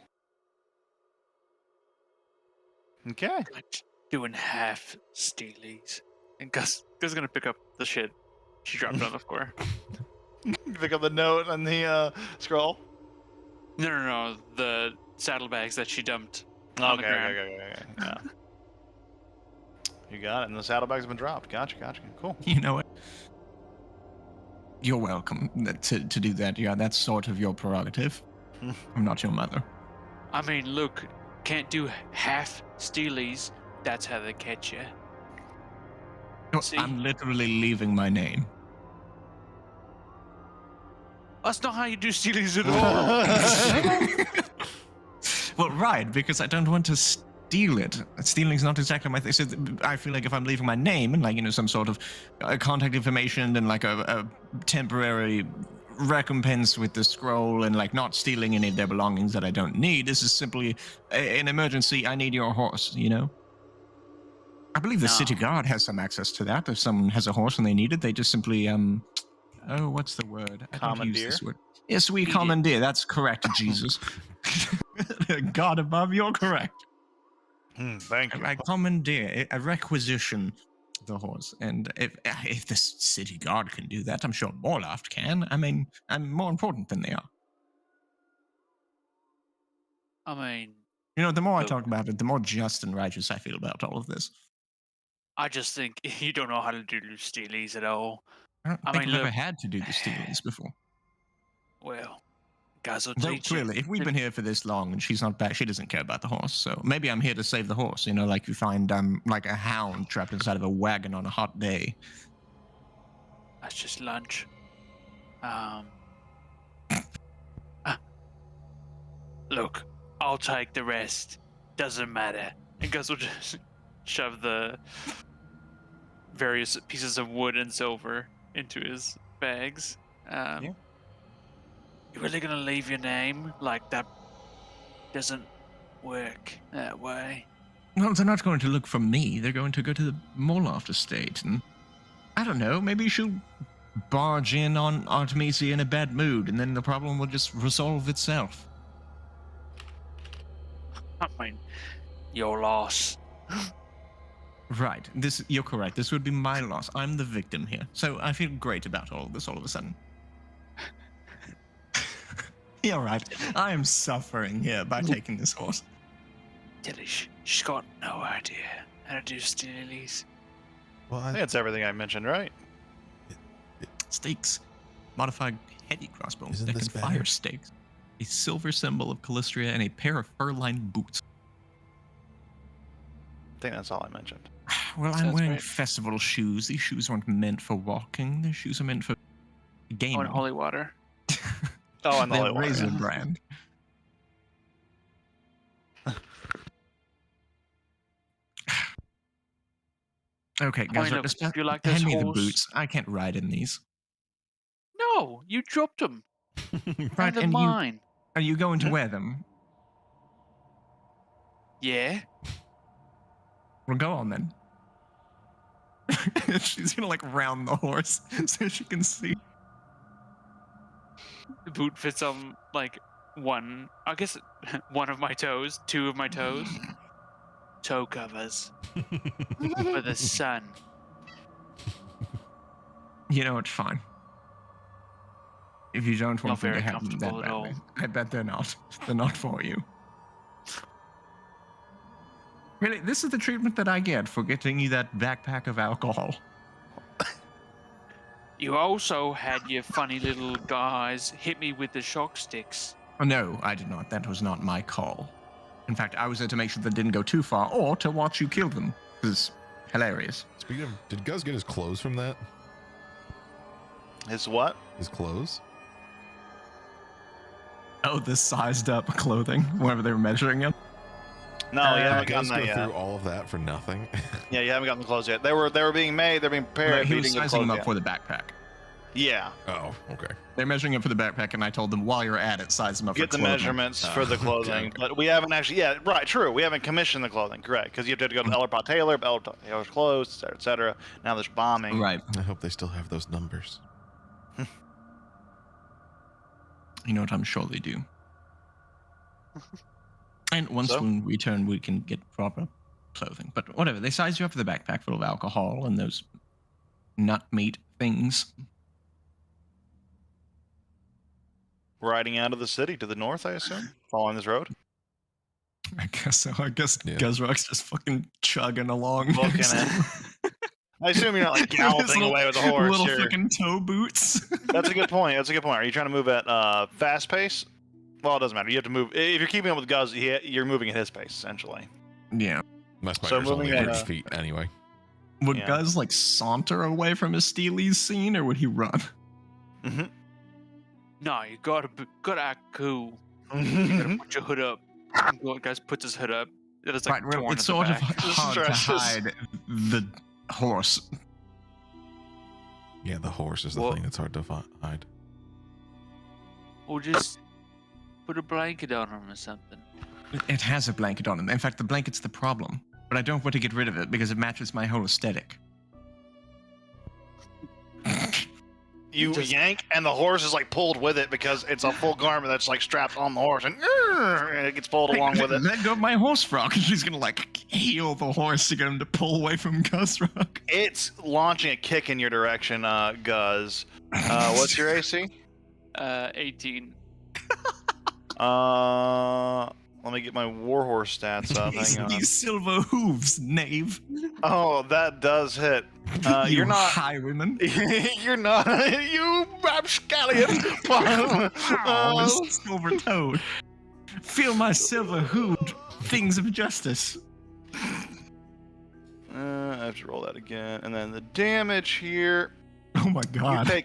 Okay. Like doing half stealies. And Gus is gonna pick up the shit she dropped on the floor. Pick up the note and the scroll. No. The saddlebags that she dumped. On the Okay, ground. okay. Yeah. You got it. And the saddlebags have been dropped. Gotcha. Cool. You know what? You're welcome to do that. Yeah, that's sort of your prerogative. I'm not your mother. I mean, look, can't do half stealies. That's how they catch you. No, See? I'm literally leaving my name. That's not how you do stealies at all. Well, right, because I don't want to steal it. Stealing's not exactly my thing. So I feel like if I'm leaving my name and, like, you know, some sort of contact information and, like, a temporary recompense with the scroll and, like, not stealing any of their belongings that I don't need, this is simply an emergency. I need your horse, you know? I believe the city No. guard has some access to that. If someone has a horse and they need it, they just simply, oh, what's the word? I don't use this Commandeer? word. Yes, we Feed it. commandeer. That's correct, Jesus. God above, you're correct. Thank you. I commandeer, I requisition the horse. And if the city guard can do that, I'm sure Morloft can. I mean, I'm more important than they are. I mean, You know, the more I Look. talk about it, the more just and righteous I feel about all of this. I just think you don't know how to do stealies at all. I don't I think mean, I've ever look. had to do the stealings before. Well, Guys will Though teach you. clearly, if we've been here for this long and she's not back, she doesn't care about the horse. So maybe I'm here to save the horse. You know, like you find like a hound trapped inside of a wagon on a hot day. That's just lunch. Look, I'll take the rest. Doesn't matter. And Gus will just shove the various pieces of wood and silver into his bags. You really gonna leave your name? Like, that doesn't work that way. Well, they're not going to look for me. They're going to go to the Morloft estate, and I don't know. Maybe she'll barge in on Artemisia in a bad mood, and then the problem will just resolve itself. I mean, your loss. Right. You're correct. This would be my loss. I'm the victim here. So I feel great about all of this all of a sudden. You're right. I am suffering here by taking this horse. Tilly, she's got no idea how to do steelies. Well, I think that's everything I mentioned, right? Stakes. Modified heavy crossbows Isn't that this can better? fire stakes. A silver symbol of Callistria and a pair of fur-lined boots. I think that's all I mentioned. Well, I'm Sounds wearing great. festival shoes. These shoes aren't meant for walking. These shoes are meant for gaming. Oh, and holy water. Oh, and the They're Holy Water, Razor yeah. brand. Okay, guys, Kind of. just Do you like this hand me the horse? boots. I can't ride in these. No, you dropped them. Right, They're and mine. are you going to Hmm? wear them? Yeah. Well, go on then. She's gonna like round the horse so she can see. The boot fits on like one, I guess, one of my toes, two of my toes. Toe covers for the sun. You know it's fine. If you don't want Not them to very have them that comfortable at all. badly, I bet they're not. They're not for you. Really, this is the treatment that I get for getting you that backpack of alcohol. You also had your funny little guys hit me with the shock sticks. Oh, no, I did not. That was not my call. In fact, I was there to make sure they didn't go too far, or to watch you kill them. It was hilarious. Speaking of, did Gus get his clothes from that? His what? His clothes? Oh, the sized up clothing, wherever they were measuring it. No, you Did haven't Gus gotten go that yet. through all of that for nothing? Yeah, you haven't gotten the clothes yet. They were being made. They're being prepared. Right, he but you was didn't get sizing them clothes up for the backpack. yet. Yeah. Oh, okay. They're measuring up for the backpack, and I told them while you're at it, size them up Get for the clothing. measurements Ah, for the okay. clothing, but we haven't actually. Yeah, right, true. We haven't commissioned the clothing, correct? Because you have to go to Ellerpot Taylor, Ellerpot Taylor's clothes, et cetera, et cetera. Now there's bombing. Right. I hope they still have those numbers. You know what? I'm sure they do. And once So? we return, we can get proper clothing. But whatever, they size you up for the backpack full of alcohol and those nut meat things. Riding out of the city to the north, I assume, following this road. I guess so. I guess Yeah. Guzrock's just fucking chugging along. Booking it. I assume you're not like His galloping little- away with a horse. Little You're- fucking toe boots. That's a good point. That's a good point. Are you trying to move at fast pace? Well, it doesn't matter. You have to move. If you're keeping up with Guz, you're moving at his pace, essentially. Yeah. My So spider's only moving at, 100 feet anyway. Would Yeah. Guz like saunter away from his Steely's scene, or would he run? Mm-hmm. No, you gotta act cool. You gotta put your hood up. And guys puts his hood up. It's like Right, well, torn it's at the sort of back. hard to Stretches. hide the horse. Yeah, the horse is the Well- thing that's hard to hide. Or just put a blanket on him or something. It has a blanket on it. In fact, the blanket's the problem. But I don't want to get rid of it because it matches my whole aesthetic. You Just- yank, and the horse is like pulled with it because it's a full garment that's like strapped on the horse, and it gets pulled along with it. Let go of my horse frog. And she's gonna like heel the horse to get him to pull away from Guzrock. It's launching a kick in your direction, Guz. What's your AC? 18. Let me get my warhorse stats up. Hang on. These silver hooves, knave. Oh, that does hit. You You're not. highwayman. You're not. You rapscallion. Oh, silver toad. Feel my silver hood. Things of justice. I have to roll that again, and then the damage here. Oh my god.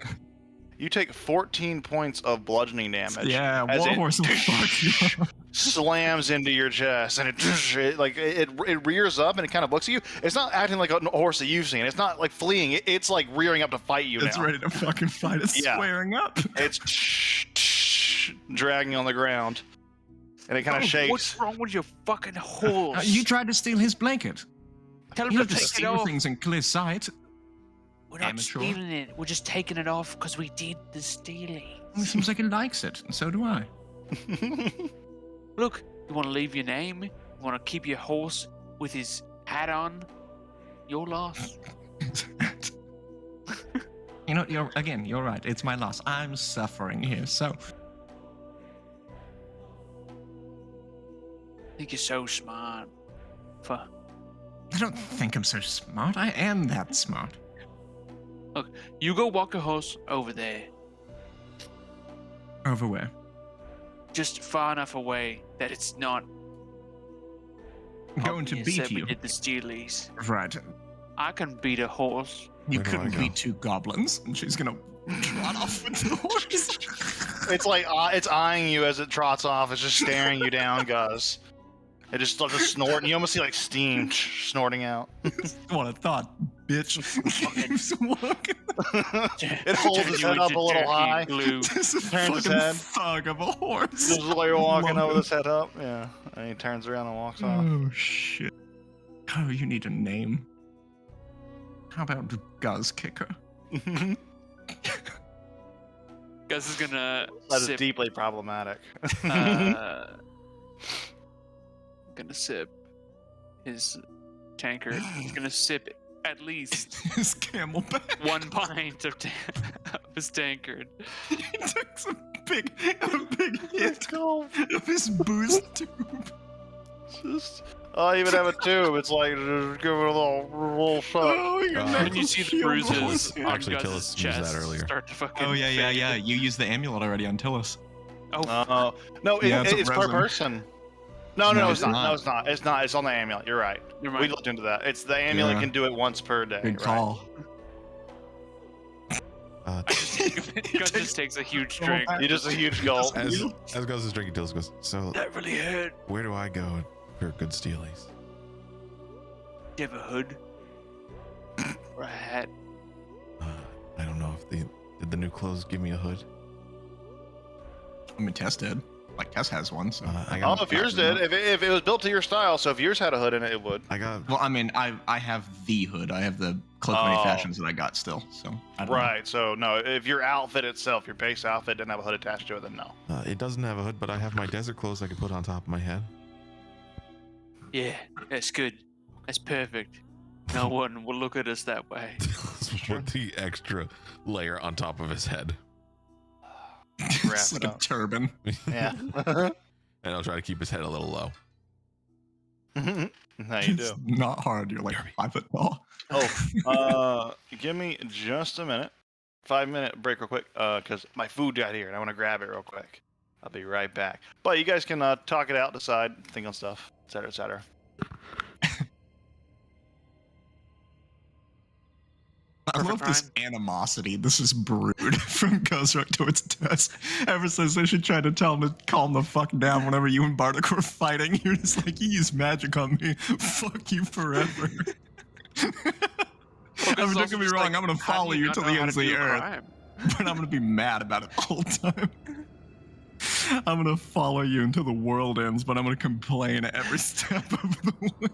You take 14 points of bludgeoning damage. Yeah, as it warhorse will fuck you. slams into your chest, and it rears up and it kind of looks at you. It's not acting like a horse that you've seen. It's not like fleeing. It's like rearing up to fight you. It's now. ready to fucking fight. It's Yeah. squaring up. It's dragging on the ground, and it kind of shakes. What's wrong with your fucking horse? You tried to steal his blanket. Tell him You to have to take it steal off. things in clear sight. We're not amateur. stealing it. We're just taking it off because we did the stealing. It seems like he likes it, and so do I. Look, you want to leave your name? You want to keep your horse with his hat on? Your loss. You know, you're right. It's my loss. I'm suffering here, so I think you're so smart. For I don't think I'm so smart. I am that smart. you go walk a horse over there, Over where? just far enough away that it's not Going to obvious that beat we you. did the stealies. Right. I can beat a horse. You Where do I couldn't go? beat two goblins, and she's gonna trot off with the horse. It's like it's eyeing you as it trots off. It's just staring you down, Gus. It just starts to snort, and you almost see like steam snorting out. What I thought, bitch. Keeps walking. It holds its head up a little high. Glue. This is a Turns his fucking head. thug of a horse. Just like walking Love over it. his head up. Yeah. And he turns around and walks off. Oh shit. Oh, you need a name. How about Guz Kicker? Gus is gonna That is sip. deeply problematic. Gonna sip his tankard. He's gonna sip at least His camelback. 1 pint of his tankard. He took a big hit of his booze tube. Just, I even have a tube. It's like just give it a little shot. Oh, your When When you knuckles see the shield bruises horse. on Actually, Gus's Tillis used that chest earlier. start to fucking Oh yeah. fade. You used the amulet already on Tillis. Oh, No, Yeah, it's a it's per resin. person. No, No, it's it's not. not. No, it's not. It's not. It's on the amulet. You're right. never We mind. looked into that. It's the amulet Yeah. can do it once per day. Good right? call. Gus just takes a huge drink. You just a huge gulp. as Gus is drinking, Tillis goes, so That really hurt. where do I go for good stealies? Do you have a hood? Or a hat? I don't know if did the new clothes give me a hood? I mean, Tess did. Like Tess has one, so. I I don't know if yours did. If it was built to your style, so if yours had a hood in it, it would. I got Well, I mean, I have the hood. I have the Cloak Oh. Many Fashions that I got still. So I don't know. Right. So no, if your outfit itself, your base outfit, didn't have a hood attached to it, then no. it doesn't have a hood, but I have my desert clothes I can put on top of my head. Yeah, that's good. That's perfect. No one will look at us that way. Put the extra layer on top of his head, It's Wrap like it a up. turban. Yeah. and I'll try to keep his head a little low. No, you do. It's not hard. You're like 5 foot tall. Oh, give me just a minute. 5-minute break real quick, because my food got here and I want to grab it real quick. I'll be right back. But you guys can talk it out, decide, think on stuff, etc., etc. I love Perfect, this animosity. This is brood from Gozrak towards Tess. Ever since they should try to tell him to calm the fuck down whenever you and Bardock were fighting, you're just like, you use magic on me. Fuck you forever. I mean, don't get me wrong, I'm gonna follow you to the ends of the earth, but I'm gonna be mad about it the whole time. I'm gonna follow you until the world ends, but I'm gonna complain every step of the way.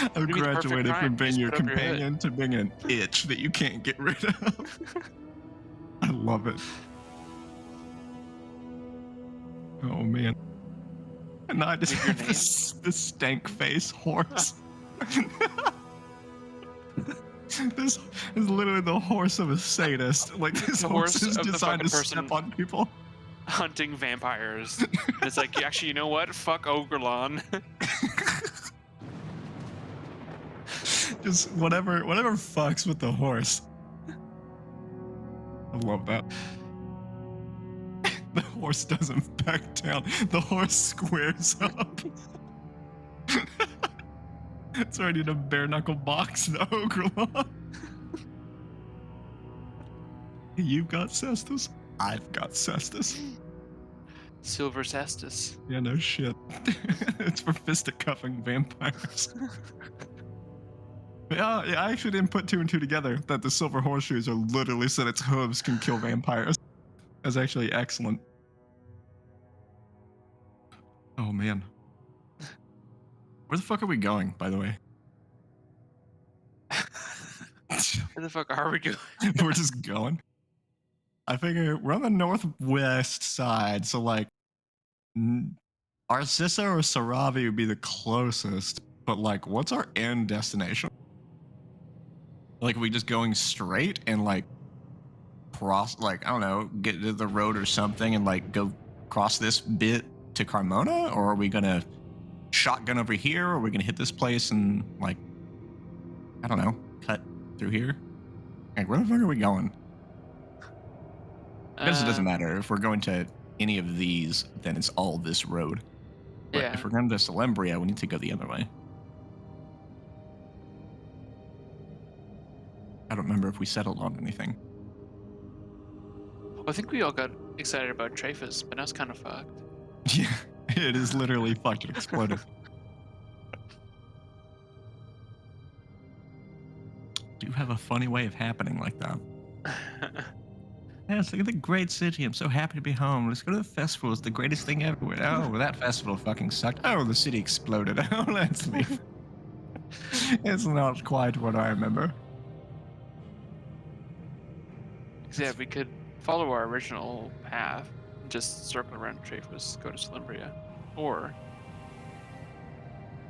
I've do you mean the perfect graduated crime? from being Just your put up your hood. companion to being an itch that you can't get rid of. I love it. Oh man. And I just Leave your have this stank face horse. This is literally the horse of a sadist. Like this The horse horse is of the designed to fucking person. step on people. hunting vampires. It's like, actually, you know what? Fuck Ogrelon. Just whatever fucks with the horse. I love that. The horse doesn't back down. The horse squares up. It's ready to bare knuckle box the Ogrelon. You've got Cestus. I've got Cestus. Silver Cestus. Yeah, no shit. It's for fisticuffing vampires. Yeah, I actually didn't put 2 and 2 together that the silver horseshoes are literally so that its hooves can kill vampires. That's actually excellent. Oh man. Where the fuck are we going, by the way? Where the fuck are we going? We're just going. I figure we're on the northwest side, so like Arcissa or Saravi would be the closest, but like what's our end destination? Like are we just going straight and like cross, like I don't know, get to the road or something and like go cross this bit to Carmona, or are we gonna shotgun over here, or are we gonna hit this place and like I don't know, cut through here? Like where the fuck are we going? I guess it doesn't matter. If we're going to any of these, then it's all this road. But Yeah. if we're going to Celembria, we need to go the other way. I don't remember if we settled on anything. I think we all got excited about Traphus, but now it's kind of fucked. Yeah, it is literally fucking exploded. Do have a funny way of happening like that. Yes, look at the great city. I'm so happy to be home. Let's go to the festival. It's the greatest thing ever. Oh, that festival fucking sucked. Oh, the city exploded. Oh, let's leave. It's not quite what I remember. Yeah, we could follow our original path, and just circle around Traphus, go to Celembria, or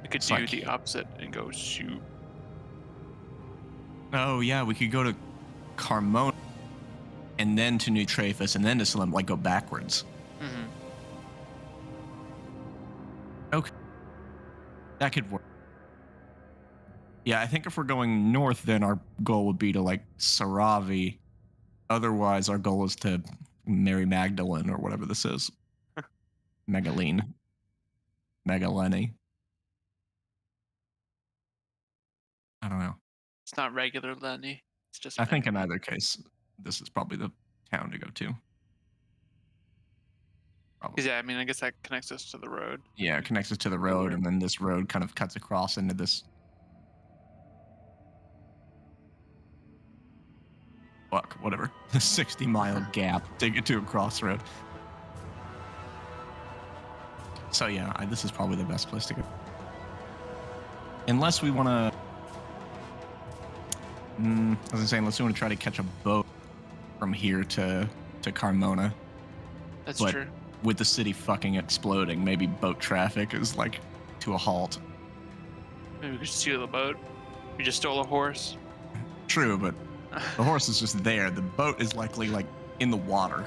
we could It's do like- the opposite and go shoot. Oh, yeah, we could go to Carmona and then to New Traphus and then to Salem, like go backwards. Mm-hmm. Okay. That could work. Yeah, I think if we're going north, then our goal would be to like Saravi. Otherwise, our goal is to Mary Magdalene or whatever this is. Megaline. Megaleni. I don't know. It's not regular Lenny. It's just. I think in either case, this is probably the town to go to. Probably. 'Cause, yeah, I mean, I guess that connects us to the road. Yeah, it connects us to the road, and then this road kind of cuts across into this. Fuck, whatever. The 60-mile gap to get to a crossroad. So yeah, this is probably the best place to go. Unless we want to. I was gonna say, unless we want to try to catch a boat from here to Carmona. That's But- true. With the city fucking exploding, maybe boat traffic is like to a halt. Maybe we could steal a boat. We just stole a horse. True, but the horse is just there. The boat is likely like in the water.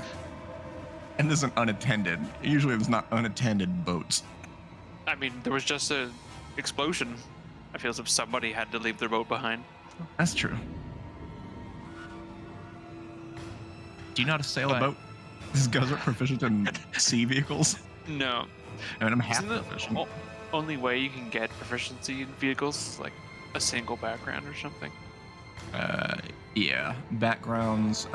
And isn't unattended. Usually there's not unattended boats. I mean, there was just a explosion. I feel as if somebody had to leave their boat behind. That's true. Do you know how to sail a But- boat? These guys are proficient in sea vehicles. No. I mean, I'm half Isn't the proficient. only way you can get proficiency in vehicles is like a single background or something? Yeah, backgrounds.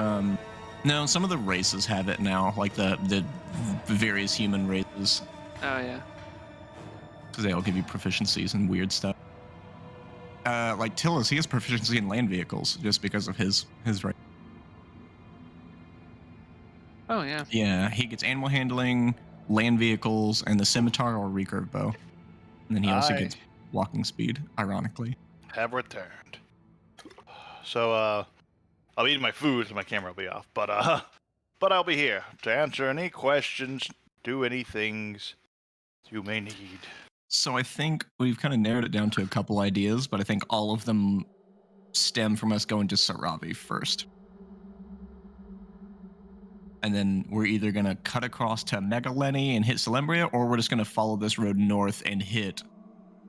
No, some of the races have it now, like the various human races, Oh, yeah. because they all give you proficiencies and weird stuff. Like Tillus, he has proficiency in land vehicles just because of his race. Oh, yeah. Yeah, he gets animal handling, land vehicles, and the scimitar or recurve bow. And then he also I- gets walking speed, ironically. Have returned. So, I'll eat my food, so my camera will be off. But I'll be here to answer any questions, do any things you may need. So I think we've kind of narrowed it down to a couple ideas, but I think all of them stem from us going to Saravi first. and then we're either going to cut across to Megaleni and hit Celembria, or we're just going to follow this road north and hit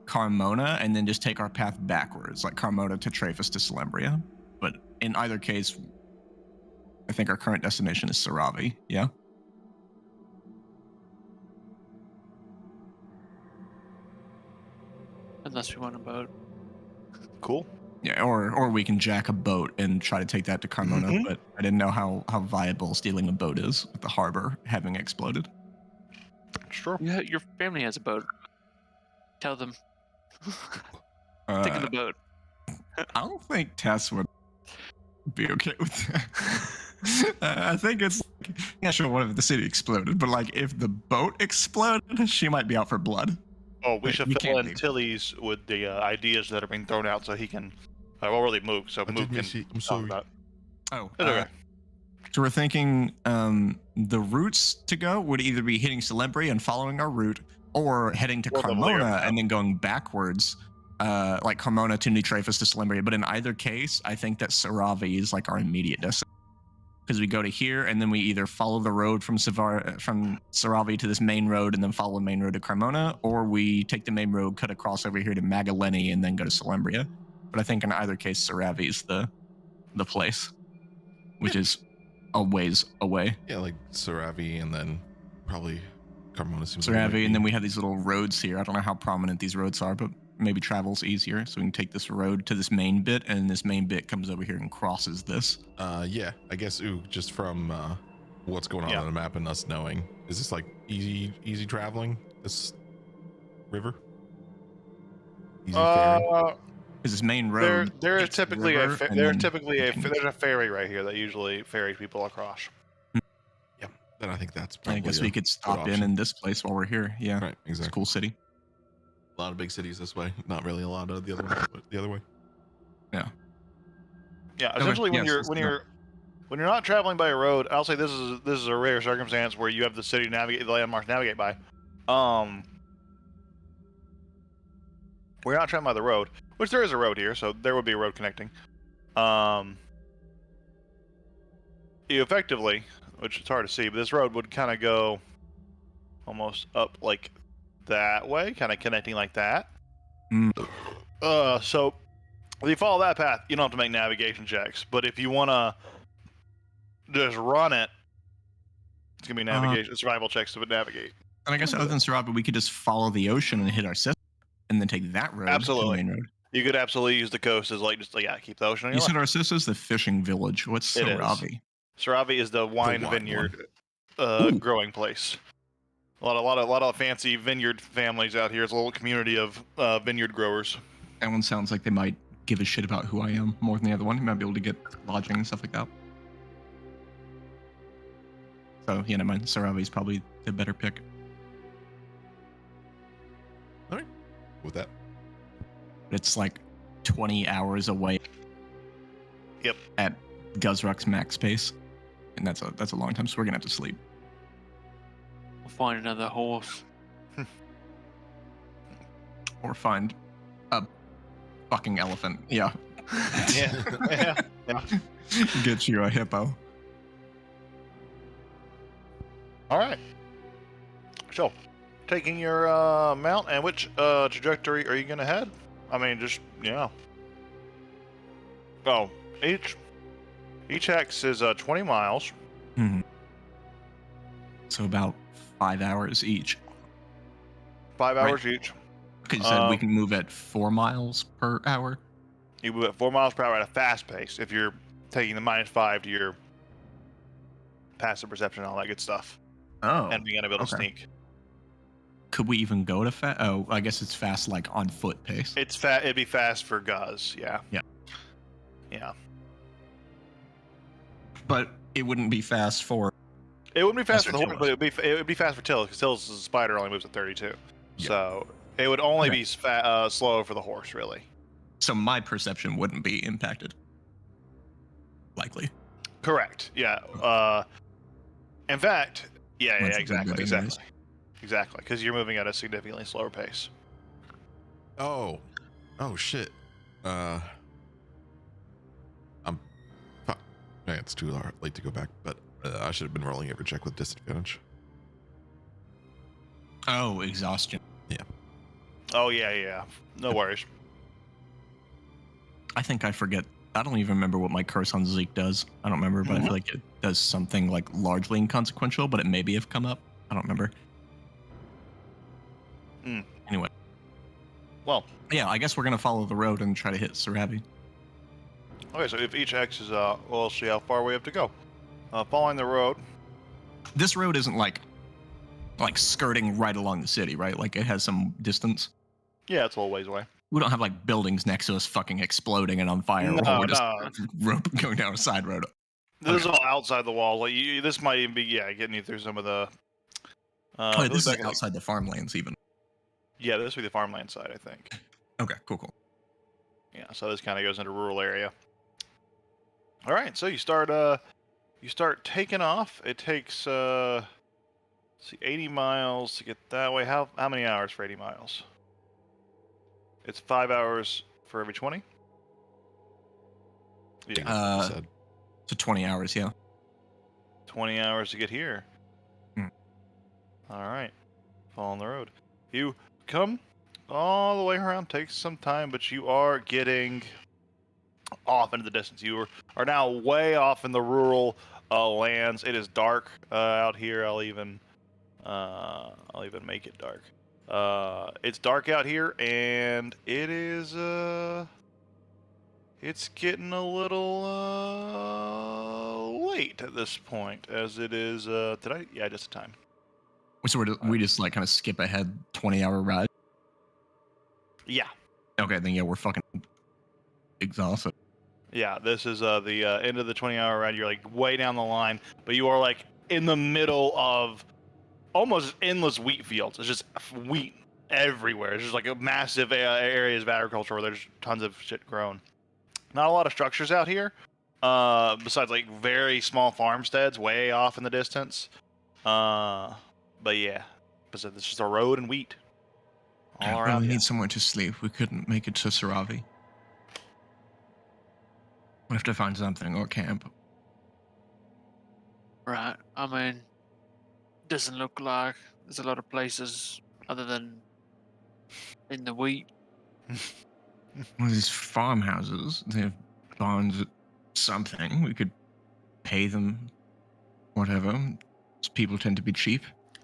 Carmona, and then just take our path backwards, like Carmona to Traphus to Celembria. But in either case, I think our current destination is Saravi. Yeah. Unless we want a boat. Cool. Yeah, or we can jack a boat and try to take that to Carmona, Mhm. but I didn't know how viable stealing a boat is with the harbor having exploded. Sure. Yeah, your family has a boat. Tell them. Take in the boat. I don't think Tess would be okay with that. I think it's yeah, sure, what if the city exploded, but like if the boat exploded, she might be out for blood. Oh, we Wait, should we fill can't in leave. Tilly's with the ideas that are being thrown out so he can. Well, really, Mook. So I Mook did can miss you. I'm talk sorry. about. Oh, It's okay. so we're thinking the routes to go would either be hitting Celebria and following our route, or heading to Or the Valyria Carmona map. and then going backwards, like Carmona to New Traphus to Celebria. But in either case, I think that Saravi is like our immediate destination. Because we go to here and then we either follow the road from Saravi to this main road and then follow the main road to Carmona, or we take the main road, cut across over here to Magaleni and then go to Celembria. But I think in either case, Saravi is the place, which is a ways away. Yeah, like Saravi and then probably Carmona seems like it might Saravi, and then be- we have these little roads here. I don't know how prominent these roads are, but maybe travel's easier. So we can take this road to this main bit, and this main bit comes over here and crosses this. Yeah, I guess just from what's going on Yeah. on the map and us knowing, is this like easy traveling? This river? Easy ferry? Because this main there road. there is hits the typically river, and there's then typically we can- there's a ferry right here that usually ferries people across. Then I think that's I probably guess a we could good stop in option. this place while we're here. Yeah, Right, it's a exactly. cool city. A lot of big cities this way. Not really a lot of the other way, but the other way. Yeah, Okay, essentially when yes, you're let's when go. you're when you're not traveling by a road, I'll say this is a rare circumstance where you have the city navigate the landmarks to navigate by. We're not traveling by the road, which there is a road here, so there would be a road connecting. You effectively, which is hard to see, but this road would kind of go almost up like that way, kind of connecting like that. Mm. So if you follow that path, you don't have to make navigation checks. But if you want to just run it, it's gonna be navigation survival checks to navigate. And I guess other than Sarabi, we could just follow the ocean and hit our sister, and then take that road. Absolutely. To the main road. You could absolutely use the coast as like just like keep the ocean on You your said left. our sister's the fishing village. What's It is. Sarabi? Saravi is the wine wine vineyard Ooh. growing place. A lot of fancy vineyard families out here. It's a little community of vineyard growers. That one sounds like they might give a shit about who I am more than the other one. You might be able to get lodging and stuff like that. So yeah, never mind. Saravi's probably the better pick. With that. It's like 20 hours away. Yep. At Guzruk's max pace, and that's a long time. So we're gonna have to sleep. We'll find another horse. Or find a fucking elephant. Yeah. Yeah. Get you a hippo. All right. So, taking your mount, and which trajectory are you gonna head? I mean, just yeah. Oh, each hex is 20 miles. Mhm. So about 5 hours each. 5 Right. hours each. Because you said we Um, can move at 4 miles per hour. You move at 4 miles per hour at a fast pace. If you're taking the -5 to your passive perception and all that good stuff, Oh. and being able to okay. sneak. Could we even go to fast? Oh, I guess it's fast, like on foot pace. It's fast. It'd be fast for Guz. Yeah. Yeah. Yeah. But it wouldn't be fast for. It wouldn't be fast That's for the what horse, but it would be fast for Till, because Till's spider only moves at 32. Yeah. So it would only Okay. be slow for the horse, really. So my perception wouldn't be impacted. Likely. Correct. Yeah. In fact, yeah, Once yeah, you do that exactly. anyways. Exactly. Because you're moving at a significantly slower pace. Oh shit. I'm fuck. Man, it's too late to go back, but I should have been rolling every check with disadvantage. Oh, exhaustion. Oh yeah. No worries. I think I forget. I don't even remember what my curse on Zeke does. I don't remember, but I feel like it does something like largely inconsequential, but it maybe have come up. I don't remember. Anyway. Well, Yeah, I guess we're gonna follow the road and try to hit Sarabi. okay. So if each X is we'll see how far we have to go. Following the road. This road isn't like skirting right along the city, right? Like it has some distance. Yeah, it's a little ways away. We don't have like buildings next to us fucking exploding and on fire. No, while we're just no. going down a side road. This is all outside the wall. Like this might even be getting you through some of the. Oh, this is back in the- outside the farmlands even. Yeah, this would be the farmland side, I think. Okay, cool. Yeah, so this kind of goes into rural area. All right, so you start taking off. It takes 80 miles to get that way. How many hours for 80 miles? It's 5 hours for every 20. Yeah, That's what you said. So 20 hours, yeah. 20 hours to get here. Hmm. All right, following the road. You come all the way around. Takes some time, but you are getting off into the distance. You are now way off in the rural lands. It is dark out here. I'll even make it dark. It's dark out here, and it is it's getting a little late at this point, as it is today. Yeah, just a time. So we just like kind of skip ahead 20-hour ride. Yeah, Okay, then yeah, we're fucking exhausted. yeah. This is the end of the 20-hour ride. You're like way down the line, but you are like in the middle of almost endless wheat fields. It's just wheat everywhere. It's just like a massive areas of agriculture where there's tons of shit grown. Not a lot of structures out here, besides like very small farmsteads way off in the distance. But yeah, it's just a road and wheat all Yeah, around. we you. need somewhere to sleep. We couldn't make it to Saravi. We have to find something or camp. Right. I mean, doesn't look like there's a lot of places other than in the wheat. Well, these farmhouses, they have barns, something. We could pay them, whatever. People tend to be cheap.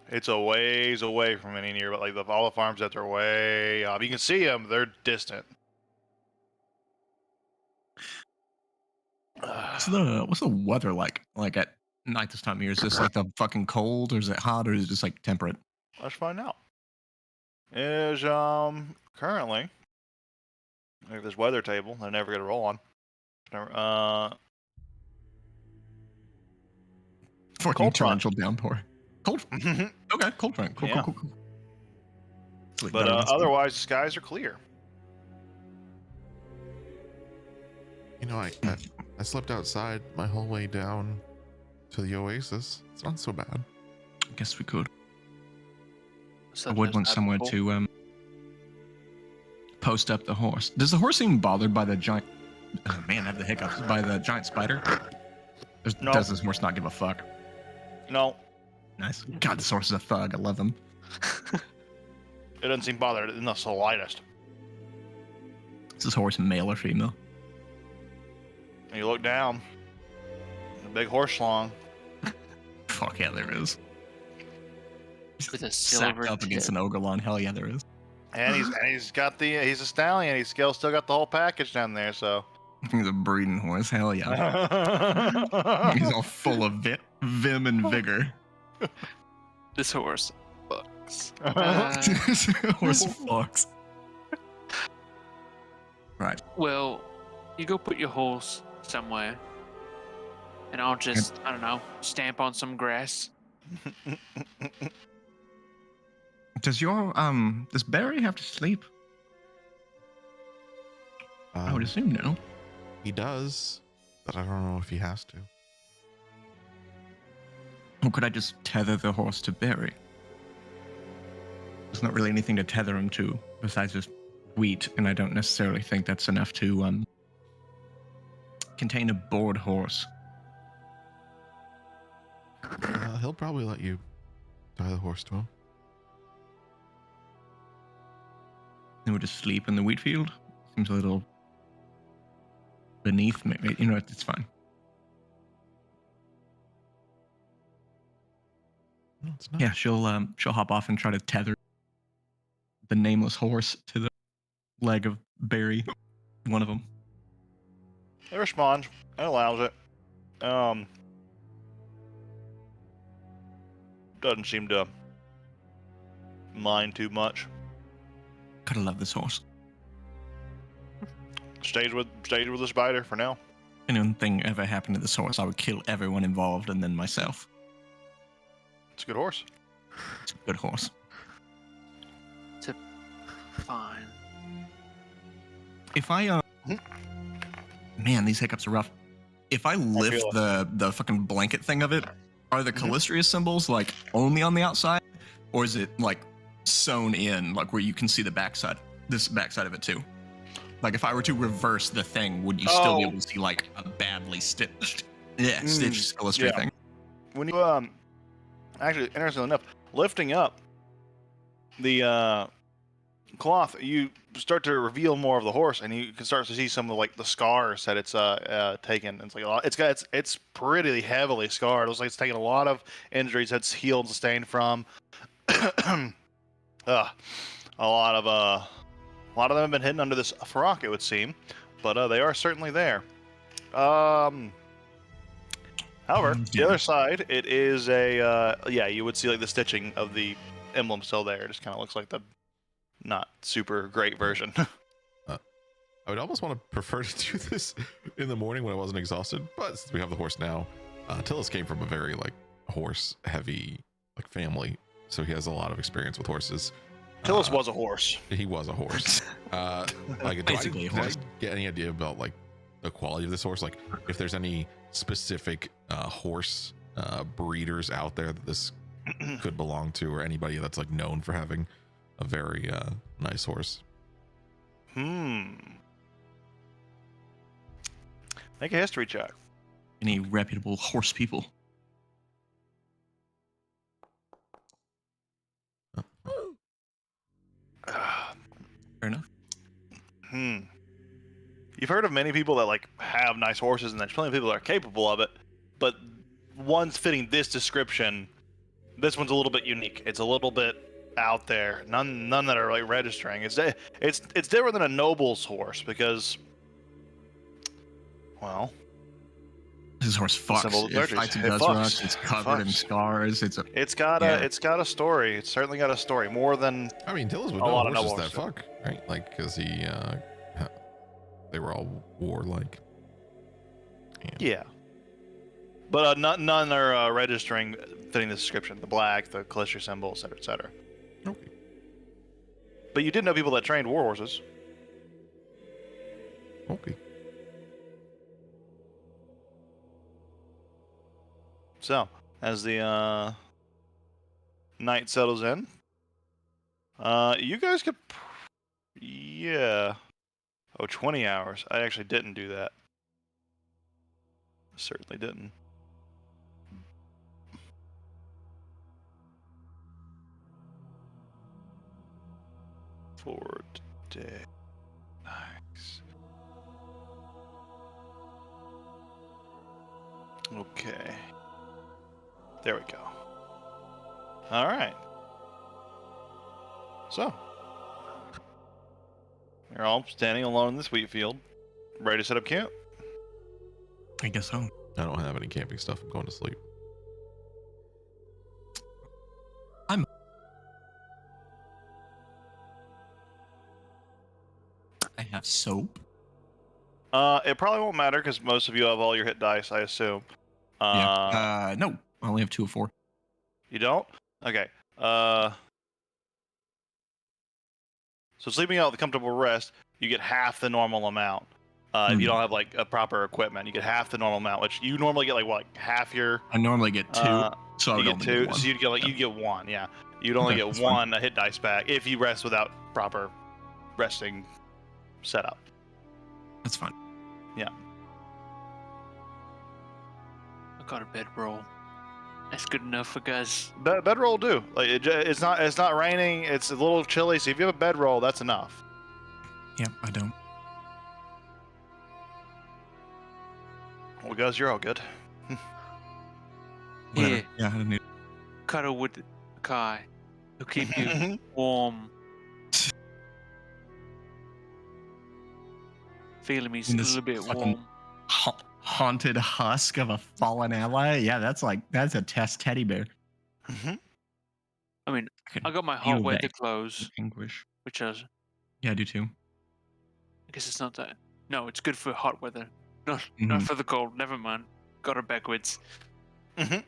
It's a ways away from any near, but like all the farmsteads are way off. You can see them; they're distant. What's the weather like? Like at night this time of year? Is this like the fucking cold, or is it hot, or is it just like temperate? Let's find out. Is currently like this weather table I never get a roll on. 14 Cold front. torrential downpour. Cold. Okay, cold front. Cool. Yeah. Cool. It's like but better than otherwise the skies are clear. You know, I slept outside my whole way down to the oasis. It's not so bad. I guess we could. So I would want somewhere to post up the horse. Does the horse seem bothered by the giant? Oh, man, I have the hiccups. By the giant spider? No. Does this horse not give a fuck? No, Nice. God, this horse is a thug. I love him. it doesn't seem bothered in the slightest. Is this horse male or female? And you look down, a big horse slong. Fuck yeah, there is. With a Sacked silver up against tip. an Ogolon. Hell yeah, there is. And he's got he's a stallion. He's still got the whole package down there. So He's a breeding horse. Hell yeah. He's all full of vim and vigor. This horse fucks. Horse fucks. Right. Well, you go put your horse somewhere, and I'll just, I don't know, stamp on some grass. Does Barry have to sleep? I would assume no. He does, but I don't know if he has to. Or could I just tether the horse to Barry? There's not really anything to tether him to besides just wheat, and I don't necessarily think that's enough to contain a bored horse. he'll probably let you tie the horse to him. They would just sleep in the wheat field. Seems a little beneath me. You know what? It's fine. No, it's not. Yeah, she'll hop off and try to tether the nameless horse to the leg of Barry, one of them. It responds. It allows it. Doesn't seem to mind too much. Gotta love this horse. Stays with the spider for now. If anything ever happened to this horse, I would kill everyone involved and then myself. It's a good horse. It's a good horse. Fine. If I man, these hiccups are rough. If I lift feel the fucking blanket thing of it, are the Callistrius symbols like only on the outside, or is it like sewn in, like where you can see the backside, this backside of it too? Like if I were to reverse the thing, would you still be able to see like a badly stitched, stitched Callistrius yeah. thing? When you actually, interestingly enough, lifting up the cloth, you start to reveal more of the horse, and you can start to see some of like the scars that it's taken. It's like a lot, it's pretty heavily scarred. It looks like it's taken a lot of injuries that's healed and sustained from. A lot of them have been hidden under this frock, it would seem, but they are certainly there. However, the other side, it is a you would see like the stitching of the emblem still there. It just kind of looks like the not super great version. I would almost want to prefer to do this in the morning when I wasn't exhausted, but since we have the horse now, Tillis came from a very like horse heavy like family, so he has a lot of experience with horses. Tillis was a horse. He was a horse. Like, Basically a horse. Did I get any idea about like the quality of this horse? Like, if there's any specific horse breeders out there that this could belong to, or anybody that's like known for having a very nice horse? Make a history check. Any reputable horse people? Fair enough. You've heard of many people that like have nice horses, and there's plenty of people that are capable of it, but ones fitting this description, this one's a little bit unique. It's a little bit out there. None that are like registering. It's different than a noble's horse because, well, This horse fucks. Symbol of It Xerxes. fights and It does fucks. rush. It's covered in Fucks. scars. it's got a story. It's certainly got a story more than I mean, Tillis would A know lot of horses noble that horses. fuck, right? Like, because they were all warlike. yeah. But none are registering fitting the description. The black, the Callister symbol, etc., etc. Okay. But you did know people that trained war horses. Okay. So, as the night settles in, you guys could, yeah. Oh, 20 hours. I actually didn't do that. Certainly didn't. For today. Nice. Okay. There we go. All right. So, you're all standing alone in this wheat field, ready to set up camp. I guess so. I don't have any camping stuff. I'm going to sleep. I have soap. It probably won't matter because most of you have all your hit dice, I assume. No, I only have 2 of 4. You don't? Okay. So sleeping out with a comfortable rest, you get half the normal amount. If you don't have like a proper equipment, you get half the normal amount, which you normally get like what, like half your. I normally get 2, so I You would get only two, get 1. so you'd get like you get 1, yeah. You'd only Okay, get that's 1 a hit dice back if you rest without proper resting setup. That's fine. I got a bedroll That's good enough for Gus. Bedroll will do. Like it's not raining. It's a little chilly. So if you have a bedroll, that's enough. Yep, I don't. Well, Gus, you're all good. Whatever. Yeah. Yeah, I don't need. Cuddle with Kai. He'll keep you warm. Feeling me In a this little bit fucking- warm. Haunted husk of a fallen ally. Yeah, that's a test teddy bear. Mhm. I mean, can I got my feel hot weather that clothes, anguish. which I Yeah, I do too. guess it's not that. No, it's good for hot weather. Not Mhm. for the cold. Never mind. Got it backwards. Mhm.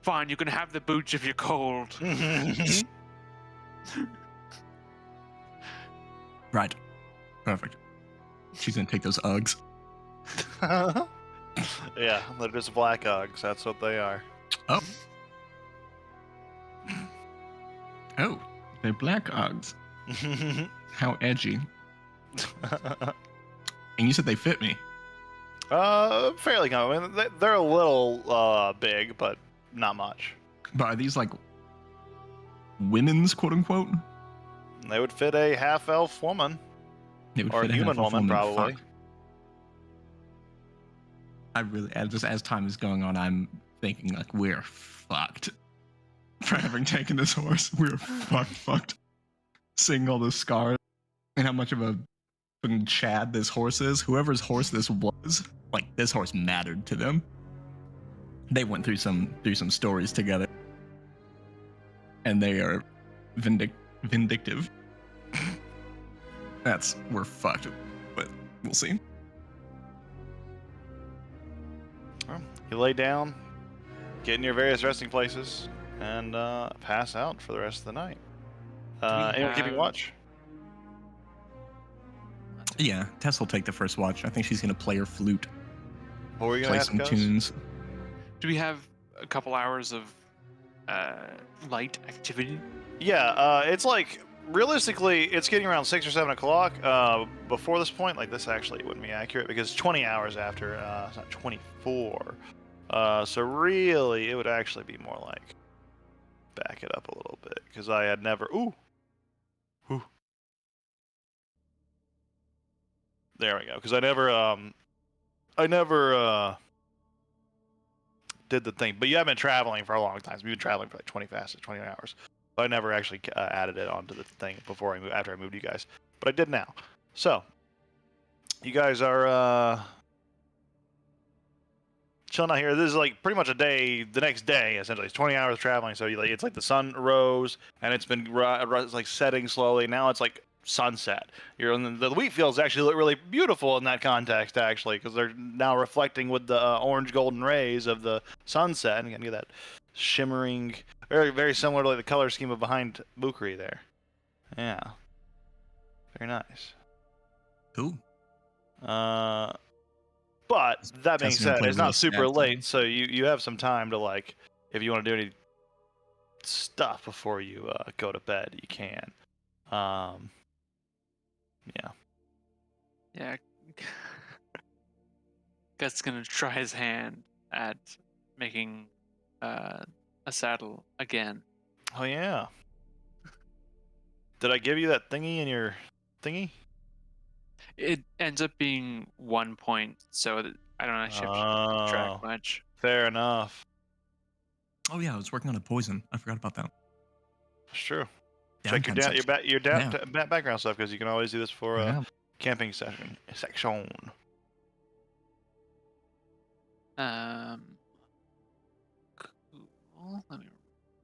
Fine, you can have the boots if you're cold. Mhm. Right. Perfect. She's gonna take those Uggs. Yeah, they're just black Uggs. That's what they are. Oh, they're black Uggs. How edgy. And you said they fit me. Fairly common. I mean, they're a little big, but not much. But are these like women's quote unquote? They would fit a half elf woman. They would Or fit a human half-elf woman, probably. Fuck. I really, as time is going on, I'm thinking like we're fucked for having taken this horse. We're fucked. Seeing all the scars and how much of a fucking Chad this horse is. Whoever's horse this was, like this horse mattered to them. They went through some stories together, and they are vindictive. We're fucked, but we'll see. Well, you lay down, get in your various resting places, and pass out for the rest of the night. Anyone keeping have- watch? Yeah, Tess will take the first watch. I think she's gonna play her flute, What were you play gonna some ask us? tunes. Do we have a couple hours of light activity? Yeah, it's like realistically, it's getting around 6 or 7 o'clock. Before this point, like this actually wouldn't be accurate because 20 hours after, it's not 24. So really, it would actually be more like back it up a little bit because I had never. Ooh. There we go. Because I never did the thing. But you have been traveling for a long time. So we've been traveling for like 20 hours. But I never actually added it onto the thing after I moved you guys. But I did now. So you guys are chilling out here. This is like pretty much a day. The next day, essentially, it's 20 hours of traveling. So it's like the sun rose and it's been like setting slowly. Now it's like sunset. You're on the wheat fields actually look really beautiful in that context, actually, because they're now reflecting with the orange golden rays of the sunset, and you can get that shimmering, very very similar to like the color scheme of behind Bukri there. Yeah, very nice. Cool. But that being Tess is gonna said, play it's real not super sad late, today. so you have some time to like, if you want to do any stuff before you go to bed, you can. Yeah. Yeah. Gut's gonna try his hand at making a saddle again. Oh yeah. Did I give you that thingy in your thingy? It ends up being 1 point, so that I don't actually have to keep track much. Fair enough. Oh yeah, I was working on a poison. I forgot about that. That's true. Downtime Check your section. background stuff because you can always do this for Yeah. camping section. Cool. Let me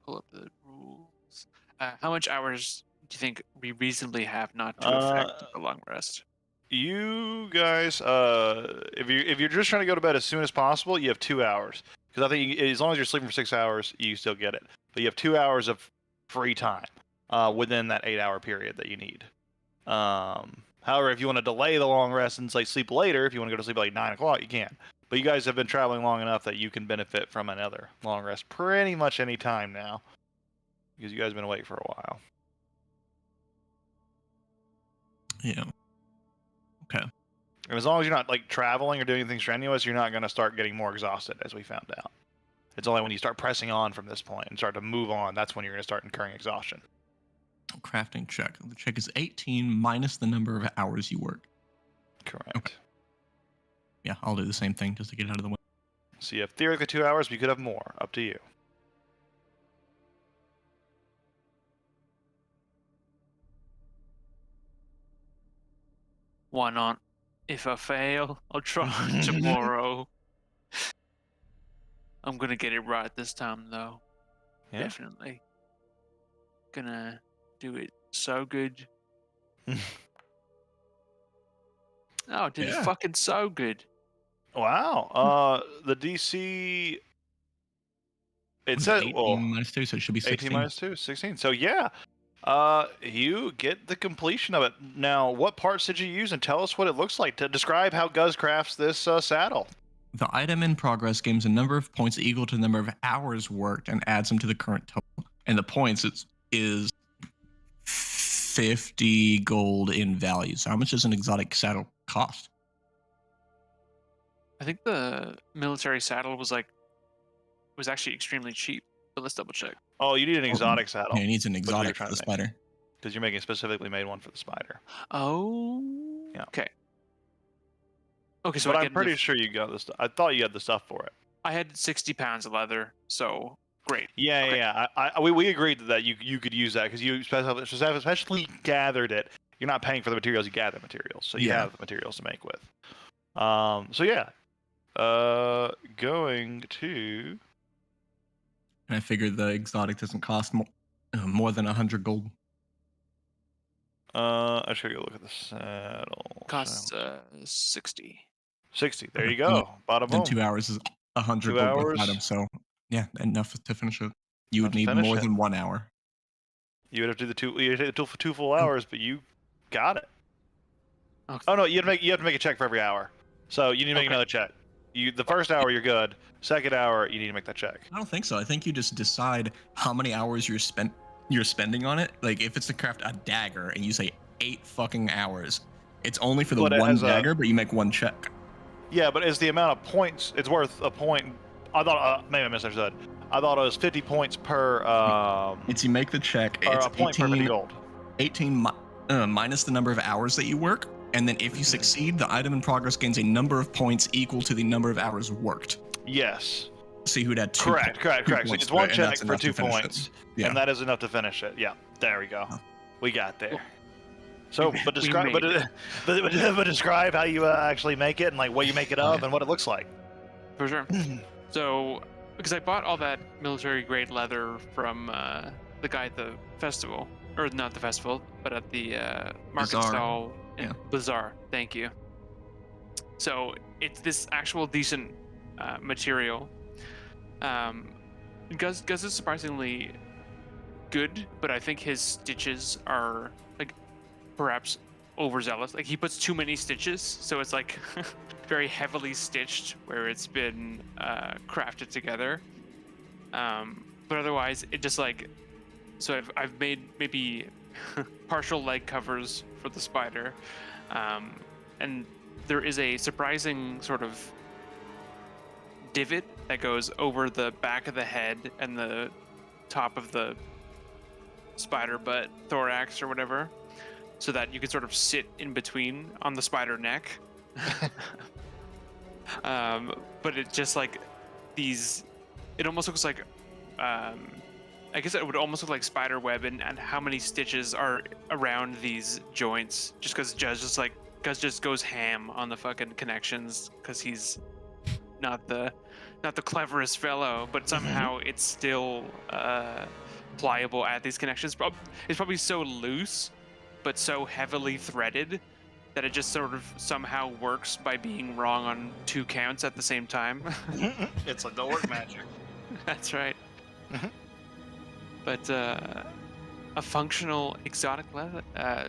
pull up the rules. How much hours do you think we reasonably have not to affect a long rest? You guys, if you're just trying to go to bed as soon as possible, you have 2 hours. Because I think as long as you're sleeping for 6 hours, you still get it. But you have 2 hours of free time within that 8-hour period that you need. However, if you want to delay the long rest and like sleep later, if you want to go to sleep at like 9 o'clock, you can. But you guys have been traveling long enough that you can benefit from another long rest pretty much any time now. Because you guys have been awake for a while. Yeah. Okay. And as long as you're not like traveling or doing anything strenuous, you're not going to start getting more exhausted, as we found out. It's only when you start pressing on from this point and start to move on, that's when you're going to start incurring exhaustion. Crafting check. The check is 18 minus the number of hours you work. Correct. Okay. Yeah, I'll do the same thing just to get out of the way. So you have theoretically 2 hours, but you could have more. Up to you. Why not? If I fail, I'll try tomorrow. I'm gonna get it right this time, though. Yeah. Definitely. Gonna do it so good. Oh, did it Yeah. fucking so good. Wow. The DC. It What's says 18 well, minus 2, so it should be 16. 18 minus 2, 16. So yeah. You get the completion of it. Now, what parts did you use, and tell us what it looks like. To describe how Guz crafts this saddle. The item in progress gains a number of points equal to the number of hours worked and adds them to the current total. And the points is 50 gold in value. So how much does an exotic saddle cost? I think the military saddle was actually extremely cheap. But let's double check. Oh, you need an exotic saddle Yeah, it needs an you're exotic trying for the to make. spider. because you're making a specifically made one for the spider. Oh. Yeah. Okay. Okay, so But I I'm get pretty sure you got this. I thought you had the stuff for it. I had 60 pounds of leather, so great. Yeah, Okay. yeah. We agreed that you could use that because you especially gathered it. You're not paying for the materials; you gather materials, so you Yeah. have the materials to make with. So yeah. Going to. And I figured the exotic doesn't cost more than 100 gold. I should go look at the saddle. Costs 60. 60. There you Okay. go. Bada Then boom. 2 hours is 100 2 gold hours. per item. So yeah, enough to finish it. You would Enough to need finish more it. than 1 hour. You would have to do the two. You take the two full hours, but you got it. Okay. Oh no, you have to make a check for every hour. So you need to make Okay. another check. The first hour you're good. Second hour you need to make that check. I don't think so. I think you just decide how many hours you're spending on it. Like if it's to craft a dagger and you say 8 fucking hours, it's only for the But it one has a- dagger, but you make one check. Yeah, but it's the amount of points. It's worth a point. I thought maybe I misunderstood. I thought it was 50 points per. It's you make the check. Or It's a point per 50 gold. 18 minus the number of hours that you work, and then if you succeed, the item in progress gains a number of points equal to the number of hours worked. Yes. See who'd had Correct. So points it's to one it, and check that's for enough to 2 finish it. points, Yeah. and that is enough to finish it. Yeah. There we go. Oh. We got there. Cool. So, We but describe, made it. but describe how you actually make it and like what you make it Oh, of yeah. and what it looks like. For sure. So, because I bought all that military grade leather from the guy at the festival, or not the festival, but at the market Bazaar. stall in Yeah. Bazaar. Thank you. So it's this actual decent material. Guz is surprisingly good, but I think his stitches are like perhaps overzealous. Like he puts too many stitches, so it's like very heavily stitched where it's been crafted together. But otherwise, it just like so I've made maybe partial leg covers for the spider, and there is a surprising sort of divot that goes over the back of the head and the top of the spider butt, thorax or whatever, so that you can sort of sit in between on the spider neck. But it just like these, it almost looks like, I guess it would almost look like spider web and how many stitches are around these joints, just because Guz just goes ham on the fucking connections because he's not the cleverest fellow, but somehow it's still pliable at these connections. It's probably so loose, but so heavily threaded that it just sort of somehow works by being wrong on 2 counts at the same time. It's like the work magic. That's right. Mhm. But a functional exotic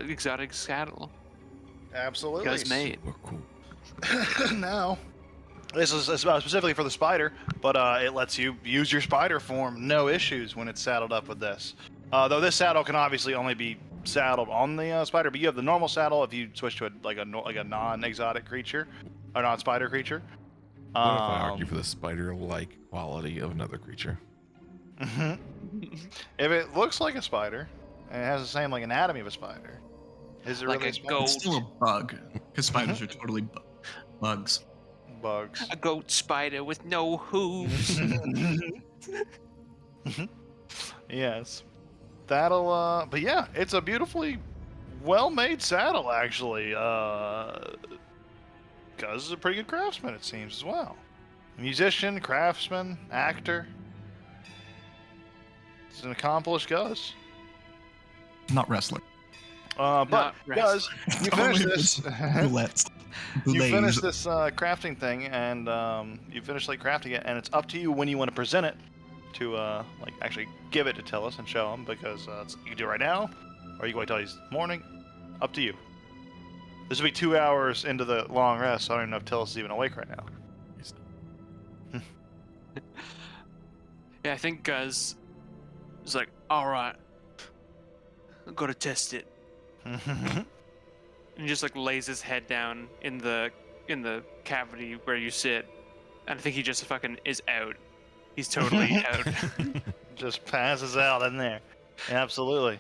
exotic saddle Absolutely. Guz made. Super cool. Now, this is specifically for the spider, but it lets you use your spider form no issues when it's saddled up with this. Though this saddle can obviously only be saddled on the spider, but you have the normal saddle if you switch to a non-exotic creature or non-spider creature. What if I argue for the spider-like quality of another creature. If it looks like a spider and it has the same like anatomy of a spider, is it Like really a spider? goat. It's still a bug, because spiders are totally bugs. Bugs. A goat spider with no hooves. Yes. That'll but yeah, it's a beautifully well-made saddle actually. Guz is a pretty good craftsman it seems as well. Musician, craftsman, actor. It's an accomplished Guz. Not wrestler. But Not Guz, you Only finished this. Boulettes. You Boulets. finished this crafting thing, and you finished like crafting it, and it's up to you when you want to present it to like actually give it to Tellus and show him because you can do it right now, or you can wait till he's morning. Up to you. This will be 2 hours into the long rest, so I don't even know if Tellus is even awake right now. Yeah, I think Guz is like, all right, I'm gonna test it, and he just like lays his head down in the cavity where you sit, and I think he just fucking is out. He's totally out. Just passes out in there. Absolutely.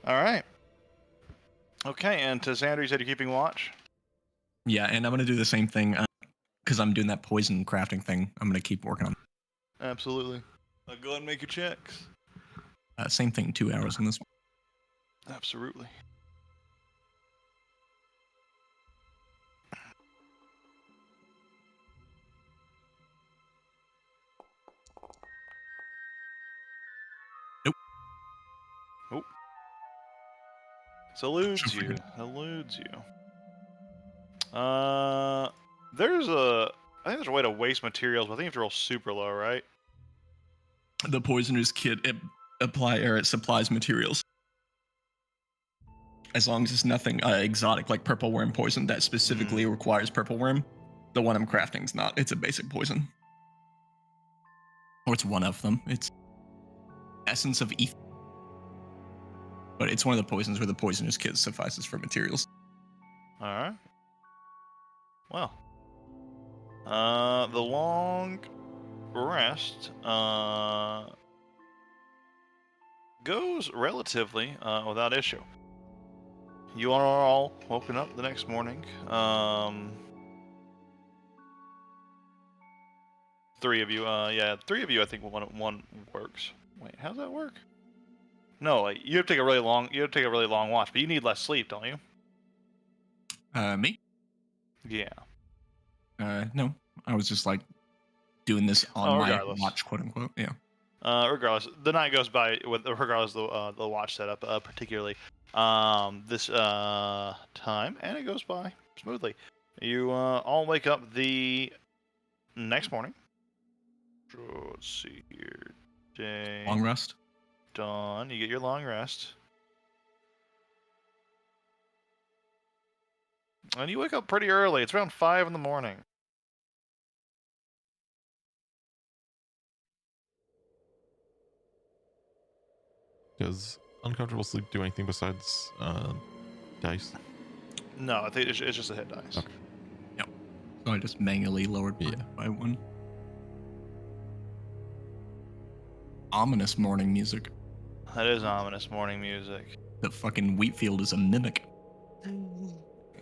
All right. Okay, and to Xander, you said you're keeping watch? Yeah, and I'm gonna do the same thing because I'm doing that poison crafting thing. I'm gonna keep working on Absolutely. Go ahead and make your checks. same thing. 2 hours in this. Absolutely. Nope. Nope. Eludes Should you. forget. Eludes you. I think there's a way to waste materials, but I think you have to roll super low, right? The poisoner's kit it supplies materials. As long as it's nothing exotic like purple worm poison that specifically requires purple worm, the one I'm crafting is not. It's a basic poison. Or it's one of them. It's essence of ether. But it's one of the poisons where the poisoner's kit suffices for materials. All right. Well, the long rest goes relatively without issue. You are all woken up the next morning. Three of you. Yeah, three of you. I think one works. Wait, how's that work? No, like you have to take a really long. You have to take a really long watch, but you need less sleep, don't you? Me? Yeah. No. I was just like doing this on my regardless. watch, quote unquote. Yeah. Regardless, the night goes by with regardless of the watch setup, particularly this time, and it goes by smoothly. You all wake up the next morning. So, let's see here. Day Long rest. dawn. You get your long rest, and you wake up pretty early. It's around 5 in the morning. Does uncomfortable sleep do anything besides dice? No, I think it's just a hit dice. Okay. So I just manually lowered Yeah. by one. Ominous morning music. That is ominous morning music. The fucking wheat field is a mimic. You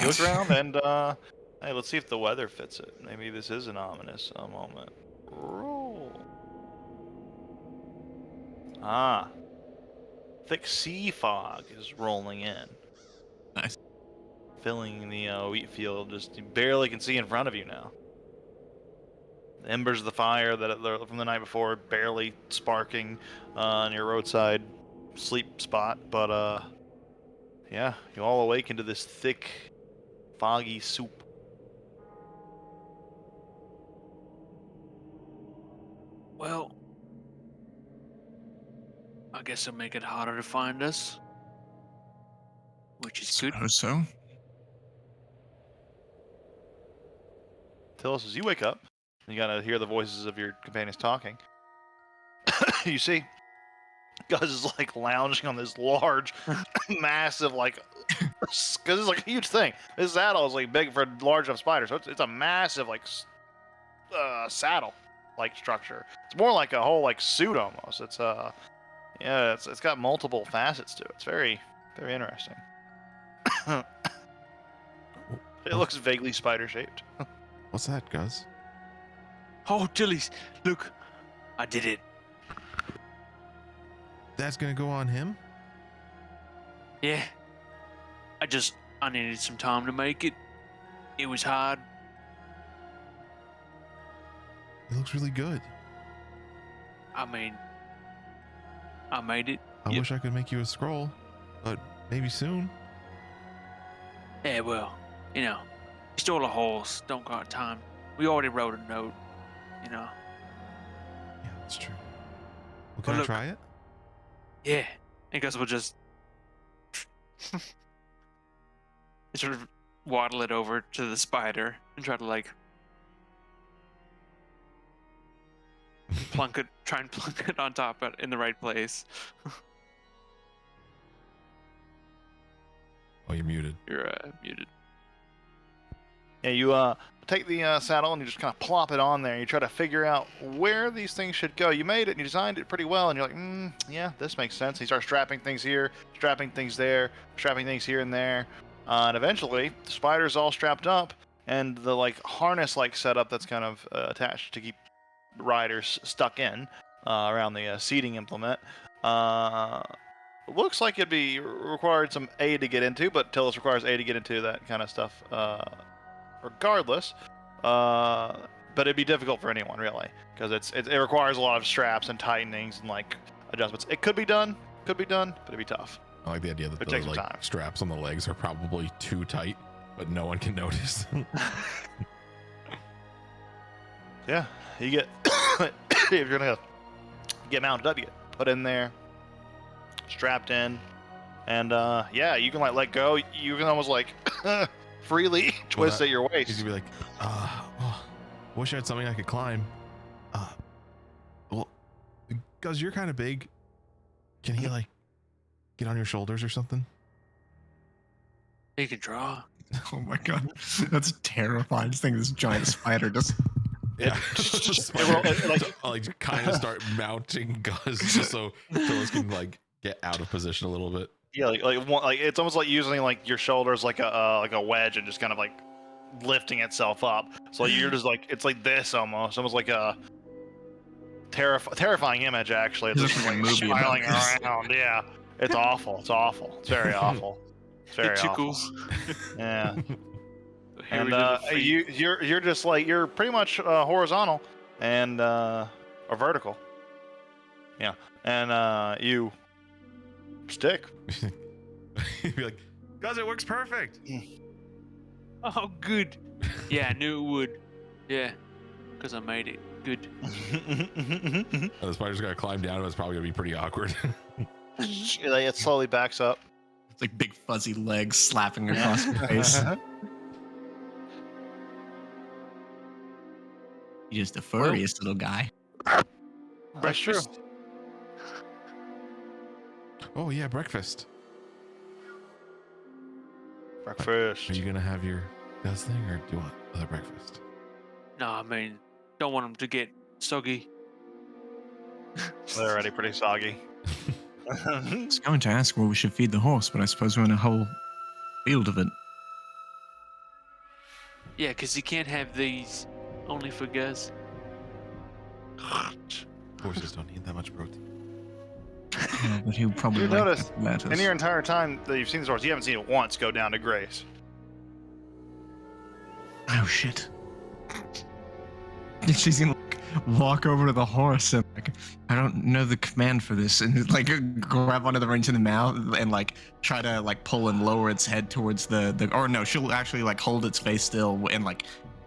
look around and hey, let's see if the weather fits it. Maybe this is an ominous moment. Roll. Ah. Thick sea fog is rolling in, Nice. filling the wheat field. Just you barely can see in front of you now. The embers of the fire from the night before barely sparking on your roadside sleep spot, but yeah, you all awake into this thick, foggy soup. Well, I guess it'll make it harder to find us, which is good. Suppose so. Tellus, as you wake up, you gotta hear the voices of your companions talking. You see, Guz is like lounging on this large, massive, like, because it's like a huge thing. This saddle is like big for a large enough spider, so it's a massive like saddle. like structure. It's more like a whole like suit almost. It's yeah, it's got multiple facets to it. It's very very interesting. It looks vaguely spider shaped. What's that, Gus? Oh, Dillies, look, I did it. That's gonna go on him? Yeah. I needed some time to make it. It was hard. It looks really good. I mean, I made it. I Yep. wish I could make you a scroll, but maybe soon. Yeah, well, you know, you stole a horse. Don't got time. We already wrote a note, you know. Yeah, that's true. Well, But can I look- try it? Yeah. I guess we'll just sort of waddle it over to the spider and try to like try and plunk it on top in the right place. Oh, you're muted. You're muted. Yeah, you take the saddle and you just kind of plop it on there. You try to figure out where these things should go. You made it and you designed it pretty well, and you're like, yeah, this makes sense. You start strapping things here, strapping things there, strapping things here and there, and eventually the spider's all strapped up, and the like harness-like setup that's kind of attached to keep riders stuck in around the seating implement. Looks like it'd be required some aid to get into, but Tillis requires aid to get into that kind of stuff. Regardless, but it'd be difficult for anyone really, because it requires a lot of straps and tightenings and like adjustments. It could be done, but it'd be tough. I like the idea that It the takes some like time. straps on the legs are probably too tight, but no one can notice. Yeah, you get if you're gonna get mounted up, you get put in there, strapped in, and yeah, you can like let go. You can almost like freely twist that- at your He's waist. gonna be like, oh, wish I had something I could climb. Well, Gus, you're kind of big. Can he like get on your shoulders or something? You can draw. Oh my god, that's terrifying. Just think this giant spider just. Yeah, like kind of start mounting Gus just so Phyllis can like get out of position a little bit. Yeah, like it's almost like using like your shoulders like a wedge and just kind of like lifting itself up. So you're just like it's like this almost like a terrifying image actually. It's It's just like a like movie about spiraling this. around. Yeah, it's awful. It's awful. It's very awful. It's very It awful. tickles. Yeah. Hairy And little feet. you're just like you're pretty much horizontal and or vertical. Yeah, and you stick. He'd be like, Gus, it works perfect. Oh, good. Yeah, I knew it would. Yeah, because I made it. Good. And the spider's gotta climb down, and it's probably gonna be pretty awkward. It slowly backs up. It's like big fuzzy legs slapping across your face. You're just the furriest little guy. That's true. Breakfast? Oh yeah, breakfast. Breakfast. Are you gonna have your Gus thing, or do you want other breakfast? No, I mean, don't want them to get soggy. They're already pretty soggy. I was going to ask where we should feed the horse, but I suppose we're in a whole field of it. Yeah, because you can't have these only for Gus. Horses don't need that much protein. Yeah, but he'll probably You like notice lettuce. In your entire time that you've seen this horse, you haven't seen it once go down to graze. Oh shit. She's gonna like, walk over to the horse and like, I don't know the command for this, and like grab one of the reins in the mouth and like try to like pull and lower its head towards the or no, she'll actually like hold its face still and like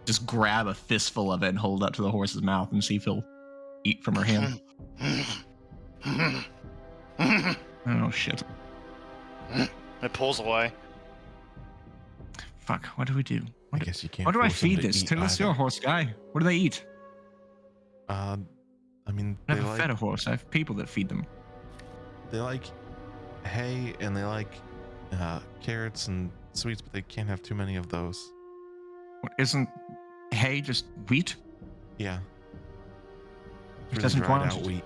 just grab a fistful of it and hold it up to the horse's mouth and see if he'll eat from her hand. Oh shit. It pulls away. Fuck, what do we do? I guess you can't. What do I force them feed to this? eat Tillis, you're a either. horse guy. What do they eat? I mean, I they never like fed a horse. I have people that feed them. hay and they like carrots and sweets, but they can't have too many of those. What, isn't hay just wheat? Yeah. It Really doesn't dried want out it. wheat.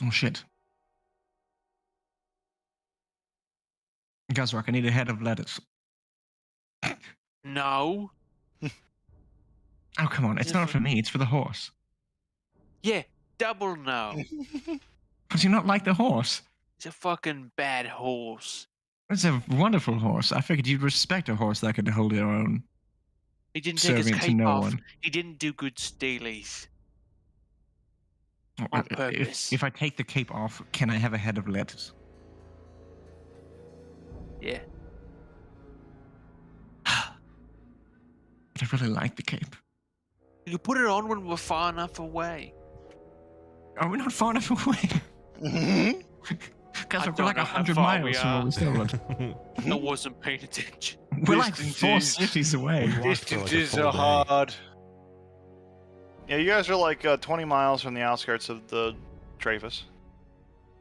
Oh shit. Gazrock, I need a head of lettuce. No. Oh, come on. It's not for me. It's for the horse. Yeah, double no. Does he not like the horse? He's a fucking bad horse. It's a wonderful horse. I figured you'd respect a horse that could hold their own. He didn't take his Serving to cape no off. one. He didn't do good steelies. Oh, On purpose. If I take the cape off, can I have a head of lettuce? Yeah. But I really like the cape. You can put it on when we're far enough away. Are we not far enough away? Guys, we're don't like know how 100 far we miles from where are. we started. I wasn't paying attention. We're like 4 Distances. cities away. We walked for like a Distances full are day. hard. Yeah, you guys are like 20 miles from the outskirts of the Traphus.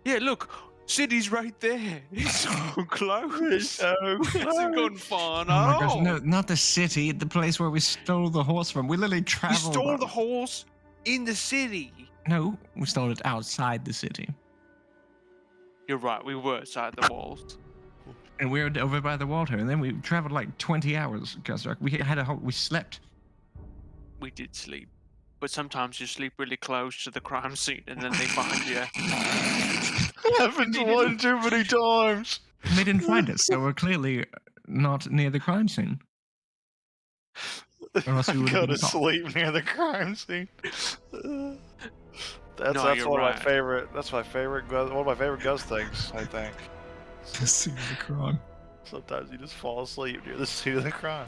Yeah, look, city's right there. It's so close. so It hasn't gone far Oh my gosh, enough. no, not the city, the place where we stole the horse from. We literally We traveled. stole the horse in the city. No, we stole it outside the city. You're right, we were outside the walls. And we were over by the water, and then we traveled like 20 hours, Gazrock. We slept. We did sleep. But sometimes you sleep really close to the crime scene and then they find you. happens one too many times. And they didn't find us, so we're clearly not near the crime scene. Or else we I would've go been to caught. sleep near the crime scene. That's No, you're one right. of my favorite. That's my favorite. One of my favorite Gus things. I think. The scene of the crime. Sometimes you just fall asleep near the scene of the crime.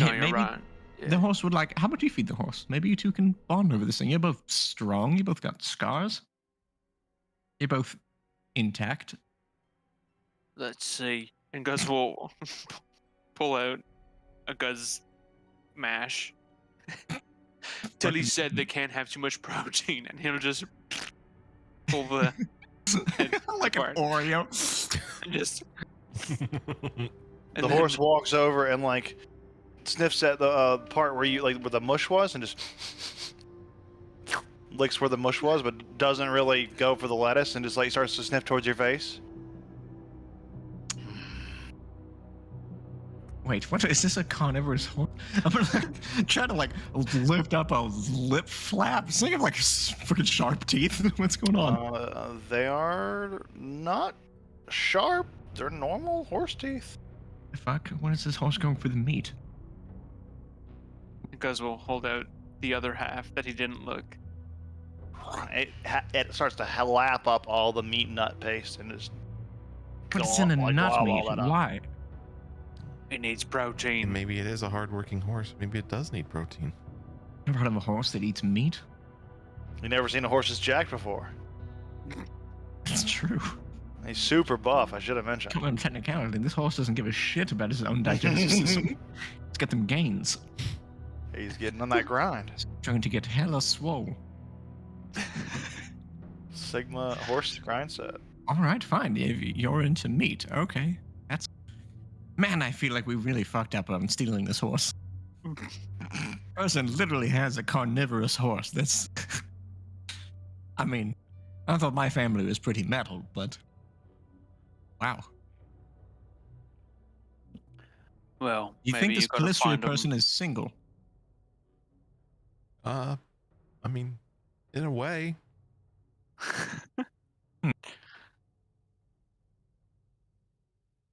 No, Yeah, you're maybe right. the Yeah. horse would like. How about you feed the horse? Maybe you two can bond over this thing. You're both strong. You both got scars. You're both intact. Let's see. And Gus will pull out a Gus mash. Till he said they can't have too much protein, and he'll just pull the like an apart. Oreo. and just. The and then- horse walks over and like sniffs at the part where you like where the mush was, and just licks where the mush was, but doesn't really go for the lettuce, and just like starts to sniff towards your face. Wait, what is this? A carnivorous horse? I'm trying to like lift up a lip flap. It's like like freaking sharp teeth. What's going on? They are not sharp. They're normal horse teeth. Fuck! What is this horse going for the meat? Gus will hold out the other half that he didn't look. It starts to lap up all the meat nut paste and just. But it's in a like, nut gobble meat. all that up. Why? It needs And protein. maybe it is a hard-working horse. Maybe it does need protein. Never heard of a horse that eats meat? You never seen a horse's jack before. It's true. He's super buff. I should have mentioned. Come on, technicality. This horse doesn't give a shit about his own digestive system. It's got them gains. He's getting on that grind. It's trying to get hella swole. Sigma horse grind set. All right, fine. If you're into meat, okay. That's. Man, I feel like we really fucked up on stealing this horse. Person literally has a carnivorous horse. That's. I mean, I thought my family was pretty metal, but. Wow. Well, You maybe think this you gotta Calistria find 'em. person is single? I mean, in a way.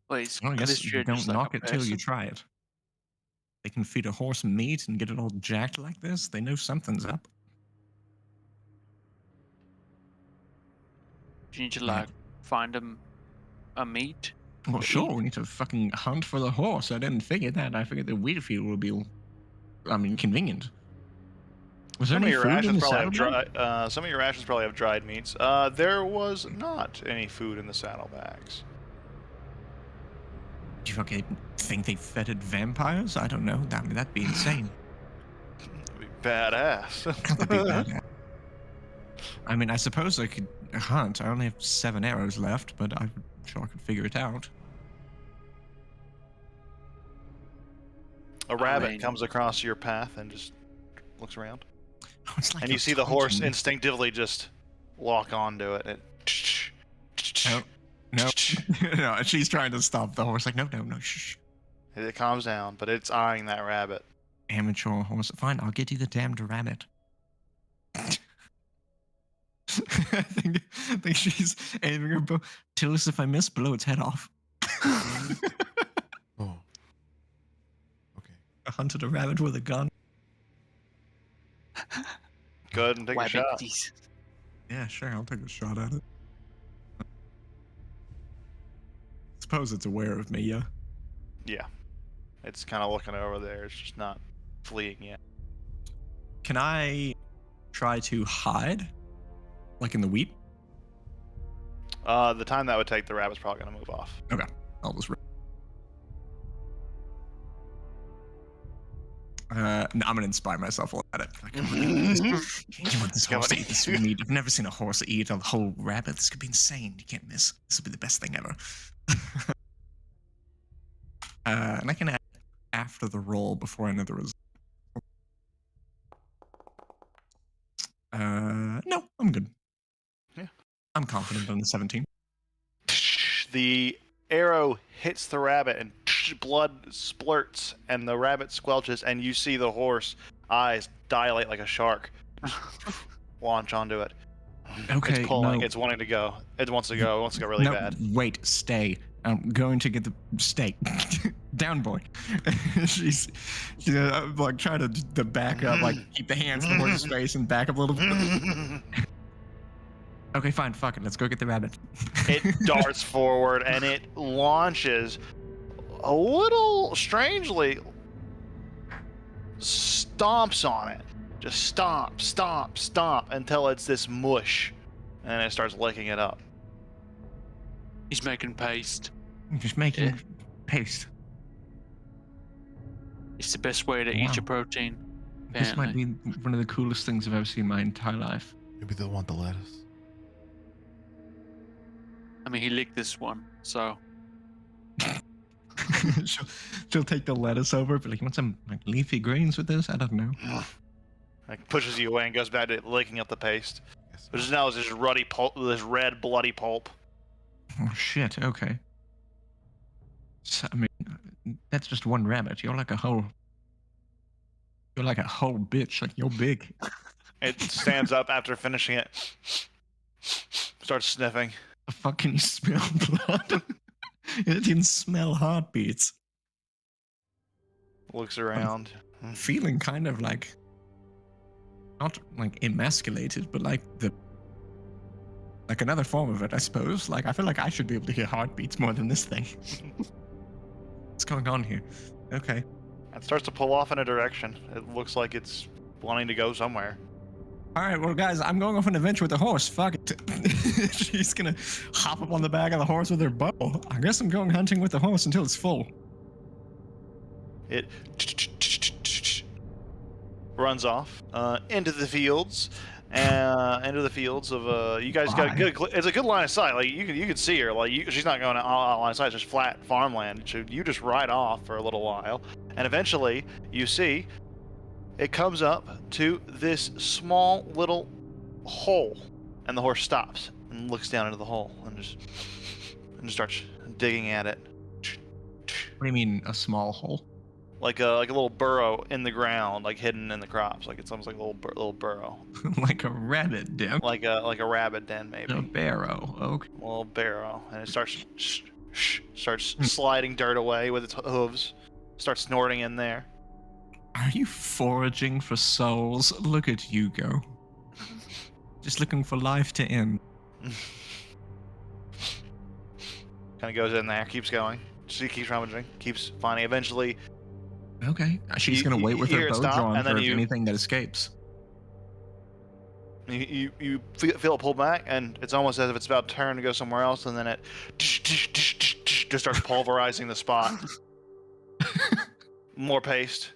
Well, is Well, I guess Calistria you don't just like knock a it till you person? try it. They can feed a horse meat and get it all jacked like this. They know something's up. You need to like find him a meat. Well, to sure, eat. we need to fucking hunt for the horse. I didn't figure that. I figured the wheat field would be, convenient. Was there Some of any your food in rations the probably have saddlebag? some of your rations probably have dried meats. There was not any food in the saddlebags. Do you fucking think they feted vampires? I don't know. That'd be insane. That'd be badass. That'd be bad. I mean, I suppose I could hunt. I only have 7 arrows left, but I'm sure I could figure it out. A rabbit mean- comes across your path and just looks around. Oh, it's like And you're you see the horse taunting me. instinctively just lock onto it. No, no, no. And she's trying to stop the horse. Like, no, no, no. Shh. It calms down, but it's eyeing that rabbit. Amateur horse. Fine, I'll get you the damned rabbit. I think she's aiming her bow. Tillis, if I miss, blow its head off. Oh. Okay. I hunted a rabbit with a gun. Go ahead and take a shot. Wabbiti's. Yeah, sure. I'll take a shot at it. Suppose it's aware of me, yeah. Yeah. It's kind of looking over there. It's just not fleeing yet. Can I try to hide? Like in the wheat? The time that would take, the rabbit's probably going to move off. I'll just. No, I'm gonna inspire myself at it. Like, oh my God, you want this horse to eat this meat? I've never seen a horse eat a whole rabbit. This could be insane. You can't miss. This will be the best thing ever. And I can add after the roll before I know the result. No, I'm good. Yeah. I'm confident on the 17. The arrow hits the rabbit and blood splurts and the rabbit squelches and you see the horse eyes dilate like a shark. Launch onto it. Okay, It's pulling. no. It's wanting to go. It wants to go. It wants to go really No, bad. wait, stay. I'm going to get the steak. Down, boy. she's like trying to the back up, like keep the hands in the horse's face and back up a little bit. Okay, fine, fuck it. Let's go get the rabbit. It darts forward and it launches a little strangely, stomps on it. Just stomp, stomp, stomp until it's this mush and it starts licking it up. He's making paste. Just making Yeah. paste. It's the best way to eat Wow. your protein. This might Apparently. be one of the coolest things I've ever seen in my entire life. Maybe they'll want the lettuce. I mean, he licked this one, so she'll take the lettuce over, but like, you want some like leafy greens with this? I don't know. Like pushes you away and goes back to licking up the paste. Yes. Which now is this ruddy pulp, this red bloody pulp. Oh shit. Okay. So, I mean, that's just one rabbit. You're like a whole. You're like a whole bitch. Like you're big. It stands up after finishing it. Starts sniffing. The fuck can you smell blood? It didn't smell heartbeats. Looks around. Feeling kind of like. Not like emasculated, but like the. Like another form of it, I suppose. Like I feel like I should be able to hear heartbeats more than this thing. What's going on here? Okay. It starts to pull off in a direction. It looks like it's wanting to go somewhere. All right, well, guys, I'm going off an adventure with the horse. Fuck it. She's gonna hop up on the back of the horse with her bow. I guess I'm going hunting with the horse until it's full. It runs off into the fields. Into the fields of you guys got Why? good. It's a good line of sight. Like you can see her. Like she's not going out line of sight. It's just flat farmland. So you just ride off for a little while, and eventually you see it comes up to this small little hole, and the horse stops and looks down into the hole and just starts digging at it. What do you mean, a small hole? Like a little burrow in the ground, like hidden in the crops. Like it's almost like a little burrow, Like a rabbit den. like a rabbit den maybe. A barrow. Okay. A little barrow, and it starts sliding dirt away with its hooves. Starts snorting in there. Are you foraging for souls? Look at you go. Just looking for life to end. Kind of goes in there, keeps going. She keeps rummaging, keeps finding. Eventually, Okay. She's You- gonna wait with you her hear it bow stop, drawn and then for you- anything that escapes. you feel it pull back, and it's almost as if it's about to turn to go somewhere else, and then it just starts pulverizing the spot. More paste.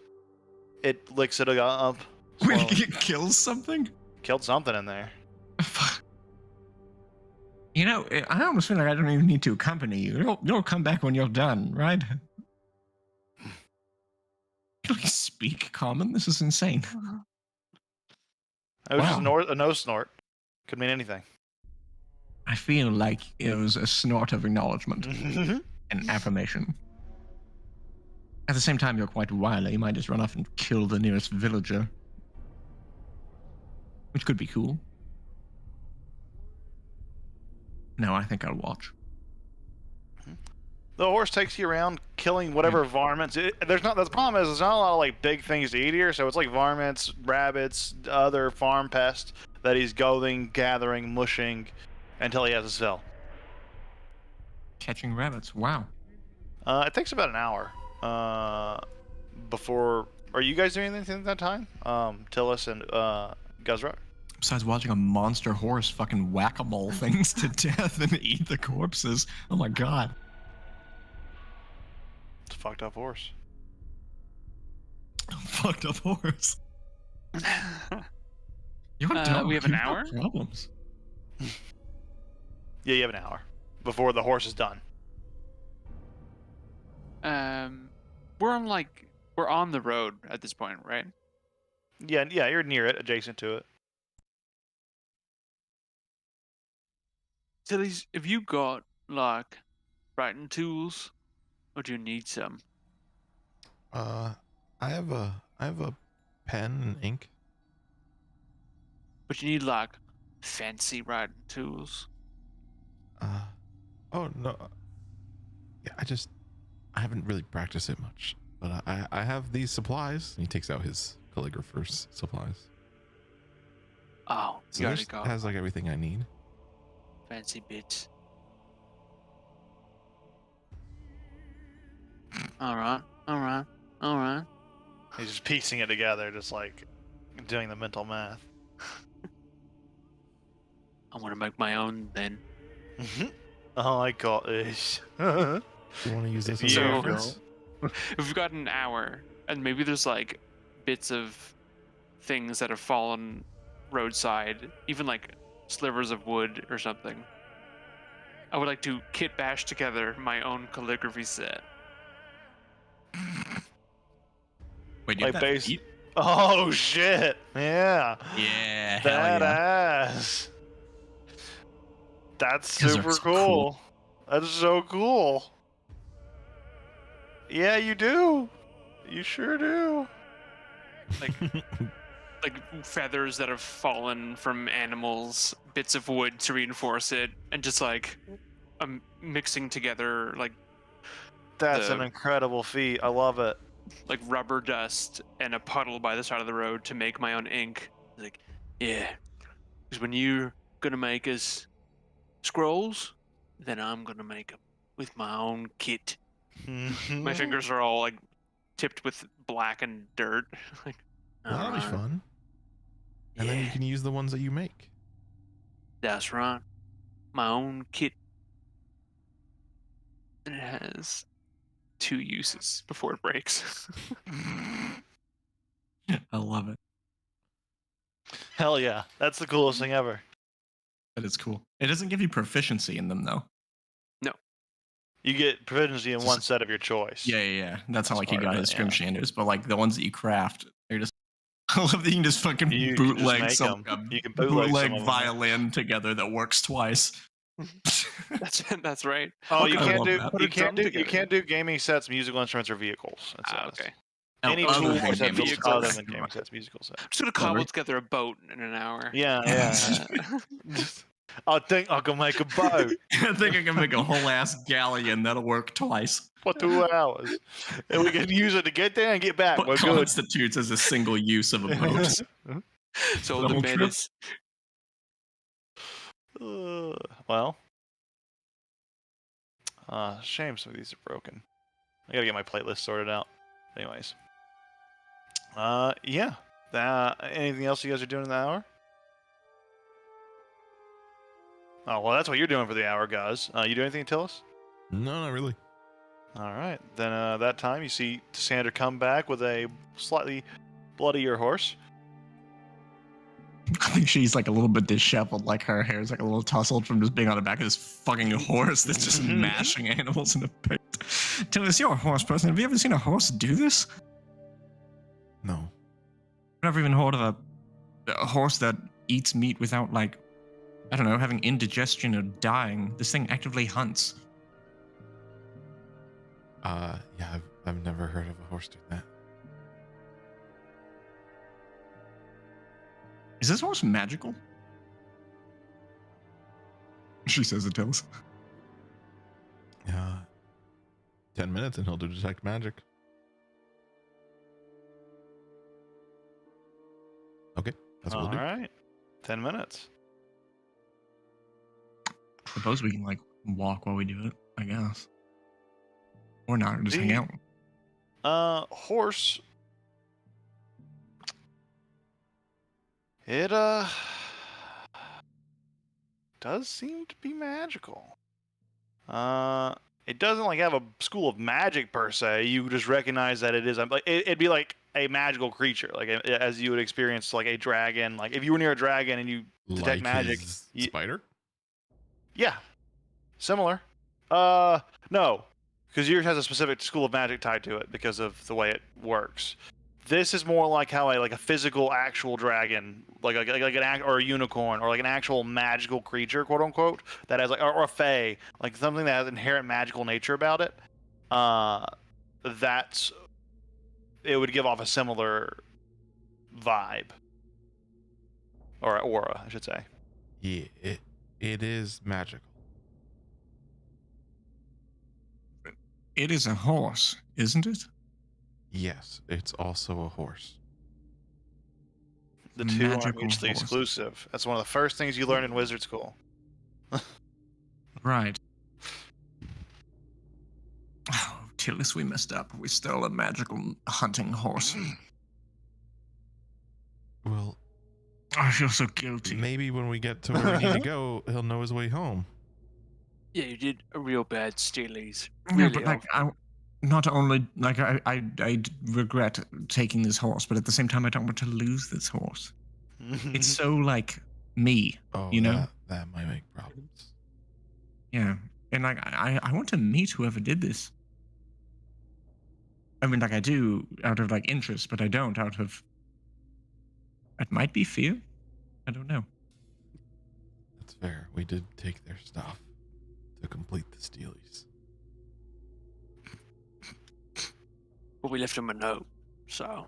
It licks it up. Wait, slowly. it kills something? Killed something in there. You know, I almost feel like I don't even need to accompany you. You'll come back when you're done, right? Can I speak common? This is insane. It was just Wow. a no snort. Could mean anything. I feel like it was a snort of acknowledgement and affirmation. At the same time, you're quite wily. You might just run off and kill the nearest villager. Which could be cool. No, I think I'll watch. The horse takes you around, killing whatever varmints. There's not. The problem is, there's not a lot of like big things to eat here. So it's like varmints, rabbits, other farm pests that he's going, gathering, mushing, until he has his fill. Catching rabbits. Wow. It takes about an hour. Before. Are you guys doing anything at that time? Tillis and Guzra? Besides watching a monster horse fucking whack-a-mole things to death and eat the corpses. Oh my god. It's a fucked up horse. Fucked up horse. You're dumb. we have an You've got hour? Problems. Yeah, you have an hour before the horse is done. We're on the road at this point, right? Yeah, you're near it, adjacent to it. Tilly's, have you got like writing tools, or do you need some? I have a pen and ink. But you need like fancy writing tools. Oh no. Yeah, I haven't really practiced it much, but I have these supplies. He takes out his calligrapher's supplies. Oh, So you already this got has like everything I need. fancy bits. All right. He's just piecing it together, just like doing the mental math. I want to make my own then. Oh, I got this. You want to use this If as a you reference? If we've got an hour, and maybe there's like bits of things that have fallen roadside, even like slivers of wood or something, I would like to kit bash together my own calligraphy set. Wait, Like base. Oh shit! Yeah. Yeah, hell yeah. Badass. That's Those are super so cool. cool. That's so cool. Yeah, you do. You sure do. Like feathers that have fallen from animals, bits of wood to reinforce it, and just like mixing together That's The- an incredible feat. I love it. like rubber dust and a puddle by the side of the road to make my own ink. Like, yeah, because when you're gonna make us scrolls, then I'm gonna make them with my own kit. My fingers are all like tipped with black and dirt. Like, That'll be alright, fun. And then you yeah. can use the ones that you make. That's right. My own kit. And it has 2 uses before it breaks. I love it. Hell yeah. That's the coolest thing ever. That is cool. It doesn't give you proficiency in them though. You get proficiency in Just- one set of your choice. Yeah. That's how That's like he part got of his it, Scrim yeah. Shanders, but like the ones that you craft, they're just. I love that you can just fucking You can just bootleg make some 'em. You can bootleg some of 'em. violin together that works twice. That's right. Oh, you I can't love do that. Put you a can't drum do you together. can't do gaming sets, musical instruments, or vehicles. It Ah, says. okay. Any Other tool than or set gaming vehicles other sets. than gaming sets, musical sets. I'm just gonna cobble together a boat in an hour. Yeah. I think I can make a boat I think I can make a whole ass galleon that'll work twice. for 2 hours, and we can use it to get there and get back. What We're good. constitutes as a single use of a boat? So The the whole man trip. is Well, shame some of these are broken. I gotta get my playlist sorted out. Anyways, yeah. Anything else you guys are doing in the hour? Oh well, that's what you're doing for the hour, guys. You do anything, Tillis? No, not really. All right. Then that time you see Sandra come back with a slightly bloodier horse. I think she's like a little bit disheveled, like her hair's like a little tousled from just being on the back of this fucking horse that's just mashing animals in the pit. Tell us, you're a horse person. Have you ever seen a horse do this? never even heard of a horse that eats meat without, like, I don't know, having indigestion or dying. This thing actively hunts. Yeah, I've never heard of a horse doing that. Is this horse magical? She says it tells. 10 minutes and he'll do detect magic. Okay, that's what All we'll do. right. 10 minutes. Suppose we can, like, walk while we do it, I guess. Or not, just hang out. Horse. It does seem to be magical. It doesn't like have a school of magic per se. You just recognize that it is like it'd be like a magical creature, like as you would experience like a dragon. Like if you were near a dragon and you detect Like magic, his spider? yeah, similar. No, because yours has a specific school of magic tied to it because of the way it works. This is more like how a physical actual dragon, like an or a unicorn or like an actual magical creature, quote unquote, that has like or a fae, like something that has inherent magical nature about it. That's it would give off a similar vibe or aura, I should say. Yeah, it is magical. It is a horse, isn't it? Yes, it's also a horse. The two aren't Magical mutually horse. exclusive. That's one of the first things you learn in wizard school. Right. Oh, Tillis, we messed up. We stole a magical hunting horse. Well, I feel so guilty. maybe when we get to where we need to go, he'll know his way home. Yeah, you did a real bad stealies. Yeah, Really but like, not only like I regret taking this horse, but at the same time, I don't want to lose this horse. It's so like me, Oh, you know? that might make problems. Yeah, and like I want to meet whoever did this. I mean, like I do out of like interest, but I don't out of. It might be fear. I don't know. That's fair. We did take their stuff to complete the stealies. But we left him a note, so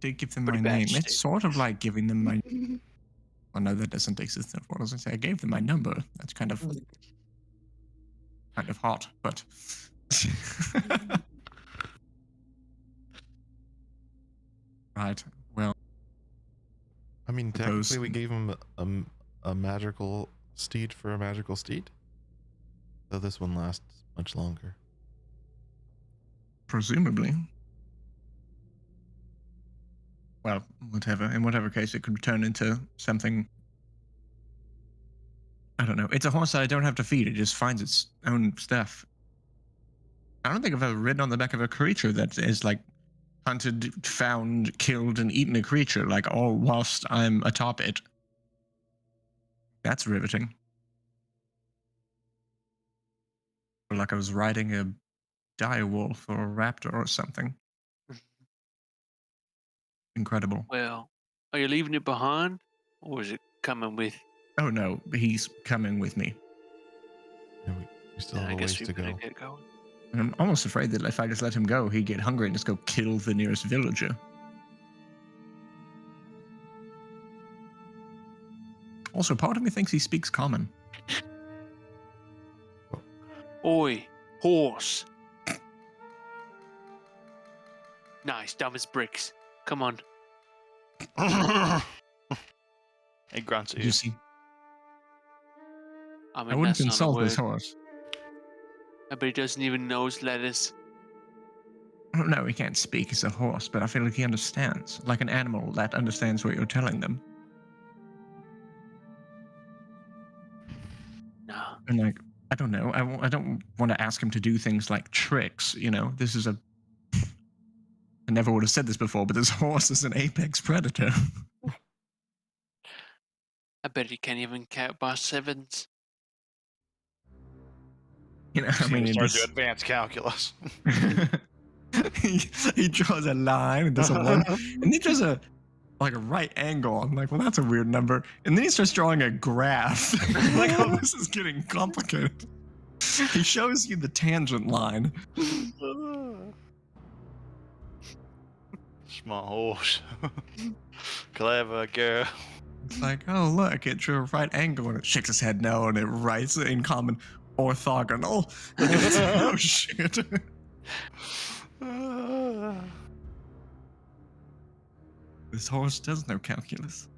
Did give them Pretty my bad name. state. It's sort of like giving them my. Oh no, that doesn't exist. What does it say? I gave them my number. That's kind of hot, but. Right. Well, I mean, Suppose- technically, we gave him a magical steed for a magical steed. So this one lasts much longer. presumably. Well, whatever. In whatever case, it could turn into something. I don't know. It's a horse that I don't have to feed. It just finds its own stuff. I don't think I've ever ridden on the back of a creature that is like hunted, found, killed, and eaten a creature, like all whilst I'm atop it. That's riveting. Or like I was riding a direwolf or a raptor or something. Incredible. well, are you leaving it behind, or is it coming with? Oh no, he's coming with me. And we still I have a ways guess we to better go. get going. And I'm almost afraid that if I just let him go, he'd get hungry and just go kill the nearest villager. Also, part of me thinks he speaks common. Oi, horse. Nice, dumb as bricks. Come on. He grunts at You you. see, I I mean, wouldn't that's not a consult this word. horse. I bet he doesn't even know his letters. No, he can't speak as a horse, but I feel like he understands, like an animal that understands what you're telling them. No. And like, I don't know, I don't want to ask him to do things like tricks, you know? This is a... I never would have said this before, but this horse is an apex predator. I bet he can't even count by sevens. You know, I mean, start it's... to advanced calculus. he draws a line and does a one, and he does a right angle. I'm like, well, that's a weird number. And then he starts drawing a graph. Like, oh, this is getting complicated. He shows you the tangent line. Small horse. Clever girl. It's like, oh, look, it drew a right angle, and it shakes his head no, and it writes in common orthogonal. And it's like, oh, shit. This horse does know calculus.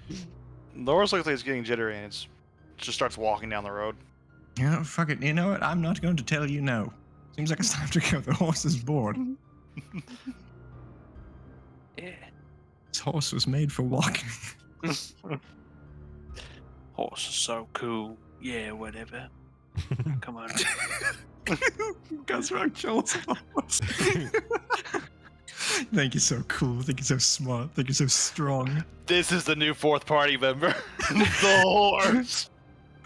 The horse looks like it's getting jittery and it just starts walking down the road. Yeah, fuck it. You know what? I'm not going to tell you no. Seems like it's time to go. The horse is bored. Yeah. This horse was made for walking. Horse is so cool. Yeah, whatever. Come on. Guzzrock Joel's horse. Think you're so cool. Think you're so smart. Think you're so strong. This is the new fourth party member. The horse.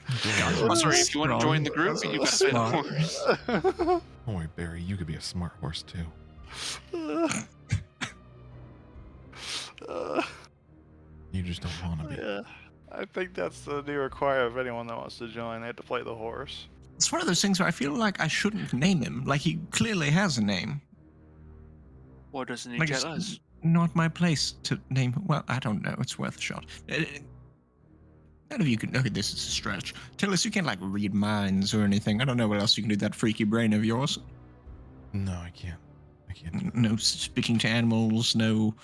Oh, sorry, if you want to join the group, you gotta pay the Smart. horse. Oh wait, Barry, you could be a smart horse too. You just don't want to be. Yeah, I think that's the new requirement of anyone that wants to join. They have to play the horse. It's one of those things where I feel like I shouldn't name him. Like, he clearly has a name. Why doesn't he Like, tell it's us? not my place to name him. Well, I don't know. It's worth a shot. None of you can. Okay, this is a stretch. Tell us, you can't, like, read minds or anything. I don't know what else you can do with that freaky brain of yours. No, I can't. I can't. do that. No speaking to animals, no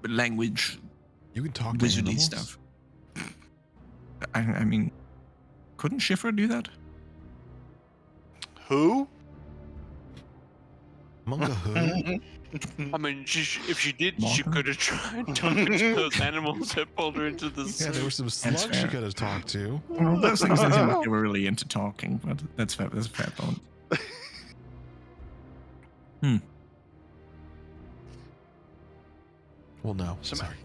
language, You can talk to wizardy animals? stuff. I mean, couldn't Schiffer do that? Who? Monka who? I mean, if she did, she Martha? could have tried talking to those animals that pulled her into the Yeah, sea. there were some slugs she fair. could have talked to. Well, those things don't seem like they were really into talking, but that's fair. That's a fair point. Well, no. Some- Sorry.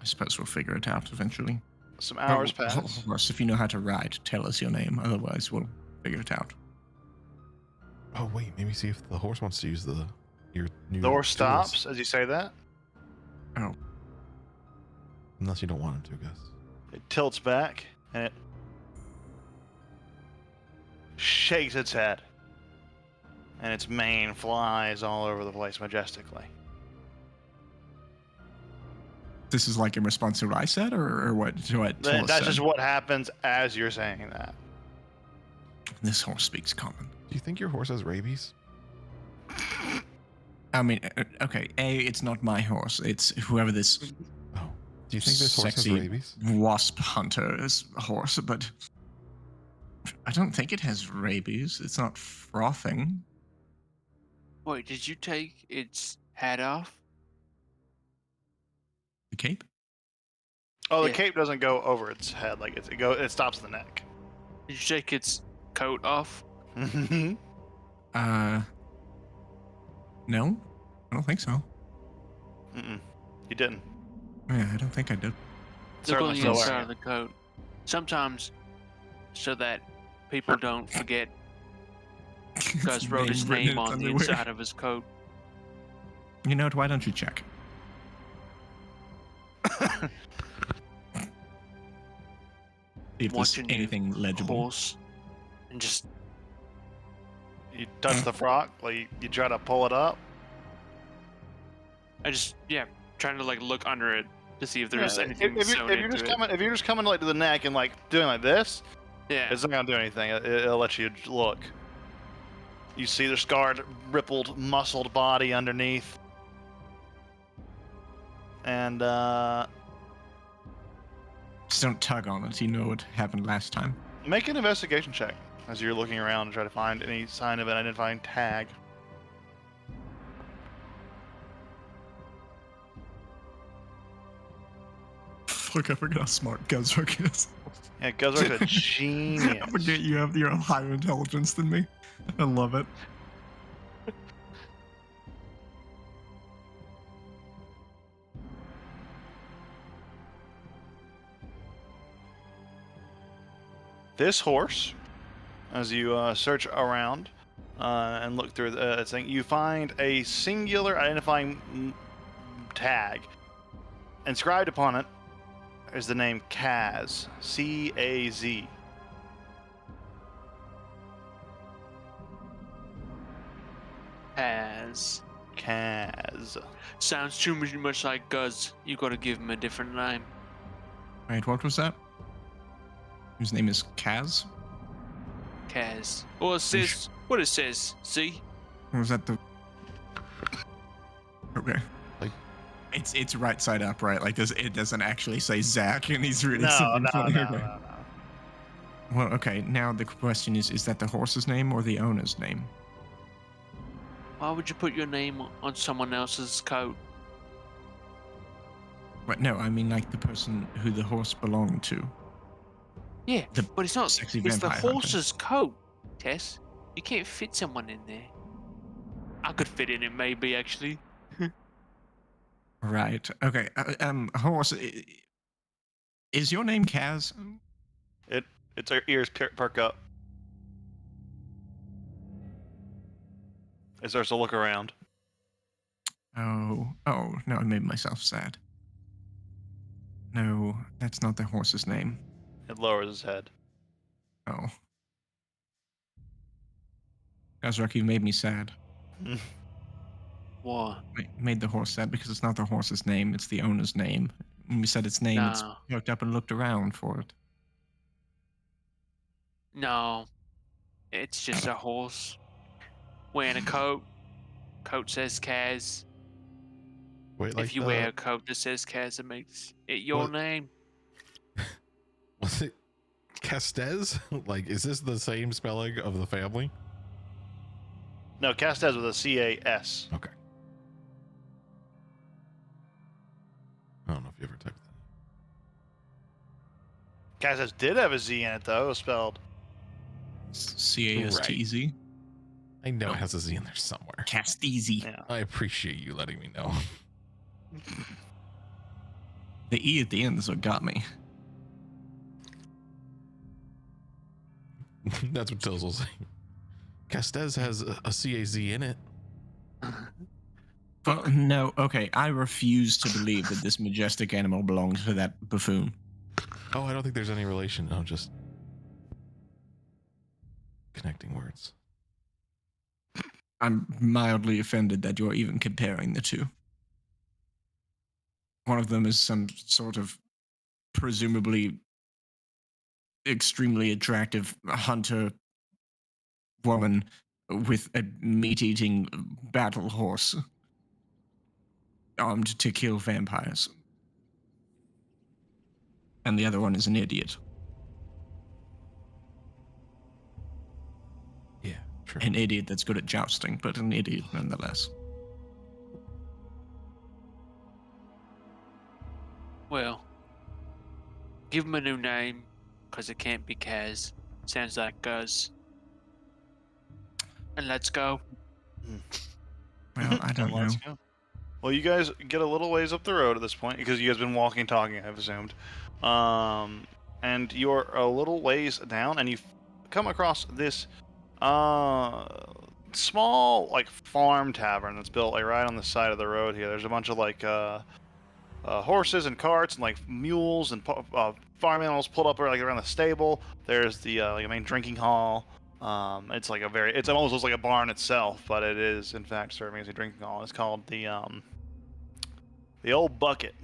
I suppose we'll figure it out eventually. Some hours Well, pass. Of course, if you know how to ride, tell us your name. Otherwise, we'll figure it out. Oh wait, maybe see if the horse wants to use your new. The horse tools. stops as you say that. Unless you don't want him to, Gus. It tilts back and it shakes its head. And its mane flies all over the place majestically. This is like in response to what I said, or what? To what Tillis That's said? just what happens as you're saying that. This horse speaks common. Do you think your horse has rabies? I mean, okay. It's not my horse. It's whoever this Oh. Do you think this horse has Sexy. rabies? wasp hunter is horse, but I don't think it has rabies. It's not frothing. Wait, did you take its hat off? The cape? Oh, the Yeah. cape doesn't go over its head. Like it stops the neck. Did you take its coat off? Mm-hmm. No, I don't think so. Mm-mm. You didn't. Yeah, I don't think I did. Look on Certainly the still inside wearing of the coat. Sometimes, so that people don't forget, Gus wrote his Written in name its on the underwear. inside of his coat. You know what? Why don't you check? See if there's Watching you, anything legible. Horse, and just You touch the frock, like you try to pull it up. trying to like look under it to see if there's Yeah, anything if sewn you're into just it. coming, if you're just coming like to the neck and like doing like this, Yeah. it's not gonna do anything. It'll let you look. You see the scarred, rippled, muscled body underneath, and Just don't tug on it. You know what happened last time. make an investigation check as you're looking around and try to find any sign of an identifying tag. Fuck, I forgot how smart Guzrock is. Yeah, Guzzrock's a I genius. forget you have your higher intelligence than me. I love it. This horse, as you search around, and look through the thing. You find a singular identifying tag. Inscribed upon it is the name Kaz. C-A-Z. Has. Kaz. Sounds too much like Guz. You gotta give him a different name. Wait, what was that? His name is Kaz? Kaz. Well, it says what it says. See? Or was that the... Okay. Like- It's right side up, right? Like it doesn't actually say Zach, and he's really No, something no, funny. no, Okay. no. Well, okay. Now the question is that the horse's name or the owner's name? Why would you put your name on someone else's coat? But no, I mean like the person who the horse belonged to. Yeah, The but it's not. sexy It's the vampire hunter. horse's coat, Tess. You can't fit someone in there. I could fit in it, maybe actually. Right. Okay. Horse. Is your name Kaz? Its ears perk up. It starts to look around. Oh, no, I made myself sad. No, that's not the horse's name. It lowers its head. Oh. Gazrak, you made me sad. Why? Made the horse sad because it's not the horse's name, it's the owner's name. When we said its name, it's No. looked up and looked around for it. No. It's just a horse wearing a coat. Coat says Kaz. Wait, like If you wear a coat that says Kaz, it makes it your What? name. was it Castez? Like, is this the same spelling of the family? No, Castez with a C-A-S. Okay. I don't know if you ever typed that. Castez did have a Z in it, though. It was spelled. C-A-S-T-Z? I know it has a Z in there somewhere. Casteezy. Yeah. I appreciate you letting me know. The E at the end is what got me. That's what Tills will say. Castez has a CAZ in it. Well, no, okay, I refuse to believe that this majestic animal belongs to that buffoon. Oh, I don't think there's any relation. No, just connecting words. I'm mildly offended that you're even comparing the two. One of them is some sort of presumably extremely attractive hunter woman with a meat-eating battle horse armed to kill vampires. And the other one is an idiot. Yeah, true. An idiot that's good at jousting, but an idiot nonetheless. Well, give him a new name, because it can't be Kaz. Sounds like Guz. And let's go. Well, I don't know. Let's go. Well, you guys get a little ways up the road at this point because you guys been walking, talking, I've assumed. And you're a little ways down, and you come across this small like farm tavern that's built like right on the side of the road here. There's a bunch of like horses and carts and like mules and farm animals pulled up like around the stable. There's the like a main drinking hall. It's like it almost looks like a barn itself, but it is in fact serving as a drinking hall. It's called the Old Bucket.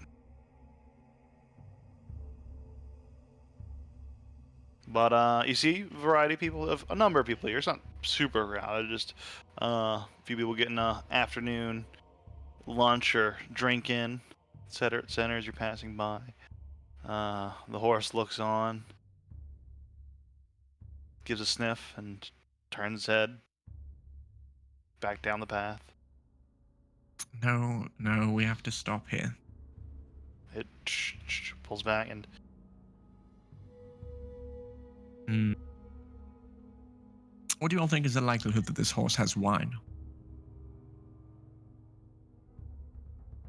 But you see a variety of people, of a number of people here. It's not super crowded, just a few people getting afternoon lunch or drink in, etc., etc. as you're passing by. The horse looks on, gives a sniff, and turns his head back down the path. No, we have to stop here. It pulls back and What do you all think is the likelihood that this horse has wine?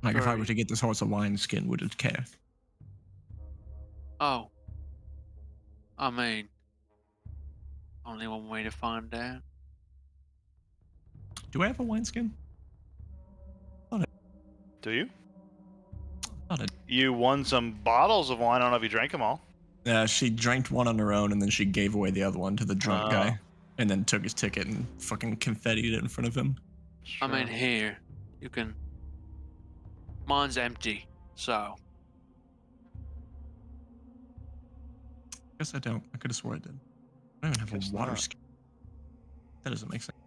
Like, if I were Right. to get this horse a wine skin, would it care? Oh. I mean, only one way to find out. Do I have a wineskin? Do you? Thought it. You won some bottles of wine. I don't know if you drank them all. She drank one on her own, and then she gave away the other one to the drunk Oh. guy, and then took his ticket and fucking confettied it in front of him. I mean, Sure. here, you can. Mine's empty, so. Guess I don't. I could have swore I did. I don't even have Guess a water not. skin. That doesn't make sense.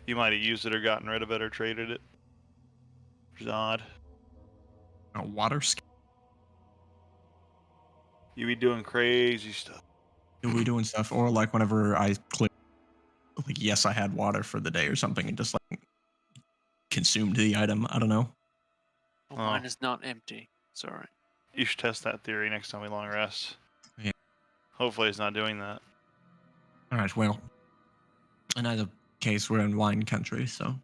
You might have used it or gotten rid of it or traded it. Which is odd. A water skin? You be doing crazy stuff. We doing stuff, or like whenever I click, like yes, I had water for the day or something, and just like consumed the item. I don't know. Well, Oh. mine is not empty. Sorry. You should test that theory next time we long rest. Yeah. Hopefully it's not doing that. All right. Well, in either case, we're in wine country, so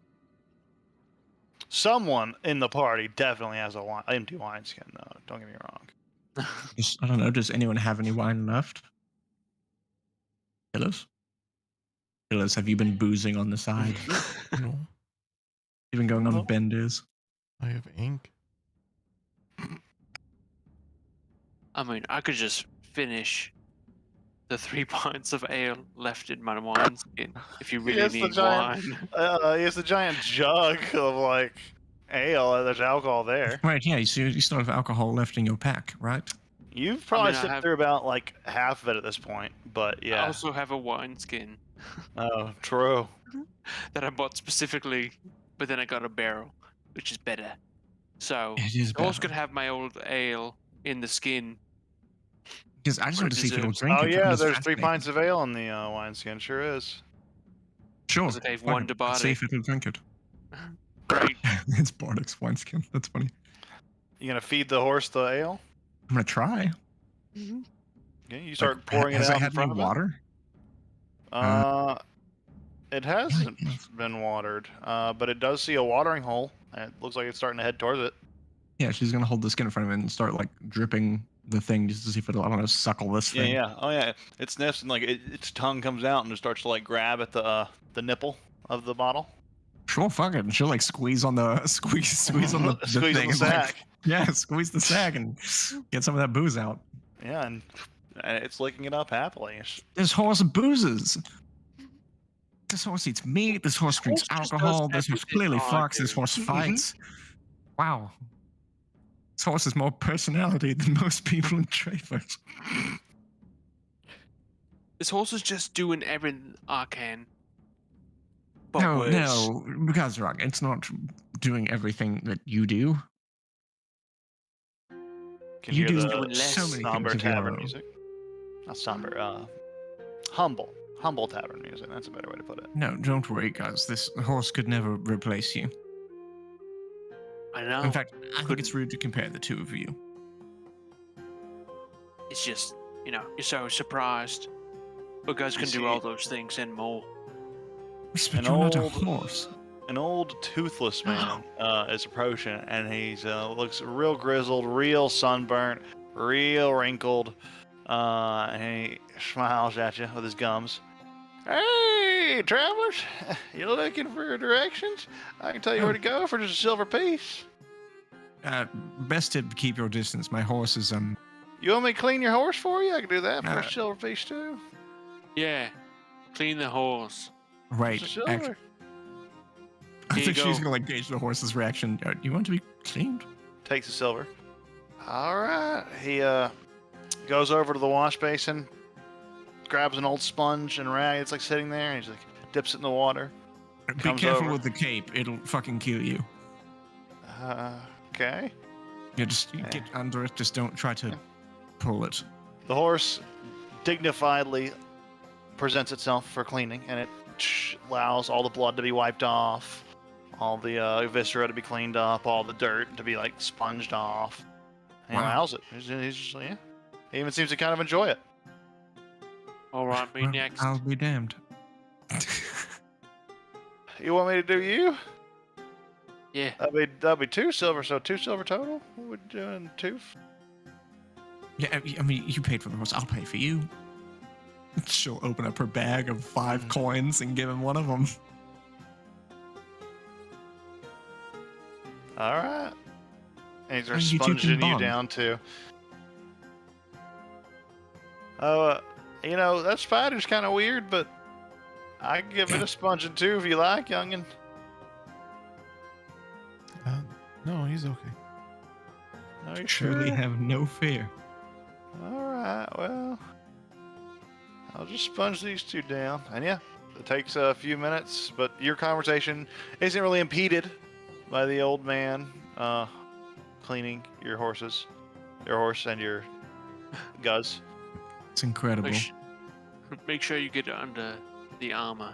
Someone in the party definitely has a empty wineskin, though. Don't get me wrong. I don't know. Does anyone have any wine left? Hillis? Hillis, have you been boozing on the side? No, You been going on No. benders? I have ink. I mean, I could just finish the 3 pints of ale left in my wineskin if you really Yes, the need giant- wine. It's a giant jug of like ale. There's alcohol there. Right. Yeah. You still have alcohol left in your pack, right? You've probably I sipped have- through about like half of it at this point, but I yeah. also have a wineskin Oh, true. that I bought specifically, but then I got a barrel, which is better. So It is I also better. could have my old ale in the skin. Because I just What want it to see if it'll deserves. drink Oh it. yeah, It's there's 3 fascinating. pints of ale in the wineskin. Sure is. Sure. Because I gave fuck one it. to Let's see Barty. if it'll drink it. Great. It's Bardick's wineskin. That's funny. You gonna feed the horse the ale? I'm gonna try. Okay, you start Like, pouring has it out it had in front any of water? It hasn't yes. been watered, but it does see a watering hole, and it looks like it's starting to head towards it. Yeah, she's gonna hold the skin in front of it and start like dripping the thing just to see if it'll, I don't know, suckle this Yeah, thing. yeah. Oh yeah. It sniffs and like its tongue comes out and it starts to like grab at the nipple of the bottle. Sure, fuck it. And she'll like squeeze on the squeeze on the Squeeze on thing. the and, like, sack. yeah, squeeze the sack and get some of that booze out. Yeah, and it's licking it up happily. It's- This horse boozes. This horse eats meat. This horse drinks horse just does alcohol. This horse everything clearly I fucks. This do. horse fights. Wow. This horse has more personality than most people in Trayford. This horse is just doing everything I can. But No, worse. no, you guys are wrong. It's not doing everything that you do. Can You hear do the doing less. so many somber things of your tavern own. music. Not somber. Humble tavern music. That's a better way to put it. No, don't worry, guys. This horse could never replace you. I know. In fact, I think it's rude to compare the two of you. It's just, you're so surprised. But guys You can do see- all those things and more. But An you're not a old- horse. An old toothless man is approaching, and he's looks real grizzled, real sunburnt, real wrinkled, and he smiles at you with his gums. Hey, travelers! You looking for directions? I can tell you where to go for just a silver piece. Best to keep your distance. My horse is You want me to clean your horse for you? I can do that for Uh, a silver piece too. Yeah. Clean the horse. right. Just a Actually, silver. I Here think you she's go. gonna like gauge the horse's reaction. You want to be cleaned? Takes the silver. All right. He goes over to the wash basin, grabs an old sponge and rag. It's like sitting there, and he's like dips it in the water. Be Comes careful over. with the cape. It'll fucking kill you. Okay. Yeah, just you get under it. Just don't try to pull it. The horse dignifiedly presents itself for cleaning, and it allows all the blood to be wiped off, all the viscera to be cleaned up, all the dirt to be like sponged off. And he Wow. allows it. He's just like, yeah. He even seems to kind of enjoy it. All right, me Well, next. I'll be damned. You want me to do you? Yeah. That'd be 2 silver, so 2 silver total. We're doing 2. Yeah, I mean, you paid for the horse. I'll pay for you. She'll open up her bag of 5 coins and give him one of them. All right. And he's Oh, you two can sponging you bond. down too. Oh, that spider's kind of weird, but I can give it a sponging too if you like, youngin. No, he's okay. Are you Surely sure? have no fear. All right. Well, I'll just sponge these two down, and yeah, it takes a few minutes, but your conversation isn't really impeded by the old man cleaning your horse and your Guz. It's incredible. Make sure you get under the armor.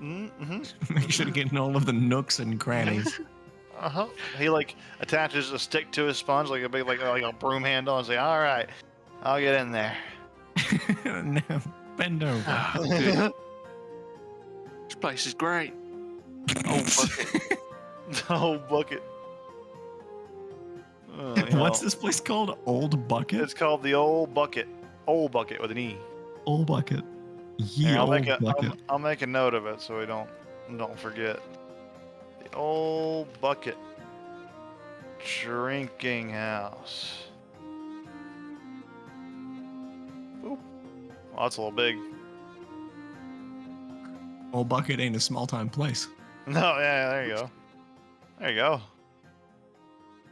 Mm-hmm. Make sure to get in all of the nooks and crannies. Uh-huh. He attaches a stick to his sponge like a big like a broom handle and say, "All right, I'll get in there." No, bend over. Ah, good. This place is great. Oh, bucket. The whole bucket. What's this place called? Old Bucket? It's called the Old Bucket. Old Bucket with an E. Old Bucket. Here, Ye I'll Old make a Bucket. I'll make a note of it so we don't forget. The Old Bucket drinking house. Oop. Well, that's a little big. Old Bucket ain't a small time place. No, yeah, there you go. There you go.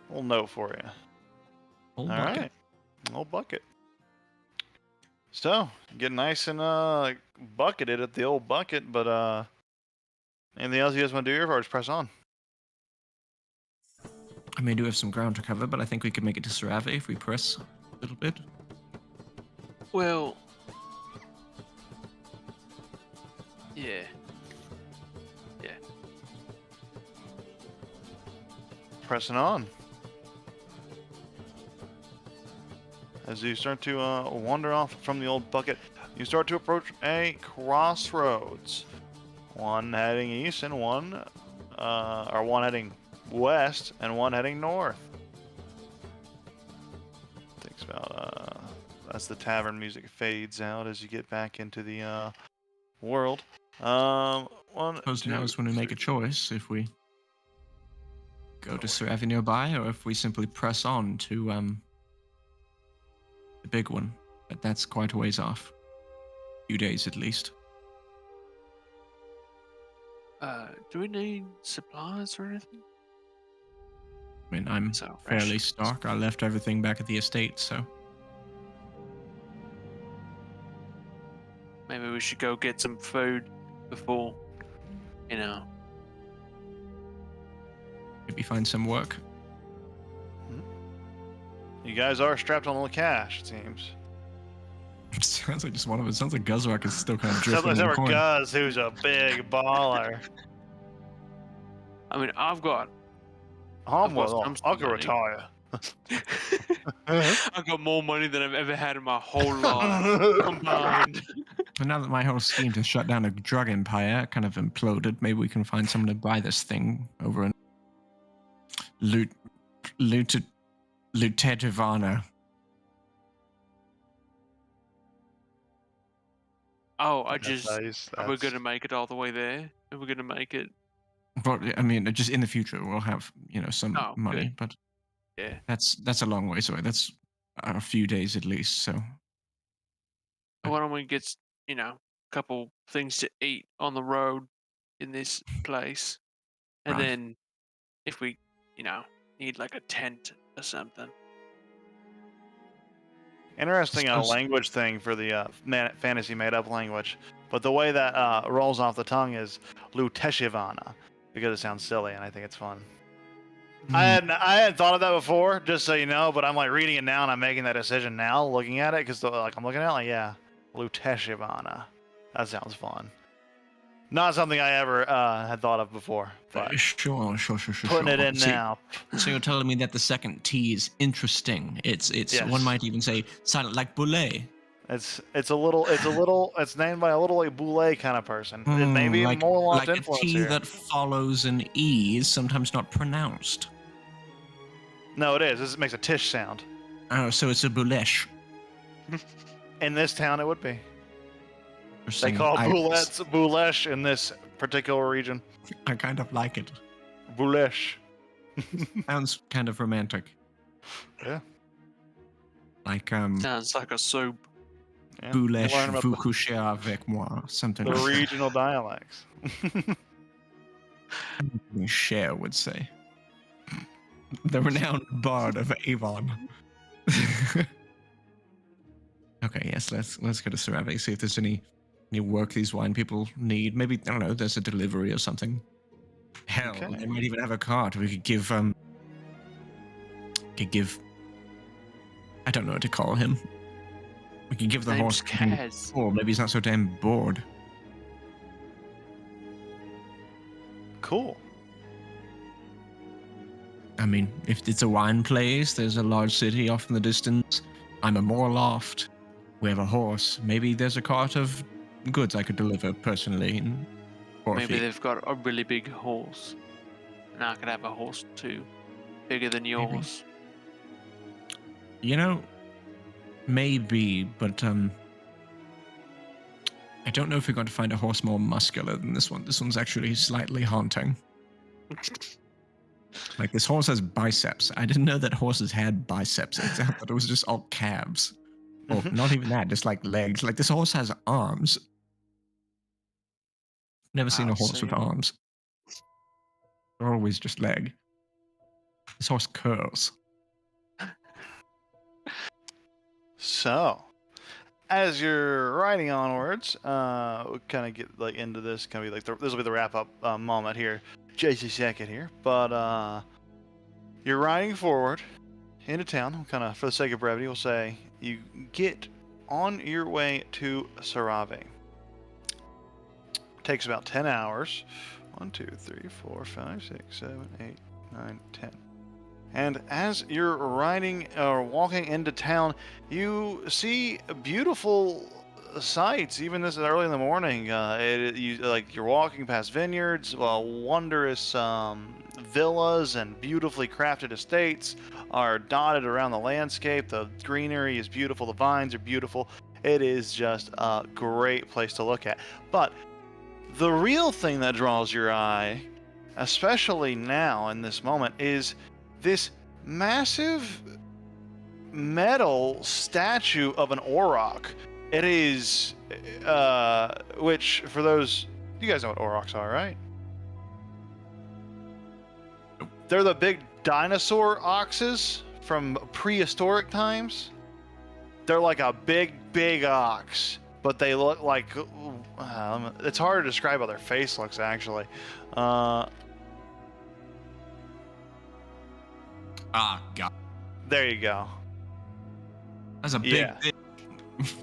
Little note for you. Old All Bucket. right. Old Bucket. So, get nice and bucketed at the Old Bucket, but anything else you guys want to do here, or just press on? I may do have some ground to cover, but I think we could make it to Sarave if we press a little bit. Well, yeah. Pressing on. As you start to wander off from the Old Bucket, you start to approach a crossroads. One heading east and one heading west and one heading north. Thinks about as the tavern music fades out as you get back into the world. One. Suppose now is when we make a choice if we go to Sarave nearby or if we simply press on to the big one. But that's quite a ways off. A few days at least. Do we need supplies or anything? I mean, I'm So fairly stark. I left everything back at the estate, so Maybe we should go get some food before, maybe find some work. You guys are strapped on a little cash, it seems. Sounds like just one of it. Sounds like Guzrock is still kind of drifting Except in the for corner. Guz, who's a big baller. I mean, I've got I'm lost well, some I can money. retire. I've got more money than I've ever had in my whole life combined. But now that my whole scheme to shut down a drug empire kind of imploded, maybe we can find someone to buy this thing over in Lutetivana. Oh, That's nice. are we gonna make it all the way there? Are we gonna make it? But I mean, just in the future, we'll have some Oh, money, good. but Yeah. that's a long ways away. That's a few days at least. So Why don't we get a couple things to eat on the road in this place, and Right. then if we need like a tent or something. Interesting Suppose- language thing for the fantasy made-up language, but the way that rolls off the tongue is Luteshivana because it sounds silly, and I think it's fun. I hadn't thought of that before, just so you know, but I'm like reading it now, and I'm making that decision now, looking at it, because I'm looking at it like, yeah, Luteshivana. That sounds fun. Not something I ever had thought of before, but sure. putting it in So- now. So you're telling me that the second T is interesting. It's Yes. one might even say silent like boulet. It's named by a little like Boule kind of person. It may be like, more lost like a influence T here. that follows an E is sometimes not pronounced. No, it is. This makes a tish sound. Oh, so it's a boulesh. In this town, it would be. They Interesting. call I- boulettes boulesh in this particular region. I kind of like it. Boulesh. Sounds kind of romantic. Yeah. Like Sounds like a soup. Yeah. Boulèche Learn about vous coucher avec moi, something the like regional dialects. that. Cher would say. The renowned bard of Avon. Okay, yes, let's go to Sarave, see if there's any work these wine people need. Maybe, I don't know, there's a delivery or something. Hell, Okay. they might even have a cart. We could give I don't know what to call him. We can give the Name's horse something Kaz. or maybe he's not so damn bored. Cool. I mean, if it's a wine place, there's a large city off in the distance. I'm a Morloft. We have a horse. Maybe there's a cart of goods I could deliver personally. Or Maybe they've got a really big horse. And I could have a horse too. Bigger than yours. You know, maybe, but I don't know if we're going to find a horse more muscular than this one. This one's actually slightly haunting. Like, this horse has biceps. I didn't know that horses had biceps. I thought it was just all calves. Or not even that, just like legs. Like, this horse has arms. Never seen a I horse with see. arms. They're always just leg. This horse curls. So, as you're riding onwards, we'll kind of get like into this. Kind of be like this will be the wrap up moment here, just a second here. But you're riding forward into town. Kind of for the sake of brevity, we'll say you get on your way to Sarave. Takes about 10 hours. 1, 2, 3, 4, 5, 6, 7, 8, 9, 10. And as you're riding or walking into town, you see beautiful sights. Even this early in the morning, you're walking past vineyards, wondrous villas and beautifully crafted estates are dotted around the landscape. The greenery is beautiful. The vines are beautiful. It is just a great place to look at. But the real thing that draws your eye, especially now in this moment, is this massive metal statue of an Auroch. It is, which for those, you guys know what Aurochs are, right? They're the big dinosaur oxes from prehistoric times. They're like a big ox, but they look like, it's hard to describe how their face looks actually. Ah, God. There you go. That's a big Yeah. thing.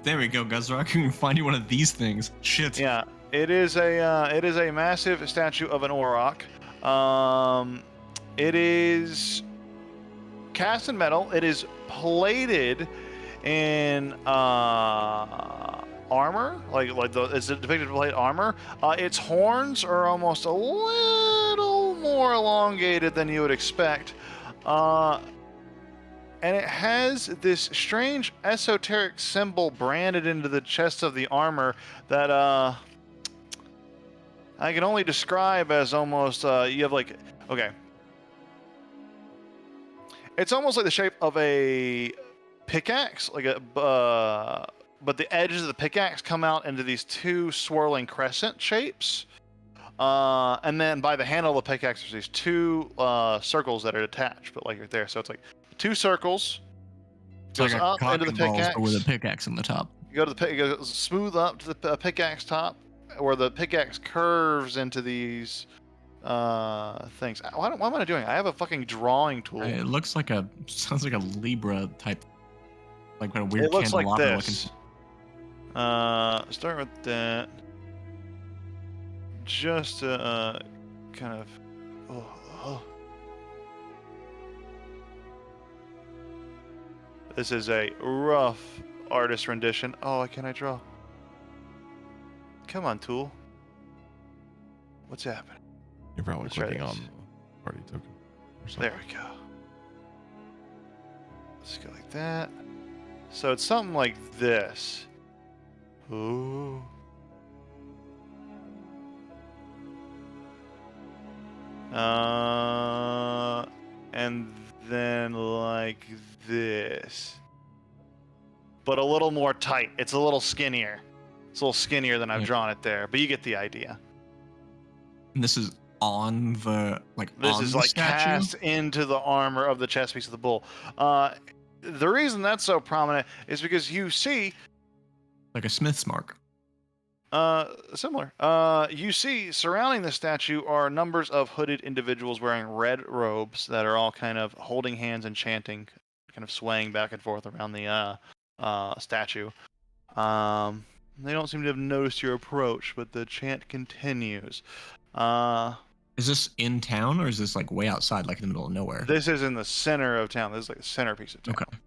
There we go, Guzra. I can find you one of these things. Shit. Yeah, it is a massive statue of an Auroch. It is cast in metal. It is plated in armor, it's depicted in plate armor. Its horns are almost a little more elongated than you would expect. And it has this strange esoteric symbol branded into the chest of the armor that I can only describe as almost you have like, okay, it's almost like the shape of a pickaxe, like a but the edges of the pickaxe come out into these two swirling crescent shapes. And then by the handle of the pickaxe, there's these two circles that are attached, but like right there. So it's like two circles. It's like Goes a up cock into the and balls, pickaxe. but with a pickaxe in the top. You go to the it goes smooth up to the pickaxe top, where the pickaxe curves into these things. What am I doing? I have a fucking drawing tool. It looks like sounds like a Libra type, like a weird It looks like candelabra this. Start with that. Just kind of. Oh. This is a rough artist rendition. Oh, can I draw? Come on, tool. What's happening? You're probably Let's try clicking this. on the party token or something. There we go. Let's go like that. So it's something like this. Ooh. and then like this, but a little more tight. It's a little skinnier. It's a little skinnier than I've Yeah. drawn it there, but you get the idea. And this is on the This on is the like statue. cast into the armor of the chest piece of the bull. The reason that's so prominent is because you see Like a smith's mark. similar. You see surrounding the statue are numbers of hooded individuals wearing red robes that are all kind of holding hands and chanting, kind of swaying back and forth around the statue. They don't seem to have noticed your approach, but the chant continues. Is this in town or is this like way outside, like in the middle of nowhere? This is in the center of town. This is like the centerpiece of town. Okay.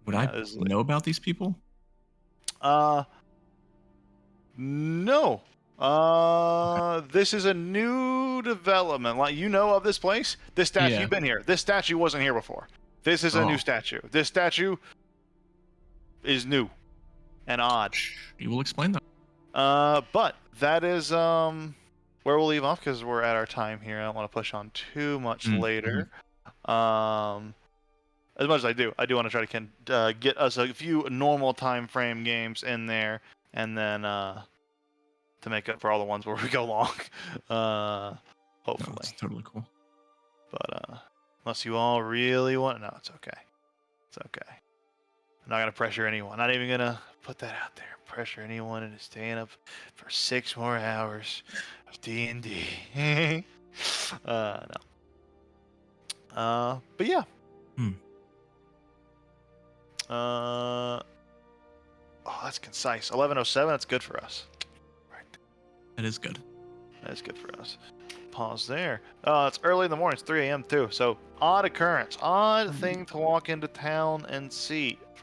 Would Yeah, I this is like- know about these people? No. This is a new development. Like, you know of this place? This statue, Yeah. you've been here. This statue wasn't here before. This is a new Oh. statue. This statue is new and odd. You will explain that. But that is where we'll leave off because we're at our time here. I don't want to push on too much Mm, later. As much as I do want to try to get us a few normal time frame games in there, and then to make up for all the ones where we go long. No, Hopefully. it's totally cool. But unless you all really want, no, it's okay. It's okay. I'm not gonna pressure anyone. Not even gonna put that out there. Pressure anyone into staying up for 6 more hours of D&D. No. But yeah. Hmm. Oh, that's concise. 11:07. That's good for us. Right. That is good. That's good for us. Pause there. It's early in the morning. It's 3 a.m. too. So odd occurrence, odd thing to walk into town and see for